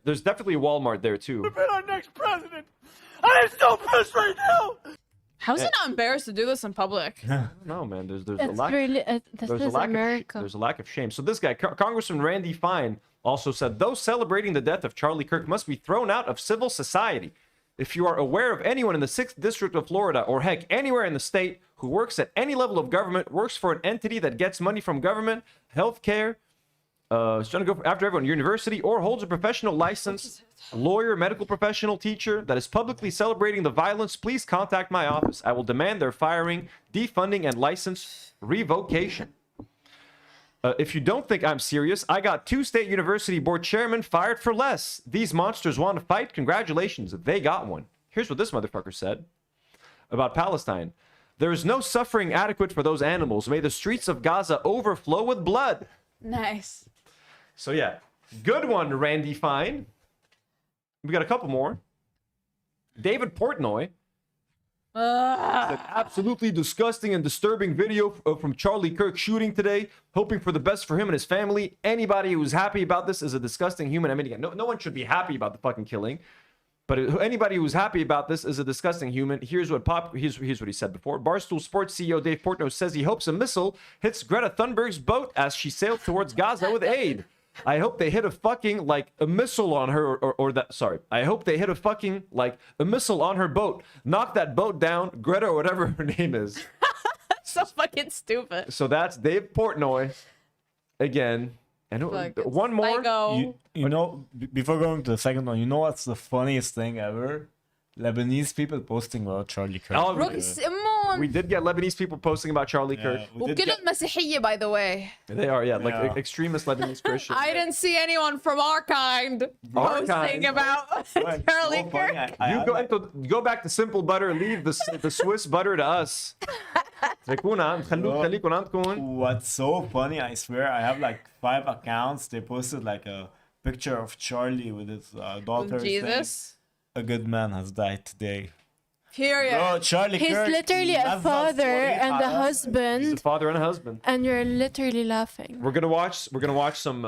There's definitely a Walmart there too. Been our next president. I am so pissed right now. How's it not embarrassed to do this in public? No, man. There's a It's lack. really, this There's a is lack America. there's a lack of shame. So this guy, Congressman Randy Fine, also said those celebrating the death of Charlie Kirk must be thrown out of civil society. If you are aware of anyone in the 6th District of Florida, or heck, anywhere in the state, who works at any level of government, works for an entity that gets money from government, healthcare, is trying to go after everyone, university, or holds a professional license, lawyer, medical professional, teacher, that is publicly celebrating the violence, please contact my office. I will demand their firing, defunding, and license revocation. If you don't think I'm serious, I got 2 state university board chairmen fired for less. These monsters want to fight? Congratulations, they got one. Here's what this motherfucker said about Palestine. There is no suffering adequate for those animals. May the streets of Gaza overflow with blood. Nice. So yeah, good one, Randy Fine. We got a couple more. David Portnoy. An absolutely disgusting and disturbing video from Charlie Kirk shooting today. Hoping for the best for him and his family. Anybody who's happy about this is a disgusting human. I mean, again, no one should be happy about the fucking killing. But anybody who's happy about this is a disgusting human. Here's what he said before. Barstool Sports CEO Dave Portnoy says he hopes a missile hits Greta Thunberg's boat as she sails towards Gaza with aid. I hope they hit a fucking like a missile on her or that. Sorry. I hope they hit a fucking like a missile on her boat. Knock that boat down, Greta or whatever her name is. So fucking stupid. So that's Dave Portnoy again. And one more. You know, before going to the second one, you know what's the funniest thing ever? Lebanese people posting about Charlie Kirk. We did get Lebanese people posting about Charlie Kirk. وكلهم مسيحية, by the way. They are, yeah, like extremist Lebanese Christians. I didn't see anyone from our kind posting about Charlie Kirk. You go back to simple butter, leave the Swiss butter to us. What's so funny, I swear, I have like 5 accounts. They posted like a picture of Charlie with his daughter. Jesus. A good man has died today. Period. Bro, Charlie He's Kirk, literally a father and a husband. He's a father and a husband. And you're literally laughing. We're gonna watch some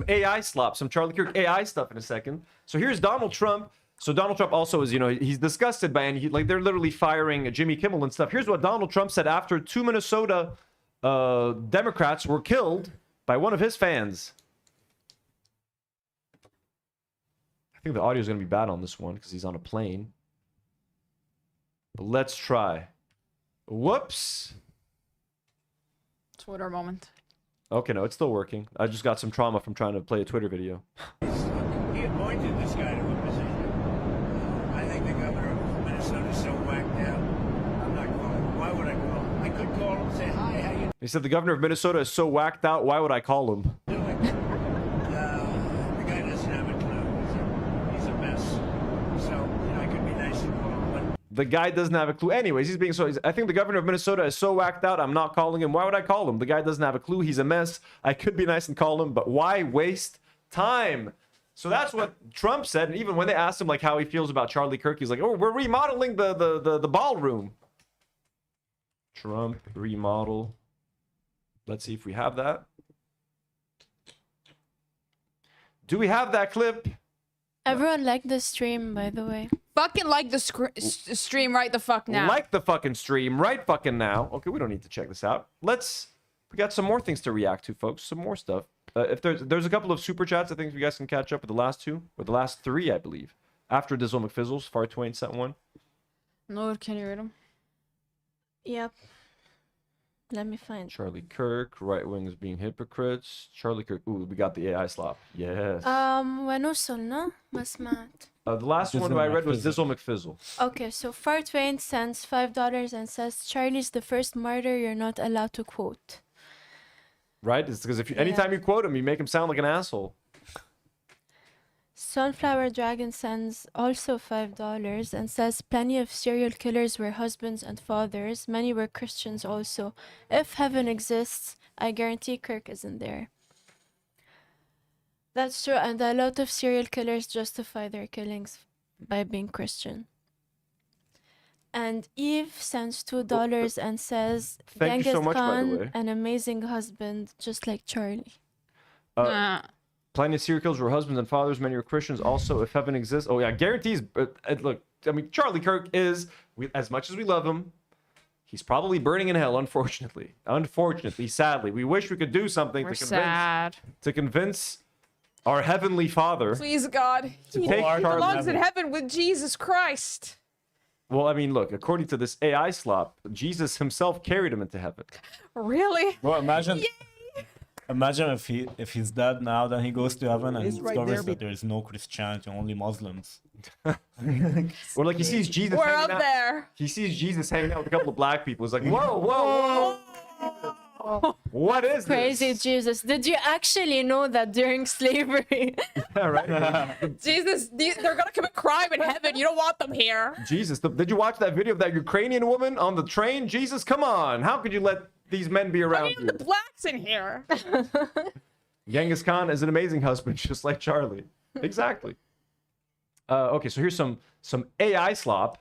AI slop, some Charlie Kirk AI stuff in a second. So here's Donald Trump. So Donald Trump also is, he's disgusted by, and like they're literally firing Jimmy Kimmel and stuff. Here's what Donald Trump said after 2 Minnesota Democrats were killed by one of his fans. I think the audio is going to be bad on this one because he's on a plane. But let's try. Whoops. Twitter moment. Okay, no, it's still working. I just got some trauma from trying to play a Twitter video. He appointed this guy to a position. I think the governor of Minnesota is so whacked out. I'm not calling him. Why would I call him? I could call him and say, hi, how you He said the governor of Minnesota is so whacked out, why would I call him? The guy doesn't have a clue. Anyways, he's being so... I think the governor of Minnesota is so whacked out, I'm not calling him. Why would I call him? The guy doesn't have a clue. He's a mess. I could be nice and call him, but why waste time? So that's what Trump said. And even when they asked him like how he feels about Charlie Kirk, he's like, oh, we're remodeling the ballroom. Trump remodel. Let's see if we have that. Do we have that clip? Everyone liked the stream, by the way. Fucking like the stream right the fuck now. Like the fucking stream right fucking now. Okay, we don't need to check this out. We got some more things to react to, folks. Some more stuff. If there's a couple of super chats, I think you guys can catch up with the last 2 or the last 3, I believe. After Dizzle McFizzles, Far Twain sent one. Nour, can you read them? Yep. Let me find. Charlie Kirk, right wings being hypocrites. Charlie Kirk. Ooh, we got the AI slop. Yes. وين وصلنا؟ ما سمعت. The last one I read was Dizzle McFizzle. Okay, so Far Twain sends $5 and says, Charlie's the first martyr you're not allowed to quote. Right? It's because if you, anytime you quote him, you make him sound like an asshole. Sunflower Dragon sends also $5 and says, plenty of serial killers were husbands and fathers. Many were Christians also. If heaven exists, I guarantee Kirk isn't there. That's true, and a lot of serial killers justify their killings by being Christian. And Eve sends $2 and says, Thank you so much, by the way. Khan, an amazing husband, just like Charlie. Plenty of serial killers were husbands and fathers. Many were Christians. Also, if heaven exists, oh yeah, guarantees. Look, I mean, Charlie Kirk is, as much as we love him, he's probably burning in hell. Unfortunately, sadly, we wish we could do something to convince our heavenly Father. Please, God, he belongs in heaven with Jesus Christ. Well, I mean, look, according to this AI slop, Jesus himself carried him into heaven. Really? Well, imagine if he's dead now, then he goes to heaven and discovers that there is no Christianity, only Muslims. Or like he sees Jesus. We're up there. He sees Jesus hanging out with a couple of black people. He's like, whoa. What is Crazy this? Jesus. Did you actually know that during slavery? Yeah, right? Jesus, they're gonna commit crime in heaven. You don't want them here. Jesus, did you watch that video of that Ukrainian woman on the train? Jesus, come on. How could you let these men be around you? The blacks in here. Genghis Khan is an amazing husband, just like Charlie. Exactly. Okay, so here's some AI slop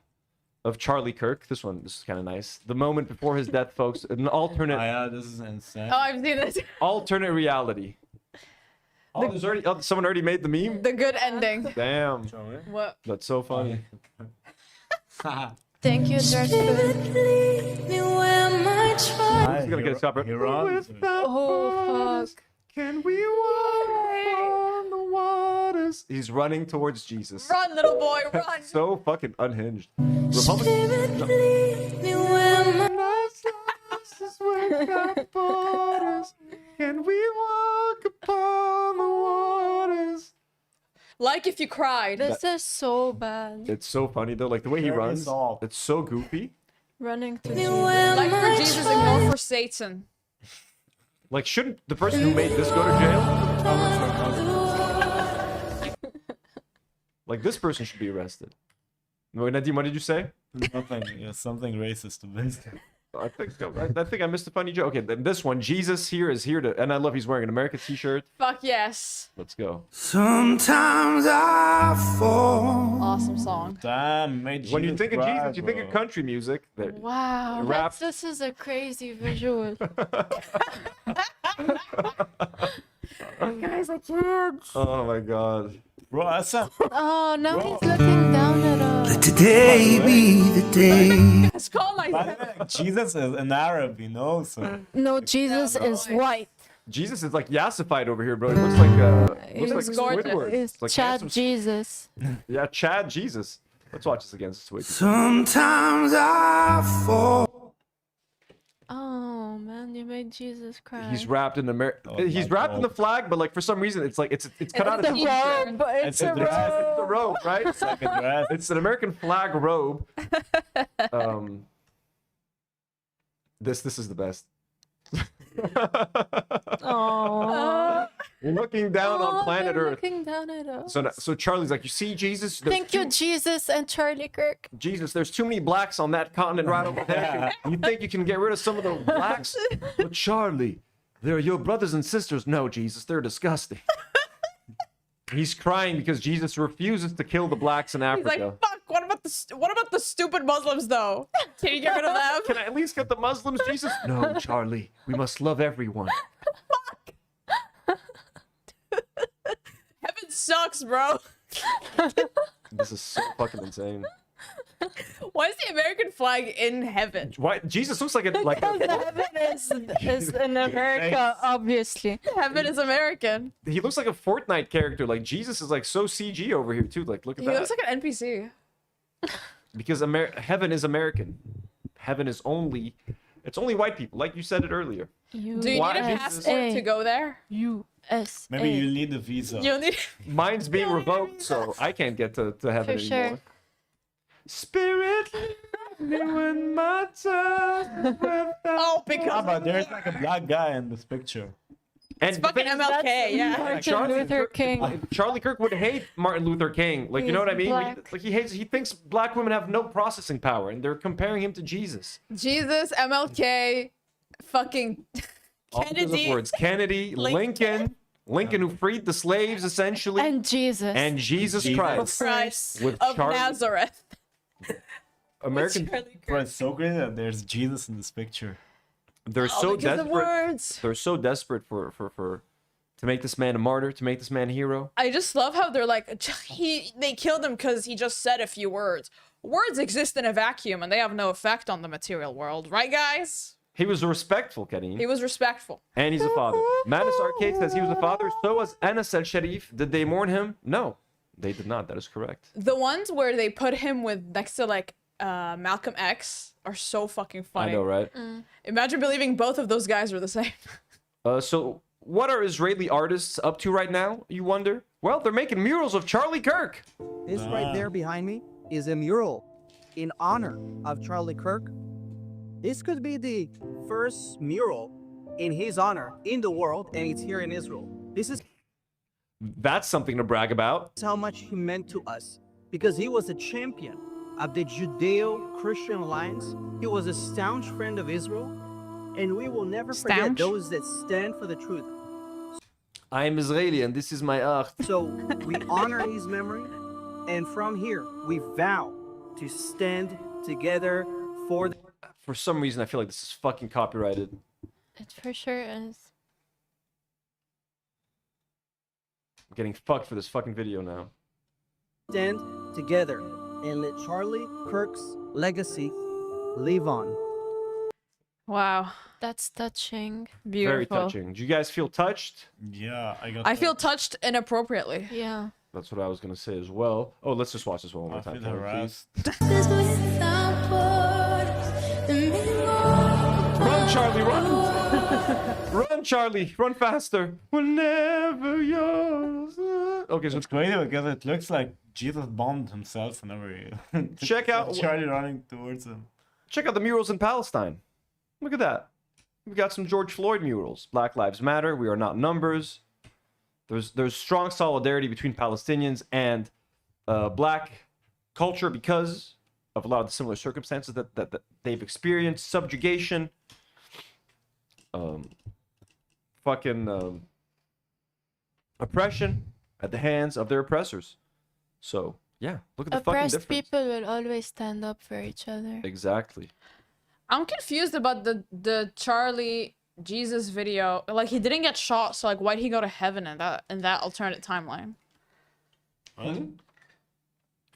of Charlie Kirk. This is kind of nice. The moment before his death, folks. An alternate. Yeah, this is insane. Oh, I've seen this. Alternate reality. Someone already made the meme. The good ending. Damn. What? That's so funny. Thank you, George. He's gonna get a stop. Oh fuck. Can we walk on the waters? He's running towards Jesus. Run, little boy, run. So fucking unhinged. Republican. Can we walk upon the waters? Like if you cried. This is so bad. It's so funny though, like the way he runs. It's so goofy. Running to Like for Jesus and go for Satan. Like, shouldn't the person who made this go to jail? Like, this person should be arrested. Wait, Nadim, what did you say? Something racist to this. I think I missed a funny joke. Okay, then this one, Jesus here is here to, and I love he's wearing an American t-shirt. Fuck yes. Let's go. Sometimes I fall. Awesome song. Damn, when you think of Jesus, you think of country music. Wow, rap. this is a crazy visual. Guys, I can't. Oh my god. Bro, that's a... Oh, now he's looking down at us. Let today be the day. It's called like that. Jesus is an Arab, you know, so... No, Jesus is white. Jesus is like yassified over here, bro. He looks like He's like Squidward. It's like Chad handsome- Jesus. Yeah, Chad Jesus. Let's watch this again. This is way too Sometimes I fall. Oh man, you made Jesus cry. He's wrapped in he's wrapped in the flag, but like for some reason it's like it's cut out of the robe. It's a robe. It's the robe, right? It's like a dress. It's an American flag robe. This is the best. Aww. Looking down on planet they're Earth. Looking down at us. So Charlie's like, you see Jesus? Thank you, Jesus and Charlie Kirk. Jesus, there's too many blacks on that continent right over there. You think you can get rid of some of the blacks? But Charlie, they're your brothers and sisters. No, Jesus, they're disgusting. He's crying because Jesus refuses to kill the blacks in Africa. He's like, fuck, what about the stupid Muslims though? Can you get rid of them? Can I at least get the Muslims, Jesus? No, Charlie, we must love everyone. Heaven sucks, bro. This is so fucking insane. Why is the American flag in heaven? Why Jesus looks like a Because heaven is in America, obviously. Heaven is American. He looks like a Fortnite character. Like Jesus is like so CG over here too. Like look at He that. looks like an NPC. Because heaven is American. Heaven is only It's only white people, like you said it earlier. Do you need a passport to go there? U.S. Maybe you need a visa. You'll need. Mine's being revoked, so I can't get to heaven For anymore. sure. Spirit, lead me when my time. Oh, because but there's like a black guy in this picture. And it's fucking MLK, yeah. Martin Luther King. Charlie Kirk would hate Martin Luther King. Like, you know what I mean? Black. Like he thinks black women have no processing power, and they're comparing him to Jesus. Jesus, MLK, fucking All those Kennedy. words. Kennedy, Lincoln who freed the slaves essentially, And Jesus. and Jesus Christ. Christ With of Charlie- Nazareth. American. Bro, it's so crazy that there's Jesus in this picture. They're so because of desperate. words. They're so desperate for to make this man a martyr, to make this man a hero. I just love how they're like, they killed him because he just said a few words. Words exist in a vacuum and they have no effect on the material world, right, guys? He was respectful, Karine. He was respectful. And he's a father. Manus Arcade says he was a father. So was Anas El Sharif. Did they mourn him? No, they did not. That is correct. The ones where they put him with next to like Malcolm X are so fucking funny. I know, right? Imagine believing both of those guys are the same. So what are Israeli artists up to right now, you wonder? Well, they're making murals of Charlie Kirk. This right there behind me is a mural in honor of Charlie Kirk. This could be the first mural in his honor in the world, and it's here in Israel. This is That's something to brag about. how much he meant to us, because he was a champion of the Judeo-Christian alliance. He was a staunch friend of Israel, and we will never forget Staunch? those that stand for the truth. I am Israeli and this is my art. So we honor his memory, and from here, we vow to stand together for the For some reason, I feel like this is fucking copyrighted. It for sure is. I'm getting fucked for this fucking video now. stand together and let Charlie Kirk's legacy live on. Wow. That's touching. Beautiful. Very touching. Do you guys feel touched? Yeah, I feel touched inappropriately. Yeah. That's what I was gonna say as well. Oh, let's just watch this one more I time. feel Can we, please? harassed. Run, Charlie, run! Run, Charlie, run faster. Whenever yours. Okay, so It's crazy because it looks like Jesus bombed himself whenever he... Check out- Charlie running towards him. check out the murals in Palestine. Look at that. We've got some George Floyd murals. Black Lives Matter. We are not numbers. There's strong solidarity between Palestinians and black culture because of a lot of the similar circumstances that they've experienced. Subjugation. Oppression at the hands of their oppressors. So, yeah, look at the fucking Oppressed difference. people will always stand up for each other. Exactly. I'm confused about the Charlie Jesus video. Like, he didn't get shot, so like, why'd he go to heaven in that alternate timeline?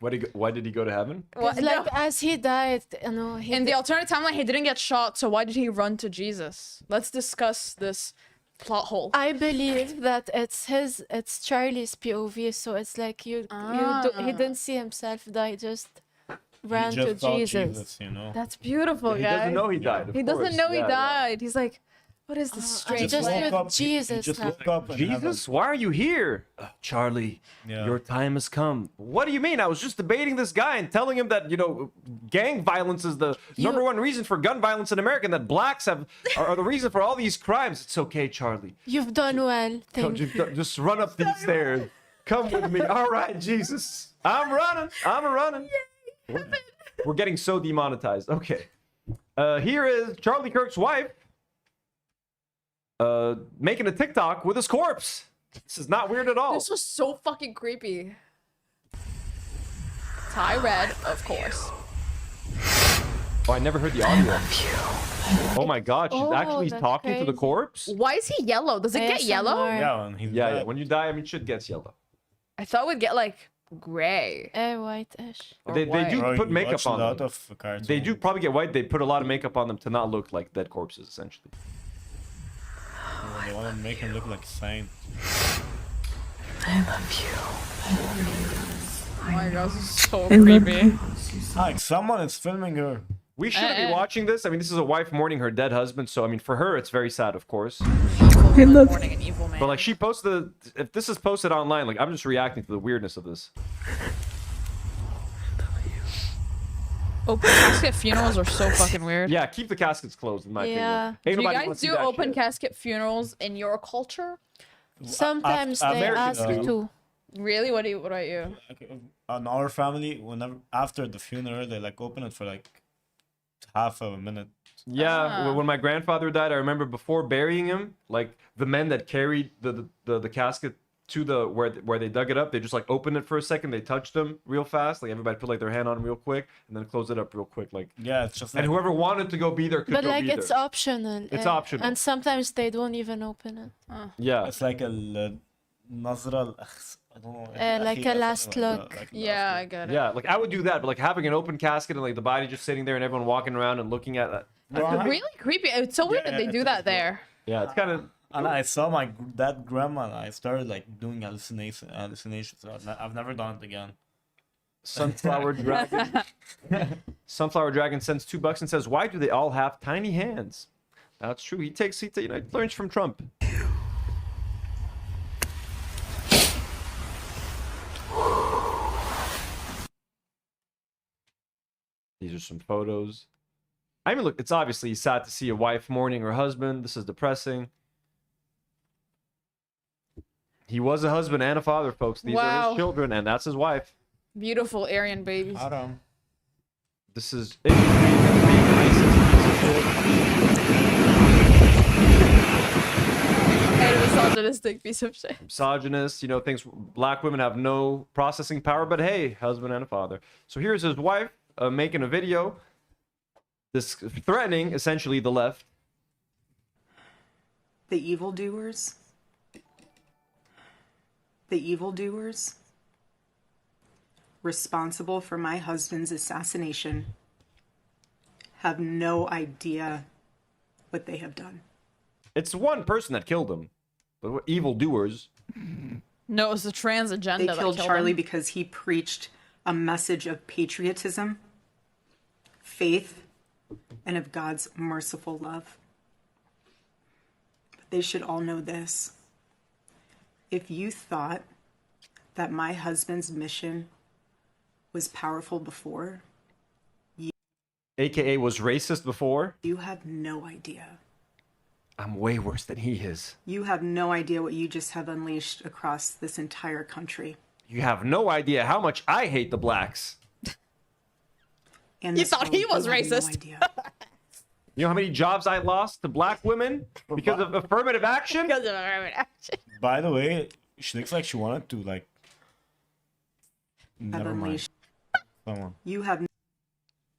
Why did he go to heaven? Well, Like, as he died, you know, he in the alternate timeline, he didn't get shot, so why did he run to Jesus? Let's discuss this plot hole. I believe that it's Charlie's POV, so it's like he didn't see himself die, just ran He to just thought Jesus. you know. That's beautiful, He guys. doesn't know he died. He doesn't know he died. He's like, what is this I strange? just life? with woke up- he Jesus just now. woke up in Jesus, why are you here? Charlie, Yeah. your time has come. What do you mean? I was just debating this guy and telling him that, gang violence is the number one reason for gun violence in America, and that blacks are the reason for all these crimes. It's okay, Charlie. You've done well. Come, just run up these stairs. Come with me. All right, Jesus. I'm running. We're getting so demonetized. Okay. Here is Charlie Kirk's wife making a TikTok with his corpse. This is not weird at all. This was so fucking creepy. Ty Red, of course. Oh, I never heard the audio. Oh my god, she's actually that's talking to the crazy. corpse? Why is he yellow? Does it get yellow? ASMR. Yeah, when he's Yeah, dead. when you die, I mean, shit gets yellow. I thought we'd get like gray. Whitish. Or They white. do Bro, put you makeup watch a on lot them. of cartoons. They do probably get white. They put a lot of makeup on them to not look like dead corpses, essentially. They want to make him look like a saint. Oh my god, this is so creepy. Like someone is filming her. We shouldn't be watching this. I mean, this is a wife mourning her dead husband, so I mean, for her, it's very sad, of course. Mourning an evil man. But like, she posted, if this is posted online, like, I'm just reacting to the weirdness of this. Open casket funerals are so fucking weird. Yeah, keep the caskets closed, in my Yeah. opinion. Do Ain't you nobody guys wants to do see that open shit. casket funerals in your culture? Sometimes they Americans ask do. to. Really? What about you? On our family, whenever after the funeral, they like open it for like half of a minute. Yeah, when my grandfather died, I remember before burying him, like the men that carried the casket to the where they dug it up, they just like opened it for a second, they touched them real fast, like everybody put like their hand on them real quick, and then close it up real quick, like yeah, it's just. And whoever wanted to go be there could But go like be it's there. optional. It's optional. And sometimes they don't even open it. Yeah, it's like a nazra. I don't know. Like a last look. Yeah, I get it. Yeah, like I would do that, but like having an open casket and like the body just sitting there and everyone walking around and looking at that. Really creepy. It's so weird that they do that there. Yeah, it's kind of. And I saw my that grandma, and I started like doing hallucinations. So I've never done it again. Sunflower Dragon. Sunflower Dragon sends $2 and says, "Why do they all have tiny hands?" That's true. He learns from Trump. These are some photos. I mean, look, it's obviously sad to see a wife mourning her husband. This is depressing. He was a husband and a father, folks. These are his children, and that's his wife. Beautiful Aryan babies. Adam. This is. Misogynistic piece of shit. Misogynist, thinks black women have no processing power, but hey, husband and a father. So here's his wife making a video. This threatening, essentially, the left. The evildoers. The evildoers responsible for my husband's assassination have no idea what they have done. It's one person that killed him, but what evildoers? No, it was the trans agenda. They killed that Charlie him. because he preached a message of patriotism, faith, and of God's merciful love. But they should all know this. If you thought that my husband's mission was powerful before, AKA was racist before. you have no idea. I'm way worse than he is. You have no idea what you just have unleashed across this entire country. You have no idea how much I hate the blacks. And You this thought he world, was you have no racist. idea. You know how many jobs I lost to black women because of affirmative action? Because of affirmative action. By the way, she looks like she wanted to like. Never mind. unleashed. Someone. You have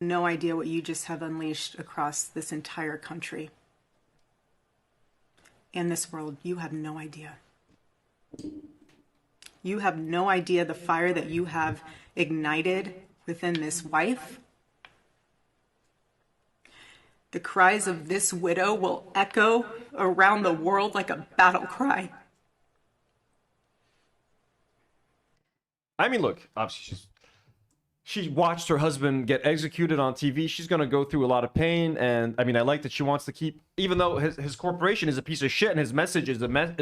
no idea what you just have unleashed across this entire country. And this world, you have no idea. You have no idea the fire that you have ignited within this wife. The cries of this widow will echo around the world like a battle cry. I mean, look, obviously she watched her husband get executed on TV. She's going to go through a lot of pain. And I mean, I like that she wants to keep, even though his corporation is a piece of shit and his message is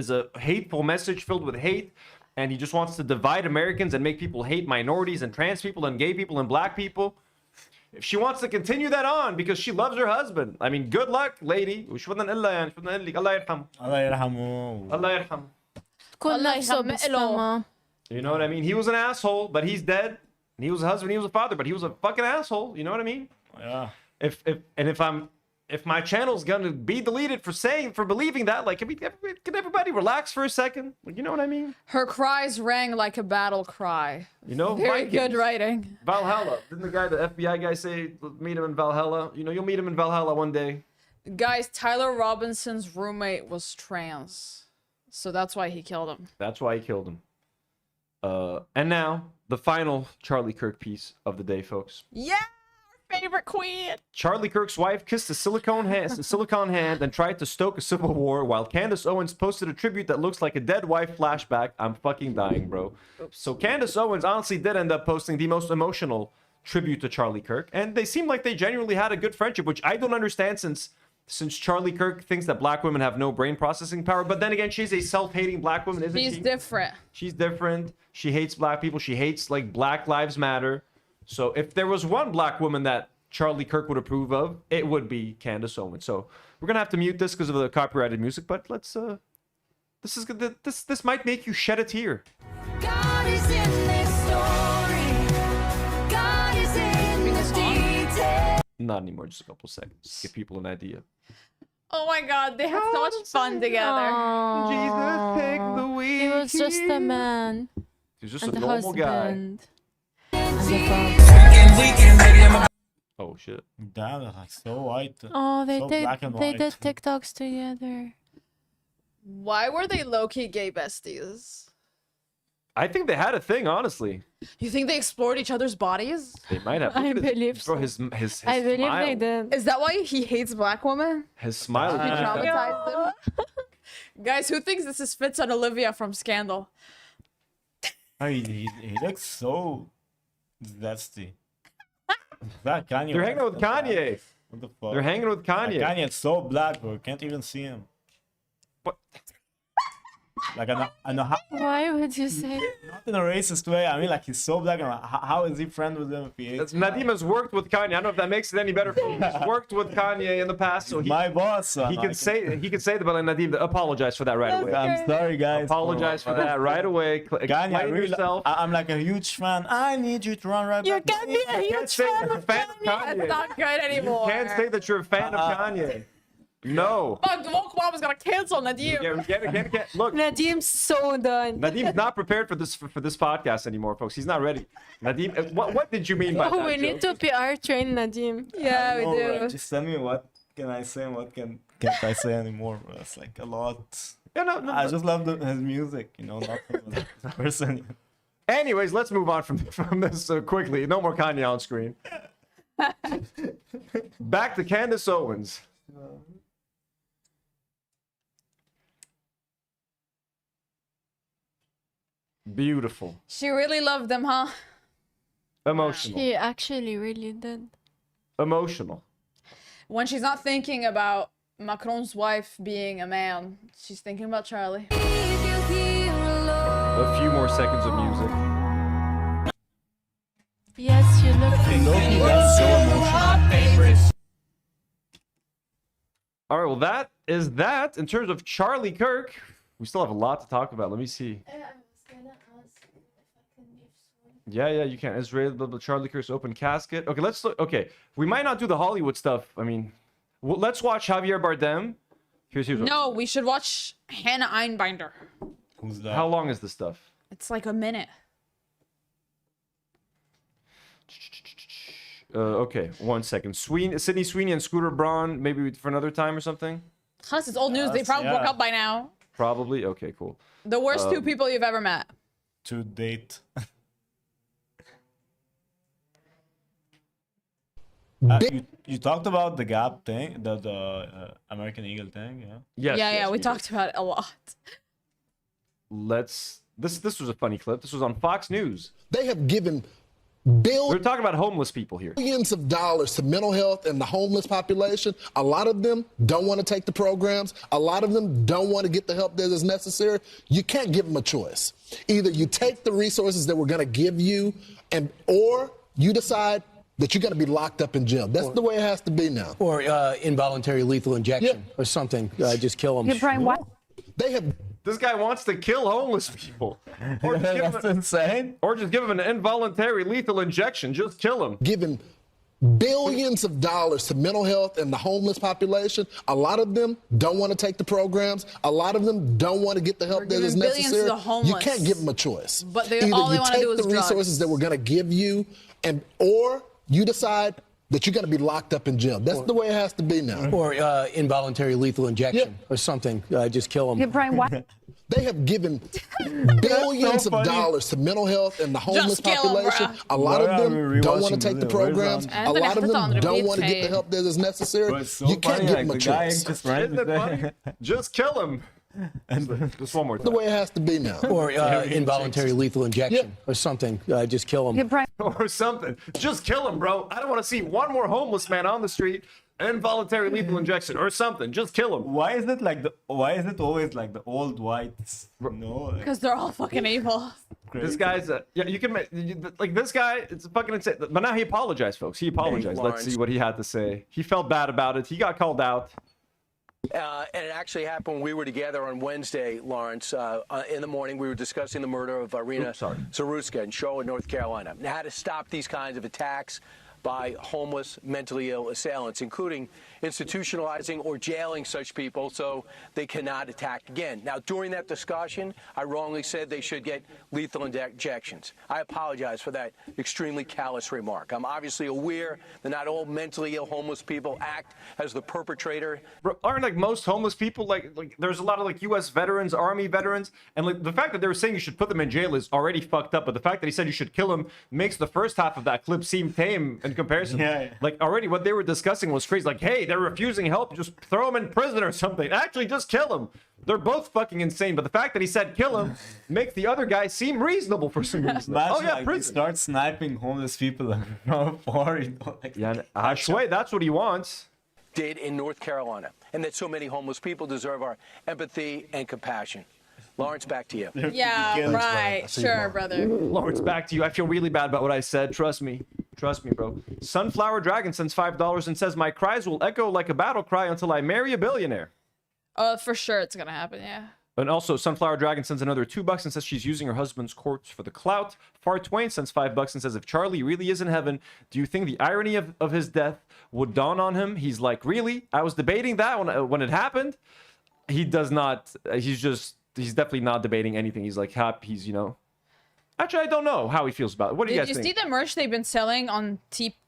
a hateful message filled with hate. And he just wants to divide Americans and make people hate minorities and trans people and gay people and black people. If she wants to continue that on because she loves her husband, I mean, good luck, lady. وش بدنا نقول لها يعني؟ شو بدنا نقول لك؟ الله يرحمه. الله يرحمه. الله يرحمه. تكون نفسه بالسما. You know what I mean? He was an asshole, but he's dead. And he was a husband, he was a father, but he was a fucking asshole. You know what I mean? Yeah. If my channel's gonna be deleted for believing that, like, can everybody relax for a second? Like, you know what I mean? Her cries rang like a battle cry. You know, Very Vikings. good writing. Valhalla. Didn't the FBI guy say, meet him in Valhalla? You know, you'll meet him in Valhalla one day. Guys, Tyler Robinson's roommate was trans. So that's why he killed him. That's why he killed him. And now, the final Charlie Kirk piece of the day, folks. Yeah, our favorite queen. Charlie Kirk's wife kissed a silicone hand and tried to stoke a civil war while Candace Owens posted a tribute that looks like a dead wife flashback. I'm fucking dying, bro. So Candace Owens honestly did end up posting the most emotional tribute to Charlie Kirk, and they seem like they genuinely had a good friendship, which I don't understand since Charlie Kirk thinks that black women have no brain processing power. But then again, she's a self-hating black woman, isn't she? She's different. She's different. She hates black people. She hates like Black Lives Matter. So if there was one black woman that Charlie Kirk would approve of, it would be Candace Owens. So we're gonna have to mute this because of the copyrighted music. But let's this might make you shed a tear. God is in this story. God is in the detail. Not anymore. Just a couple seconds. Just give people an idea. Oh my god, they had so much fun together. Jesus, take the wheel. He was just a man. He was just and a the normal husband. Oh shit. Damn, they're like so white. Oh, they so did. black and They white. did TikToks together. Why were they low-key gay besties? I think they had a thing, honestly. You think they explored each other's bodies? They might have. I Look at his- believe bro, so. his I believe smile. they did. Is that why he hates black women? His smile. He traumatized them? Guys, who thinks this is Fitz and Olivia from Scandal? Oh, he looks so zesty. That Kanye. They're hanging out with Kanye. What the fuck? They're hanging with Kanye. Like, Kanye is so black, bro. Can't even see him. What? Like I know how. Why would you say? Not in a racist way. I mean, like he's so black. And how is he friend with him if he hates? Nadim has worked with Kanye. I don't know if that makes it any better for him. He's worked with Kanye in the past, so He's my boss. Son. he could say that. But Nadim, apologize for that right away. I'm sorry, guys. Apologize for that right away. Kanye, I Explain really, yourself. I'm like a huge fan. I need you to run right You back. can't be a You can't huge say fan you're a of fan of Kanye. Kanye. It's not good anymore. You can't say that you're a fan of Kanye. No. Fuck, the woke mom is gonna cancel Nadim. Look, Nadim's so done. Nadim's not prepared for this podcast anymore, folks. He's not ready. Nadim, what did you mean by Oh, that? we need to PR train Nadim. Yeah, we No, do. bro, just tell me what can I say and what can't I say anymore, bro. It's like a lot. Yeah, no, I just love his music, you know, not him as a person. Anyways, let's move on from this quickly. No more Kanye on screen. Back to Candace Owens. Beautiful. She really loved them, huh? Emotional. She actually really did. Emotional. When she's not thinking about Macron's wife being a man, she's thinking about Charlie. A few more seconds of music. Yes, you look. That's so emotional. All right, well, that is that. In terms of Charlie Kirk, we still have a lot to talk about. Let me see. Yeah, you can. Israel, Charlie Kirk's open casket. Okay, let's look. Okay, we might not do the Hollywood stuff. I mean, let's watch Javier Bardem. Here's No, we should watch Hannah Einbinder. Who's that? How long is this stuff? It's like a minute. Okay, 1 second. Sydney Sweeney and Scooter Braun, maybe for another time or something? Plus, it's old news. They probably broke up by now. Probably. Okay, cool. The worst two people you've ever met. To date. You talked about the Gap thing, the American Eagle thing, yeah? Yes, we talked about it a lot. This was a funny clip. This was on Fox News. They have given We're talking about homeless people here. billions of dollars to mental health and the homeless population. A lot of them don't want to take the programs. A lot of them don't want to get the help that is necessary. You can't give them a choice. Either you take the resources that we're going to give you, or you decide that you're going to be locked up in jail. That's the way it has to be now. Or involuntary lethal injection or something. Just kill them. They have. This guy wants to kill homeless people. Or just give That's insane. Or just give him an involuntary lethal injection. Just kill him. Given billions of dollars to mental health and the homeless population. A lot of them don't want to take the programs. A lot of them don't want to get the help that is giving billions to necessary. the homeless. You can't give them a choice. But they- Either all they you wanna take do is the resources drugs. that we're going to give you, or you decide that you're going to be locked up in jail. That's the way it has to be now. Or involuntary lethal injection or something. Just kill them. They have given billions of dollars to mental health and the homeless Just kill 'em, population. bruh. A lot of Why are them we don't want to rewatching take the this? Where's programs. that? A Anthony lot of them Sargon don't repeats want to get the it. help that is necessary. Bro, it's so You can't funny, give like, them a the guy choice. just ran Isn't it funny? Just kill him. And just one more time. The way it has to be now. Or involuntary lethal injection or something. Just kill him. Or something. Just kill him, bro. I don't want to see one more homeless man on the street. Involuntary lethal injection or something. Just kill him. Why is it always like the old whites? No. Because they're all fucking evil. This guy's you can like this guy. It's fucking insane. But now he apologized, folks. He apologized. Let's see what he had to say. He felt bad about it. He got called out. And it actually happened when we were together on Wednesday, Lawrence. In the morning, we were discussing the murder of Irina Saruska in Charlotte, North Carolina, and how to stop these kinds of attacks by homeless, mentally ill assailants, including institutionalizing or jailing such people so they cannot attack again. Now, during that discussion, I wrongly said they should get lethal injections. I apologize for that extremely callous remark. I'm obviously aware that not all mentally ill homeless people act as the perpetrator. Bro, aren't like most homeless people like there's a lot of like U.S. veterans, Army veterans, and like the fact that they were saying you should put them in jail is already fucked up. But the fact that he said you should kill him makes the first half of that clip seem tame in comparison. Yeah. Like already what they were discussing was crazy. Like, hey, they're refusing help, just throw them in prison or something. Actually, just kill them. They're both fucking insane. But the fact that he said kill him makes the other guy seem reasonable for some reason. Imagine, oh yeah, like, prison. Start sniping homeless people from afar. Like, yeah, Ashway, that's what he wants. Did in North Carolina, and that so many homeless people deserve our empathy and compassion. Lawrence, back to you. Yeah, right. Sure, brother. Lawrence, back to you. I feel really bad about what I said. Trust me. Trust me, bro. Sunflower Dragon sends $5 and says, my cries will echo like a battle cry until I marry a billionaire. For sure it's gonna happen, yeah. And also, Sunflower Dragon sends another $2 and says she's using her husband's corpse for the clout. Far Twain sends $5 and says, if Charlie really is in heaven, do you think the irony of his death would dawn on him? He's like, really? I was debating that when it happened. He does not. He's definitely not debating anything. He's like, he's, you know. Actually, I don't know how he feels about it. What do you guys think? Did you see the merch they've been selling on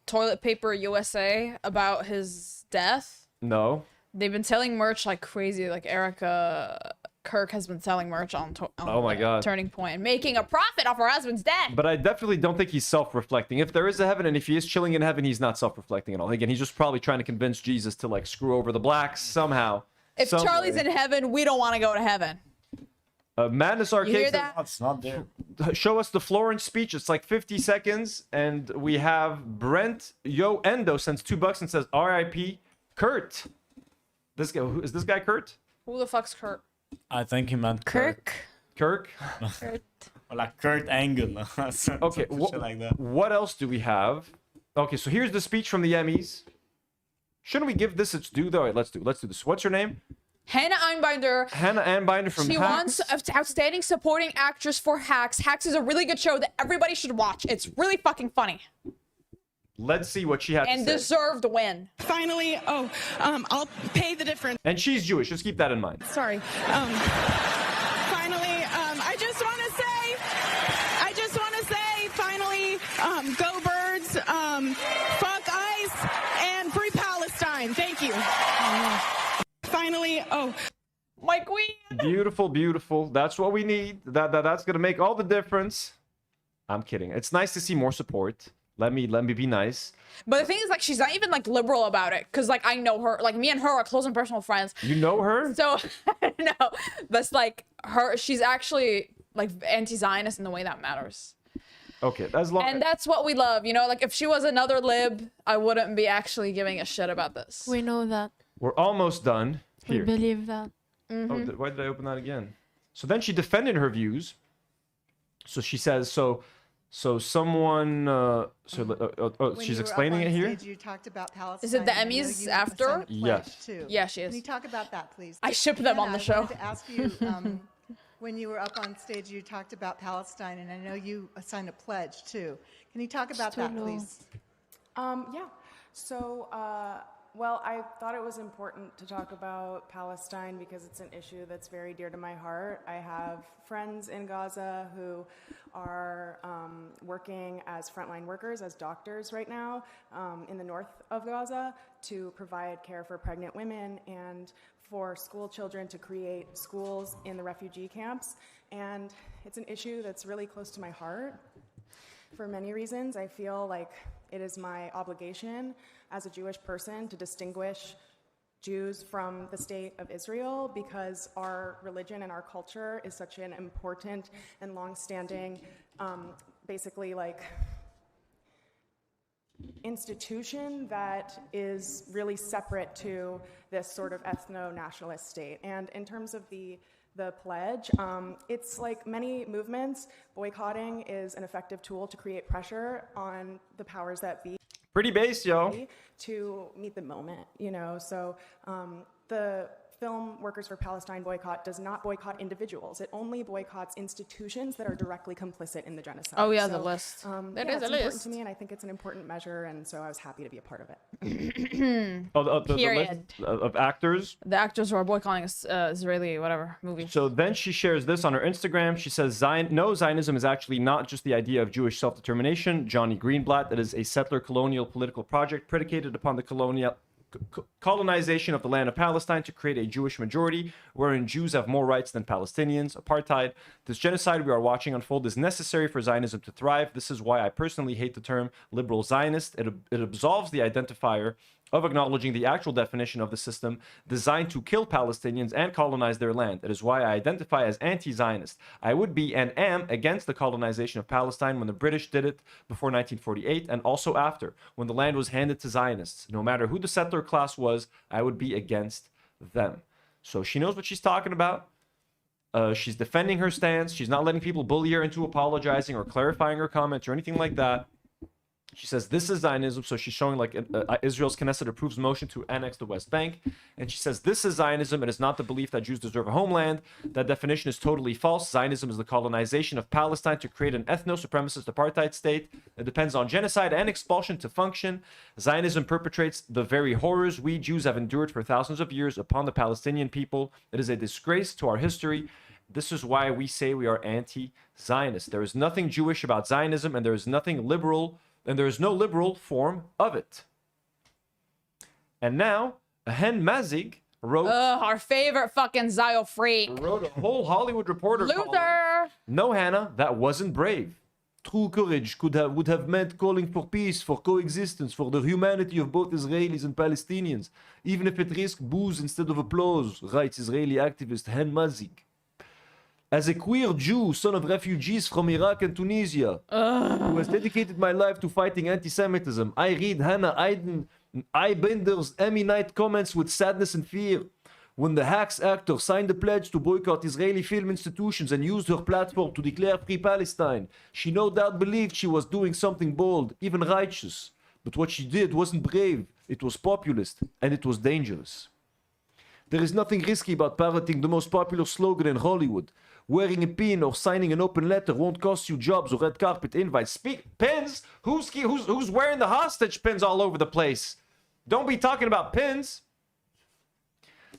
Toilet Paper USA about his death? No. They've been selling merch like crazy. Like Erica Kirk has been selling merch on oh my God. Turning Point and making a profit off her husband's death. But I definitely don't think he's self-reflecting. If there is a heaven and if he is chilling in heaven, he's not self-reflecting at all. Again, he's just probably trying to convince Jesus to like screw over the blacks somehow. If Charlie's in heaven, we don't want to go to heaven. Madness Arcade. You hear that? It's not there. Show us the Florence speech. It's like 50 seconds. And we have Brent Yo Endo sends $2 and says, R.I.P. Kurt. This guy, is this guy Kurt? Who the fuck's Kurt? I think he meant Kirk. Kirk? Kurt. Or like Kurt Angle. Okay, like that. What else do we have? Okay, so here's the speech from the Emmys. Shouldn't we give this its due though? Let's do this. What's your name? Hannah Einbinder. Hannah Einbinder from She Hacks. wants Outstanding Supporting Actress for Hacks. Hacks is a really good show that everybody should watch. It's really fucking funny. Let's see what she had and to say. Deserved win. Finally, I'll pay the difference. And she's Jewish. Just keep that in mind. Sorry. Finally, I just want to say, finally, go Birds, fuck ICE, and free Palestine. Thank you. Finally, my queen. Beautiful, beautiful. That's what we need. That's gonna make all the difference. I'm kidding. It's nice to see more support. Let me be nice. But the thing is, like, she's not even like liberal about it, because like I know her, like me and her are close and personal friends. You know her? So no, that's like her. She's actually like anti-Zionist in the way that matters. Okay, that's long. And that's what we love, you know. Like if she was another lib, I wouldn't be actually giving a shit about this. We know that. We're almost done. Here. We believe that. Oh, why did I open that again? So then she defended her views. So she says, someone, she's explaining it here. You talked about Palestine. Is it the Emmys after? Yes. Yeah, she is. Can you talk about that, please? I ship them on the show. I wanted to ask you, when you were up on stage, you talked about Palestine, and I know you signed a pledge too. Can you talk about that, please? Yeah. So, well, I thought it was important to talk about Palestine because it's an issue that's very dear to my heart. I have friends in Gaza who are working as frontline workers, as doctors right now in the north of Gaza to provide care for pregnant women and for school children to create schools in the refugee camps. And it's an issue that's really close to my heart for many reasons. I feel like it is my obligation as a Jewish person to distinguish Jews from the state of Israel because our religion and our culture is such an important and long-standing, basically like institution that is really separate to this sort of ethno-nationalist state. And in terms of the pledge, it's like many movements, boycotting is an effective tool to create pressure on the powers that be. Pretty base, yo. To meet the moment, you know. So the Film Workers for Palestine boycott does not boycott individuals. It only boycotts institutions that are directly complicit in the genocide. Oh, yeah, so, the list. There is it's a important list. to me, and I think it's an important measure, and so I was happy to be a part of it. The Period. list of actors. The actors who are boycotting Israeli whatever movie. So then she shares this on her Instagram. She says, no, Zionism is actually not just the idea of Jewish self-determination. Johnny Greenblatt, that is a settler colonial political project predicated upon the colonization of the land of Palestine to create a Jewish majority, wherein Jews have more rights than Palestinians. Apartheid. This genocide we are watching unfold is necessary for Zionism to thrive. This is why I personally hate the term liberal Zionist. It absolves the identifier of acknowledging the actual definition of the system designed to kill Palestinians and colonize their land. It is why I identify as anti-Zionist. I would be and am against the colonization of Palestine when the British did it before 1948 and also after, when the land was handed to Zionists. No matter who the settler class was, I would be against them. So she knows what she's talking about. She's defending her stance. She's not letting people bully her into apologizing or clarifying her comments or anything like that. She says this is Zionism, so she's showing like Israel's Knesset approves motion to annex the West Bank, and she says this is Zionism. It is not the belief that Jews deserve a homeland. That definition is totally false. Zionism is the colonization of Palestine to create an ethno-supremacist apartheid state. It depends on genocide and expulsion to function. Zionism perpetrates the very horrors we Jews have endured for thousands of years upon the Palestinian people. It is a disgrace to our history. This is why we say we are anti-Zionist. There is nothing Jewish about Zionism, and there is nothing liberal. And there is no liberal form of it. And now, Hen Mazig wrote... our favorite fucking Zio freak. Wrote a whole Hollywood Reporter Loser! column. No, Hannah, that wasn't brave. True courage would have meant calling for peace, for coexistence, for the humanity of both Israelis and Palestinians, even if it risked booze instead of applause, writes Israeli activist Hen Mazig. As a queer Jew, son of refugees from Iraq and Tunisia, who has dedicated my life to fighting anti-Semitism, I read Hannah Einbinder's Emmy night comments with sadness and fear. When the Hacks actor signed a pledge to boycott Israeli film institutions and used her platform to declare free Palestine, she no doubt believed she was doing something bold, even righteous. But what she did wasn't brave, it was populist, and it was dangerous. There is nothing risky about parroting the most popular slogan in Hollywood. Wearing a pin or signing an open letter won't cost you jobs or red carpet invites. Pins? Who's wearing the hostage pins all over the place? Don't be talking about pins.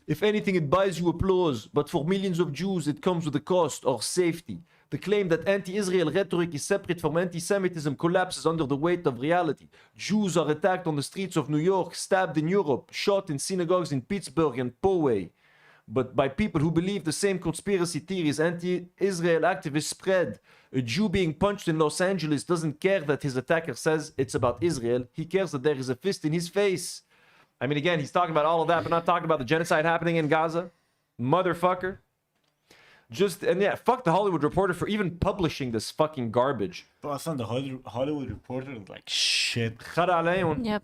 If anything, it buys you applause, but for millions of Jews, it comes with a cost or safety. The claim that anti-Israel rhetoric is separate from anti-Semitism collapses under the weight of reality. Jews are attacked on the streets of New York, stabbed in Europe, shot in synagogues in Pittsburgh and Poway. But by people who believe the same conspiracy theories anti-Israel activists spread. A Jew being punched in Los Angeles doesn't care that his attacker says it's about Israel. He cares that there is a fist in his face. I mean, again, he's talking about all of that, but not talking about the genocide happening in Gaza. Motherfucker. Fuck the Hollywood Reporter for even publishing this fucking garbage. Plus, on the Hollywood Reporter is like shit. Yep.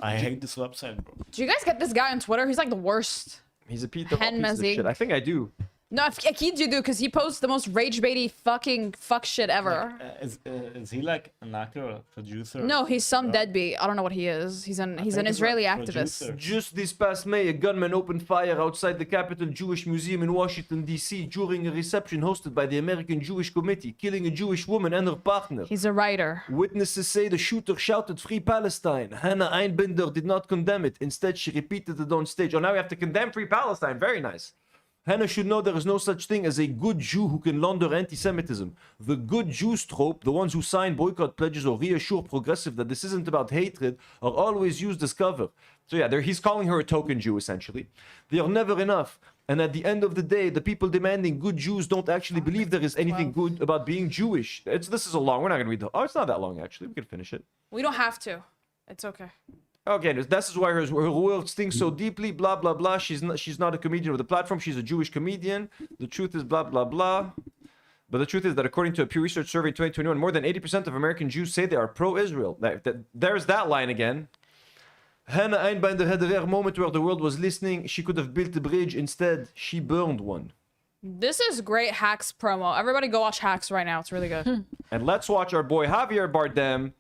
I hate this website, bro. Do you guys get this guy on Twitter? He's like the worst. He's a piece of Mazig. shit. I think I do. No, Akid you do, because he posts the most rage-baity fucking fuck shit ever. Is he like an actor or a producer? No, he's some deadbeat. I don't know what he is. He's an Israeli activist. Just this past May, a gunman opened fire outside the Capitol Jewish Museum in Washington, D.C. during a reception hosted by the American Jewish Committee, killing a Jewish woman and her partner. He's a writer. Witnesses say the shooter shouted, "Free Palestine." Hannah Einbinder did not condemn it. Instead, she repeated it on stage. Oh, now we have to condemn Free Palestine. Very nice. Hannah should know there is no such thing as a good Jew who can launder anti-Semitism. The good Jews trope, the ones who sign boycott pledges or reassure progressive that this isn't about hatred, are always used as cover. So yeah, he's calling her a token Jew, essentially. They are never enough. And at the end of the day, the people demanding good Jews don't actually believe there is anything good about being Jewish. This is a long, we're not going to read the... Oh, it's not that long, actually. We can finish it. We don't have to. It's okay. Okay, this is why her world stings so deeply, blah, blah, blah. She's not a comedian with a platform. She's a Jewish comedian. The truth is blah, blah, blah. But the truth is that according to a Pew Research survey in 2021, more than 80% of American Jews say they are pro-Israel. There's that line again. Hannah Einbinder had a rare moment where the world was listening. She could have built a bridge. Instead, she burned one. This is great Hacks promo. Everybody go watch Hacks right now. It's really good. And let's watch our boy Javier Bardem.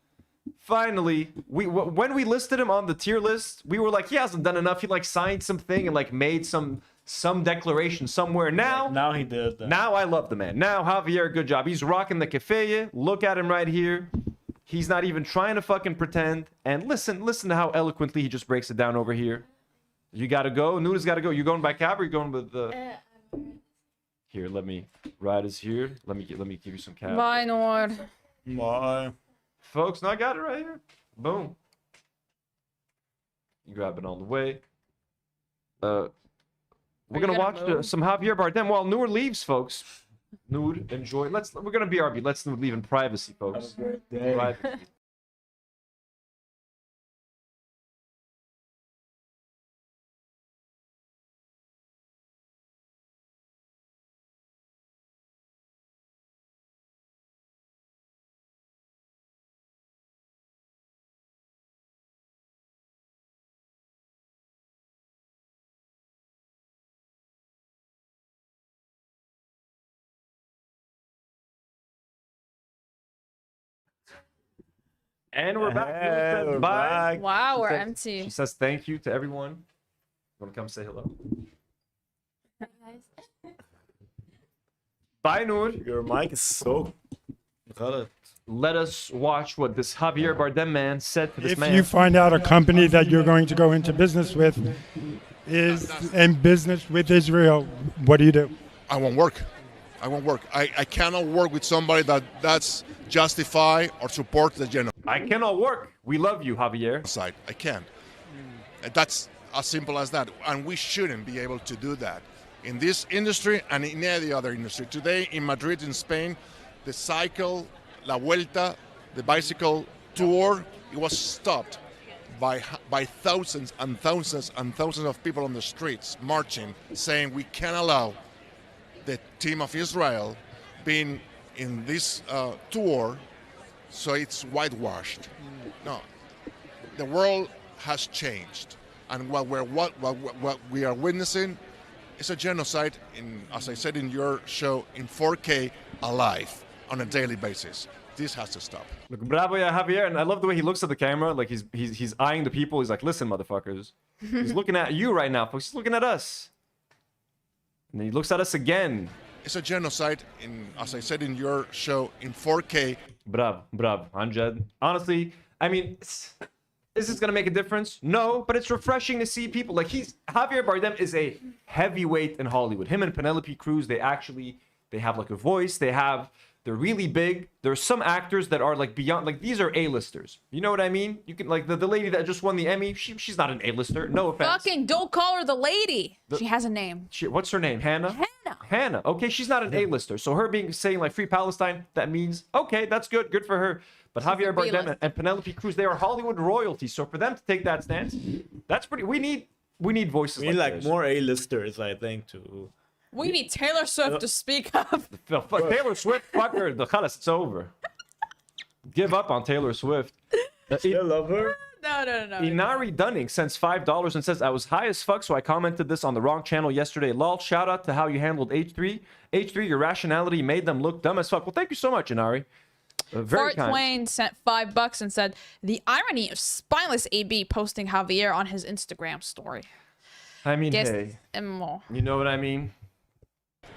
Finally, when we listed him on the tier list, we were like, he hasn't done enough. He like signed something and like made some declaration somewhere. Now he did that. Now I love the man. Now Javier, good job. He's rocking the kefeye. Look at him right here. He's not even trying to fucking pretend. And listen to how eloquently he just breaks it down over here. You gotta go. Nour's gotta go. You going by cab or you going with the? Here, let me. Ride is here. Let me give you some cab. Bye, Nour. Bye. Folks, now I got it right here. Boom. You grab it on the way. We're gonna watch some Javier Bardem while Nour leaves, folks. Nour, enjoy. We're gonna BRB. Let's leave in privacy, folks. Have a great day. Privacy. And we're back. Hey, we're Bye. back. Wow, we're She says- empty. She says thank you to everyone. Want to come say hello? Bye, Nour. Your mic is so. Got it. Let us watch what this Javier Bardem man said to this If man. you find out a company that you're going to go into business with is in business with Israel, what do you do? I won't work. I won't work. I cannot work with somebody that's justify or support the genocide. I cannot work. We love you, Javier. I can't. That's as simple as that. And we shouldn't be able to do that in this industry and in any other industry. Today in Madrid, in Spain, the cycle, La Vuelta, the bicycle tour, it was stopped by thousands and thousands and thousands of people on the streets marching, saying we can't allow the team of Israel being in this tour, so it's whitewashed. No, the world has changed, and what we are witnessing is a genocide. As I said in your show, in 4K, alive on a daily basis. This has to stop. Look, bravo, yeah, Javier, and I love the way he looks at the camera, like he's eyeing the people. He's like, listen, motherfuckers. He's looking at you right now, folks. He's looking at us. And then he looks at us again. It's a genocide, as I said in your show, in 4K. Bravo, Amjad. Honestly, I mean, is this gonna make a difference? No, but it's refreshing to see people like Javier Bardem is a heavyweight in Hollywood. Him and Penelope Cruz, they have like a voice. They're really big. There's some actors that are like beyond, like these are A-listers. You know what I mean? You can like the lady that just won the Emmy. She's not an A-lister. No offense. Fucking don't call her the lady. She has a name. What's her name? Hannah? Hannah. Okay, she's not an A-lister. So her saying like free Palestine, that means, okay, that's good. Good for her. But Javier Bardem and Penelope Cruz, they are Hollywood royalty. So for them to take that stance, that's pretty, we need voices We need like this. more A-listers, I think, to... We need Taylor Swift to speak up. Taylor Swift, fuck her. The khalas, it's over. Give up on Taylor Swift. Still love her? No. Inari Dunning sends $5 and says, I was high as fuck, so I commented this on the wrong channel yesterday. Lol, shout out to how you handled H3. H3, your rationality made them look dumb as fuck. Well, thank you so much, Inari. Very Fort kind. Twain sent $5 and said, the irony of spineless AB posting Javier on his Instagram story. I mean, Guess hey, more. you know what I mean?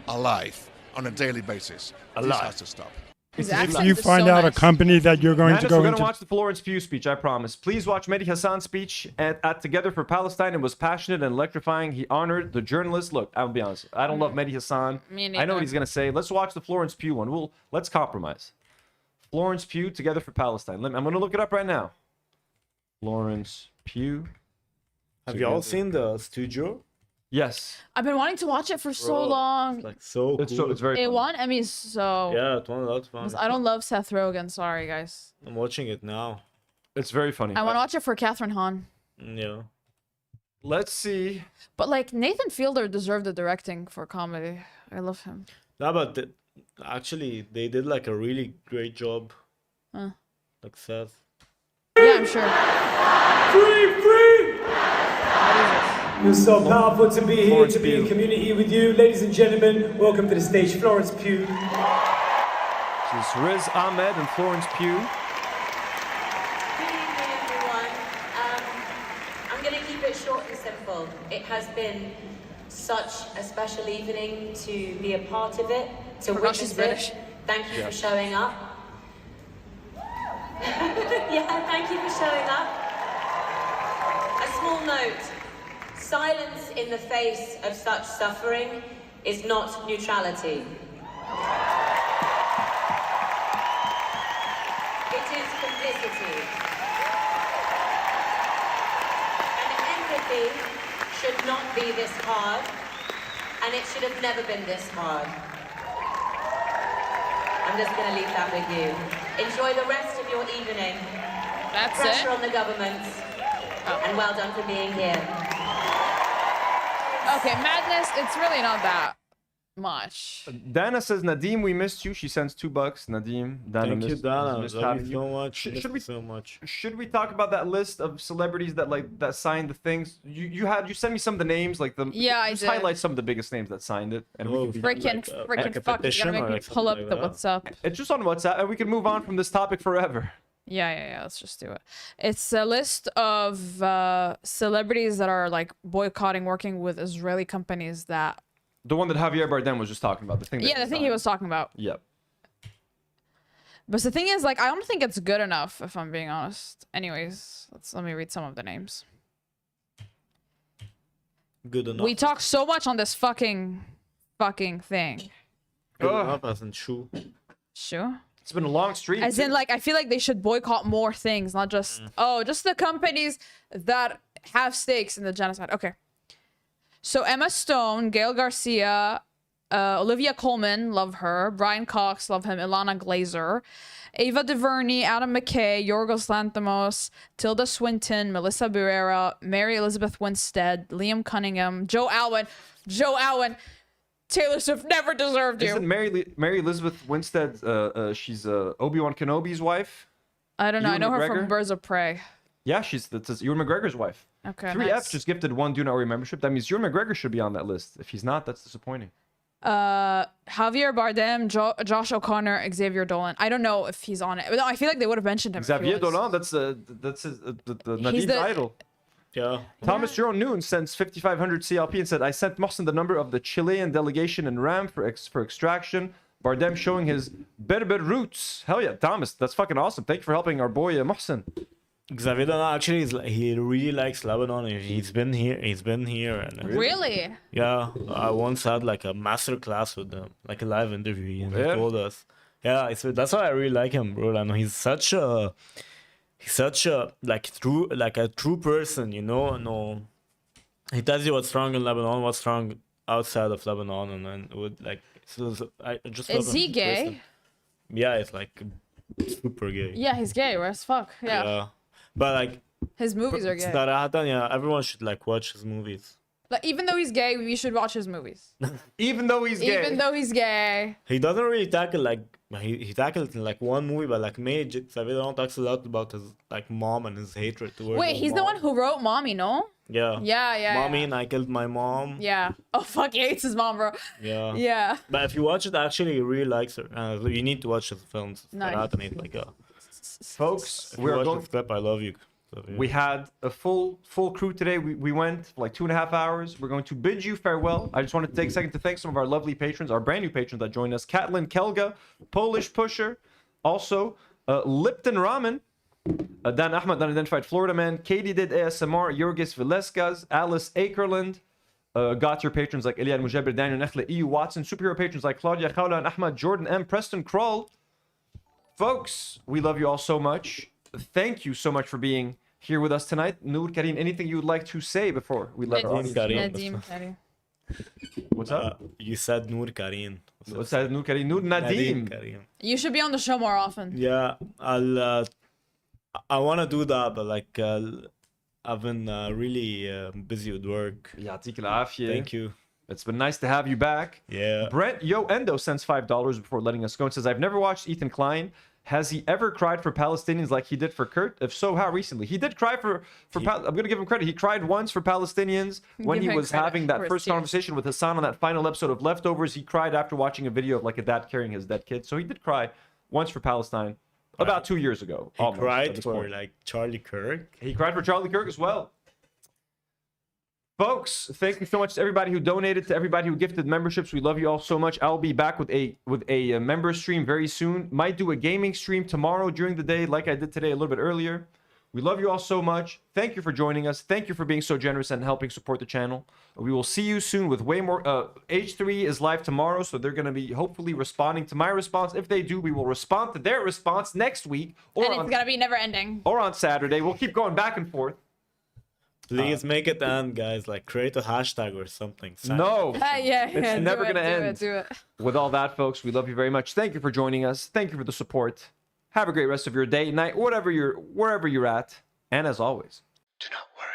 Alive on a daily basis. This has to stop. If you find out a company that you're going to go We're going into... to watch the Florence Pugh speech, I promise. Please watch Mehdi Hassan's speech at Together for Palestine. It was passionate and electrifying. He honored the journalists. Look, I'll be honest. I don't love Mehdi Hassan. Me I know neither. what he's going to say. Let's watch the Florence Pugh one. Let's compromise. Florence Pugh, Together for Palestine. I'm going to look it up right now. Florence Pugh. Have you all seen the studio? Yes. I've been wanting to watch it for so Bro, long. Like so cool. It's very It funny. won Emmys, so... Yeah, it won a lot of fun. I don't love Seth Rogen, sorry, guys. I'm watching it now. It's very funny. I want to watch it for Catherine Hahn. Yeah. Let's see. But like Nathan Fielder deserved the directing for comedy. I love him. No, but actually, they did like a really great job. Huh. Like Seth. Yeah, I'm sure. Free! It's so powerful to be here, to be in community with you. Ladies and gentlemen, welcome to the stage, Florence Pugh. This is Riz Ahmed and Florence Pugh. Good evening, everyone. I'm going to keep it short and simple. It has been such a special evening to be a part of it, to witness it. Thank you for showing up. Yeah, thank you for showing up. A small note. Silence in the face of such suffering is not neutrality. It is complicity. And empathy should not be this hard, and it should have never been this hard. I'm just going to leave that with you. Enjoy the rest of your evening. That's Pressure it? on the government. And well done for being here. Okay, madness, it's really not that much. Dana says, Nadim, we missed you. She sends $2. Nadim, Dana Thank you, missed, Dana. missed Love having you so much. Should we so much? Should we talk about that list of celebrities that signed the things? You sent me some of the names, like the Yeah, I just did. highlight some of the biggest names that signed it, and we can Freaking fuck, you gotta make me pull up the WhatsApp. It's just on WhatsApp, and we can move on from this topic forever. Yeah, let's just do it. It's a list of celebrities that are like boycotting working with Israeli companies that... The one that Javier Bardem was just talking about. The thing. Yeah, the thing he was talking about. Yep. But the thing is, like, I don't think it's good enough, if I'm being honest. Anyways, let me read some of the names. Good enough. We talk so much on this fucking thing. Good enough as in shoe. Sure. It's been a long stream. As in, like, I feel like they should boycott more things, not just just the companies that have stakes in the genocide. Okay. So Emma Stone, Gail Garcia, Olivia Colman, love her. Brian Cox, love him. Ilana Glazer, Ava DuVernay, Adam McKay, Yorgos Lanthimos, Tilda Swinton, Melissa Barrera, Mary Elizabeth Winstead, Liam Cunningham, Joe Alwyn. Taylor Swift never deserved you. Isn't Mary Elizabeth Winstead? She's Obi-Wan Kenobi's wife. I don't know. Ewan I know her McGregor? from Birds of Prey. Yeah, that's Ewan McGregor's wife. Okay, 3F nice. just gifted one Do Not Worry membership. That means Ewan McGregor should be on that list. If he's not, that's disappointing. Javier Bardem, Josh O'Connor, Xavier Dolan. I don't know if he's on it. No, I feel like they would have mentioned him. if he Xavier was. Dolan, that's his, Nadim's the- idol. Yeah. Thomas Jerome Noon sends 5,500 CLP and said, I sent Mohsen the number of the Chilean delegation in RAM for extraction. Bardem showing his Berber roots. Hell yeah, Thomas, that's fucking awesome. Thank you for helping our boy Mohsen. Xavier Dolan actually he really likes Lebanon. He's been here. And Really? Yeah, I once had like a master class with him, like a live interview, and he Yeah. told us. Yeah, that's why I really like him, bro. And he's such a true person, you know. No, he tells you what's wrong in Lebanon, what's wrong outside of Lebanon, and then would like. So I just love Is him he as a gay? person. Yeah, it's like super gay. Yeah, he's gay. Where as fuck? Yeah. But like His movies are gay. yeah, everyone should like watch his movies. Like, even though he's gay, we should watch his movies. Even though he's gay. Even though he's gay. He doesn't really tackle like he tackled in like one movie, but like me, Xavier Dolan talks a lot about his like mom and his hatred towards. Wait, his he's mom. the one who wrote Mommy, no? Yeah. Yeah. Mommy and I killed my mom. Yeah. Oh fuck, he hates his mom, bro. Yeah. Yeah. But if you watch it, actually, he really likes her. You need to watch his films. Nice. Folks, if we you are watch going. this clip, I love you. We had a full crew today. We went for like 2.5 hours. We're going to bid you farewell. I just wanted to take a second to thank some of our lovely patrons, our brand new patrons that joined us. Catlin Kelga, Polish Pusher, also Lipton Ramen, Dan Ahmed, Unidentified Florida Man, Katie did ASMR, Yorgis Vilescas, Alice Akerland, got your patrons like Elian Mujabir, Daniel Nechle, EU Watson, superhero patrons like Claudia Khawla and Ahmad, Jordan M, Preston Kroll. Folks, we love you all so much. Thank you so much for being here with us tonight. Nour, Karine, anything you would like to say before we let our audience know? Nadim. What's up? You said Nour Karine. What's that? Nour Karine? Nour Nadim. Karine. You should be on the show more often. Yeah, I want to do that, but like I've been really busy with work. يعطيك العافية. Thank you. It's been nice to have you back. Yeah. Brent Yo Endo sends $5 before letting us go and says, I've never watched Ethan Klein. Has he ever cried for Palestinians like he did for Kurt? If so, how recently? He did cry for I'm going to give him credit. He cried once for Palestinians when he was having that first conversation with Hassan on that final episode of Leftovers. He cried after watching a video of like a dad carrying his dead kid. So he did cry once for Palestine about 2 years ago. He cried for like Charlie Kirk. He cried for Charlie Kirk as well. Folks, thank you so much to everybody who donated, to everybody who gifted memberships. We love you all so much. I'll be back with a member stream very soon. Might do a gaming stream tomorrow during the day like I did today a little bit earlier. We love you all so much. Thank you for joining us. Thank you for being so generous and helping support the channel. We will see you soon with way more. H3 is live tomorrow, so they're going to be hopefully responding to my response. If they do, we will respond to their response next week. Or And it's going to be never ending. Or on Saturday. We'll keep going back and forth. Please make it end, guys. Like, create a hashtag or something. No. It's never going to end. Do it. With all that, folks, we love you very much. Thank you for joining us. Thank you for the support. Have a great rest of your day, night, wherever you're at. And as always, do not worry.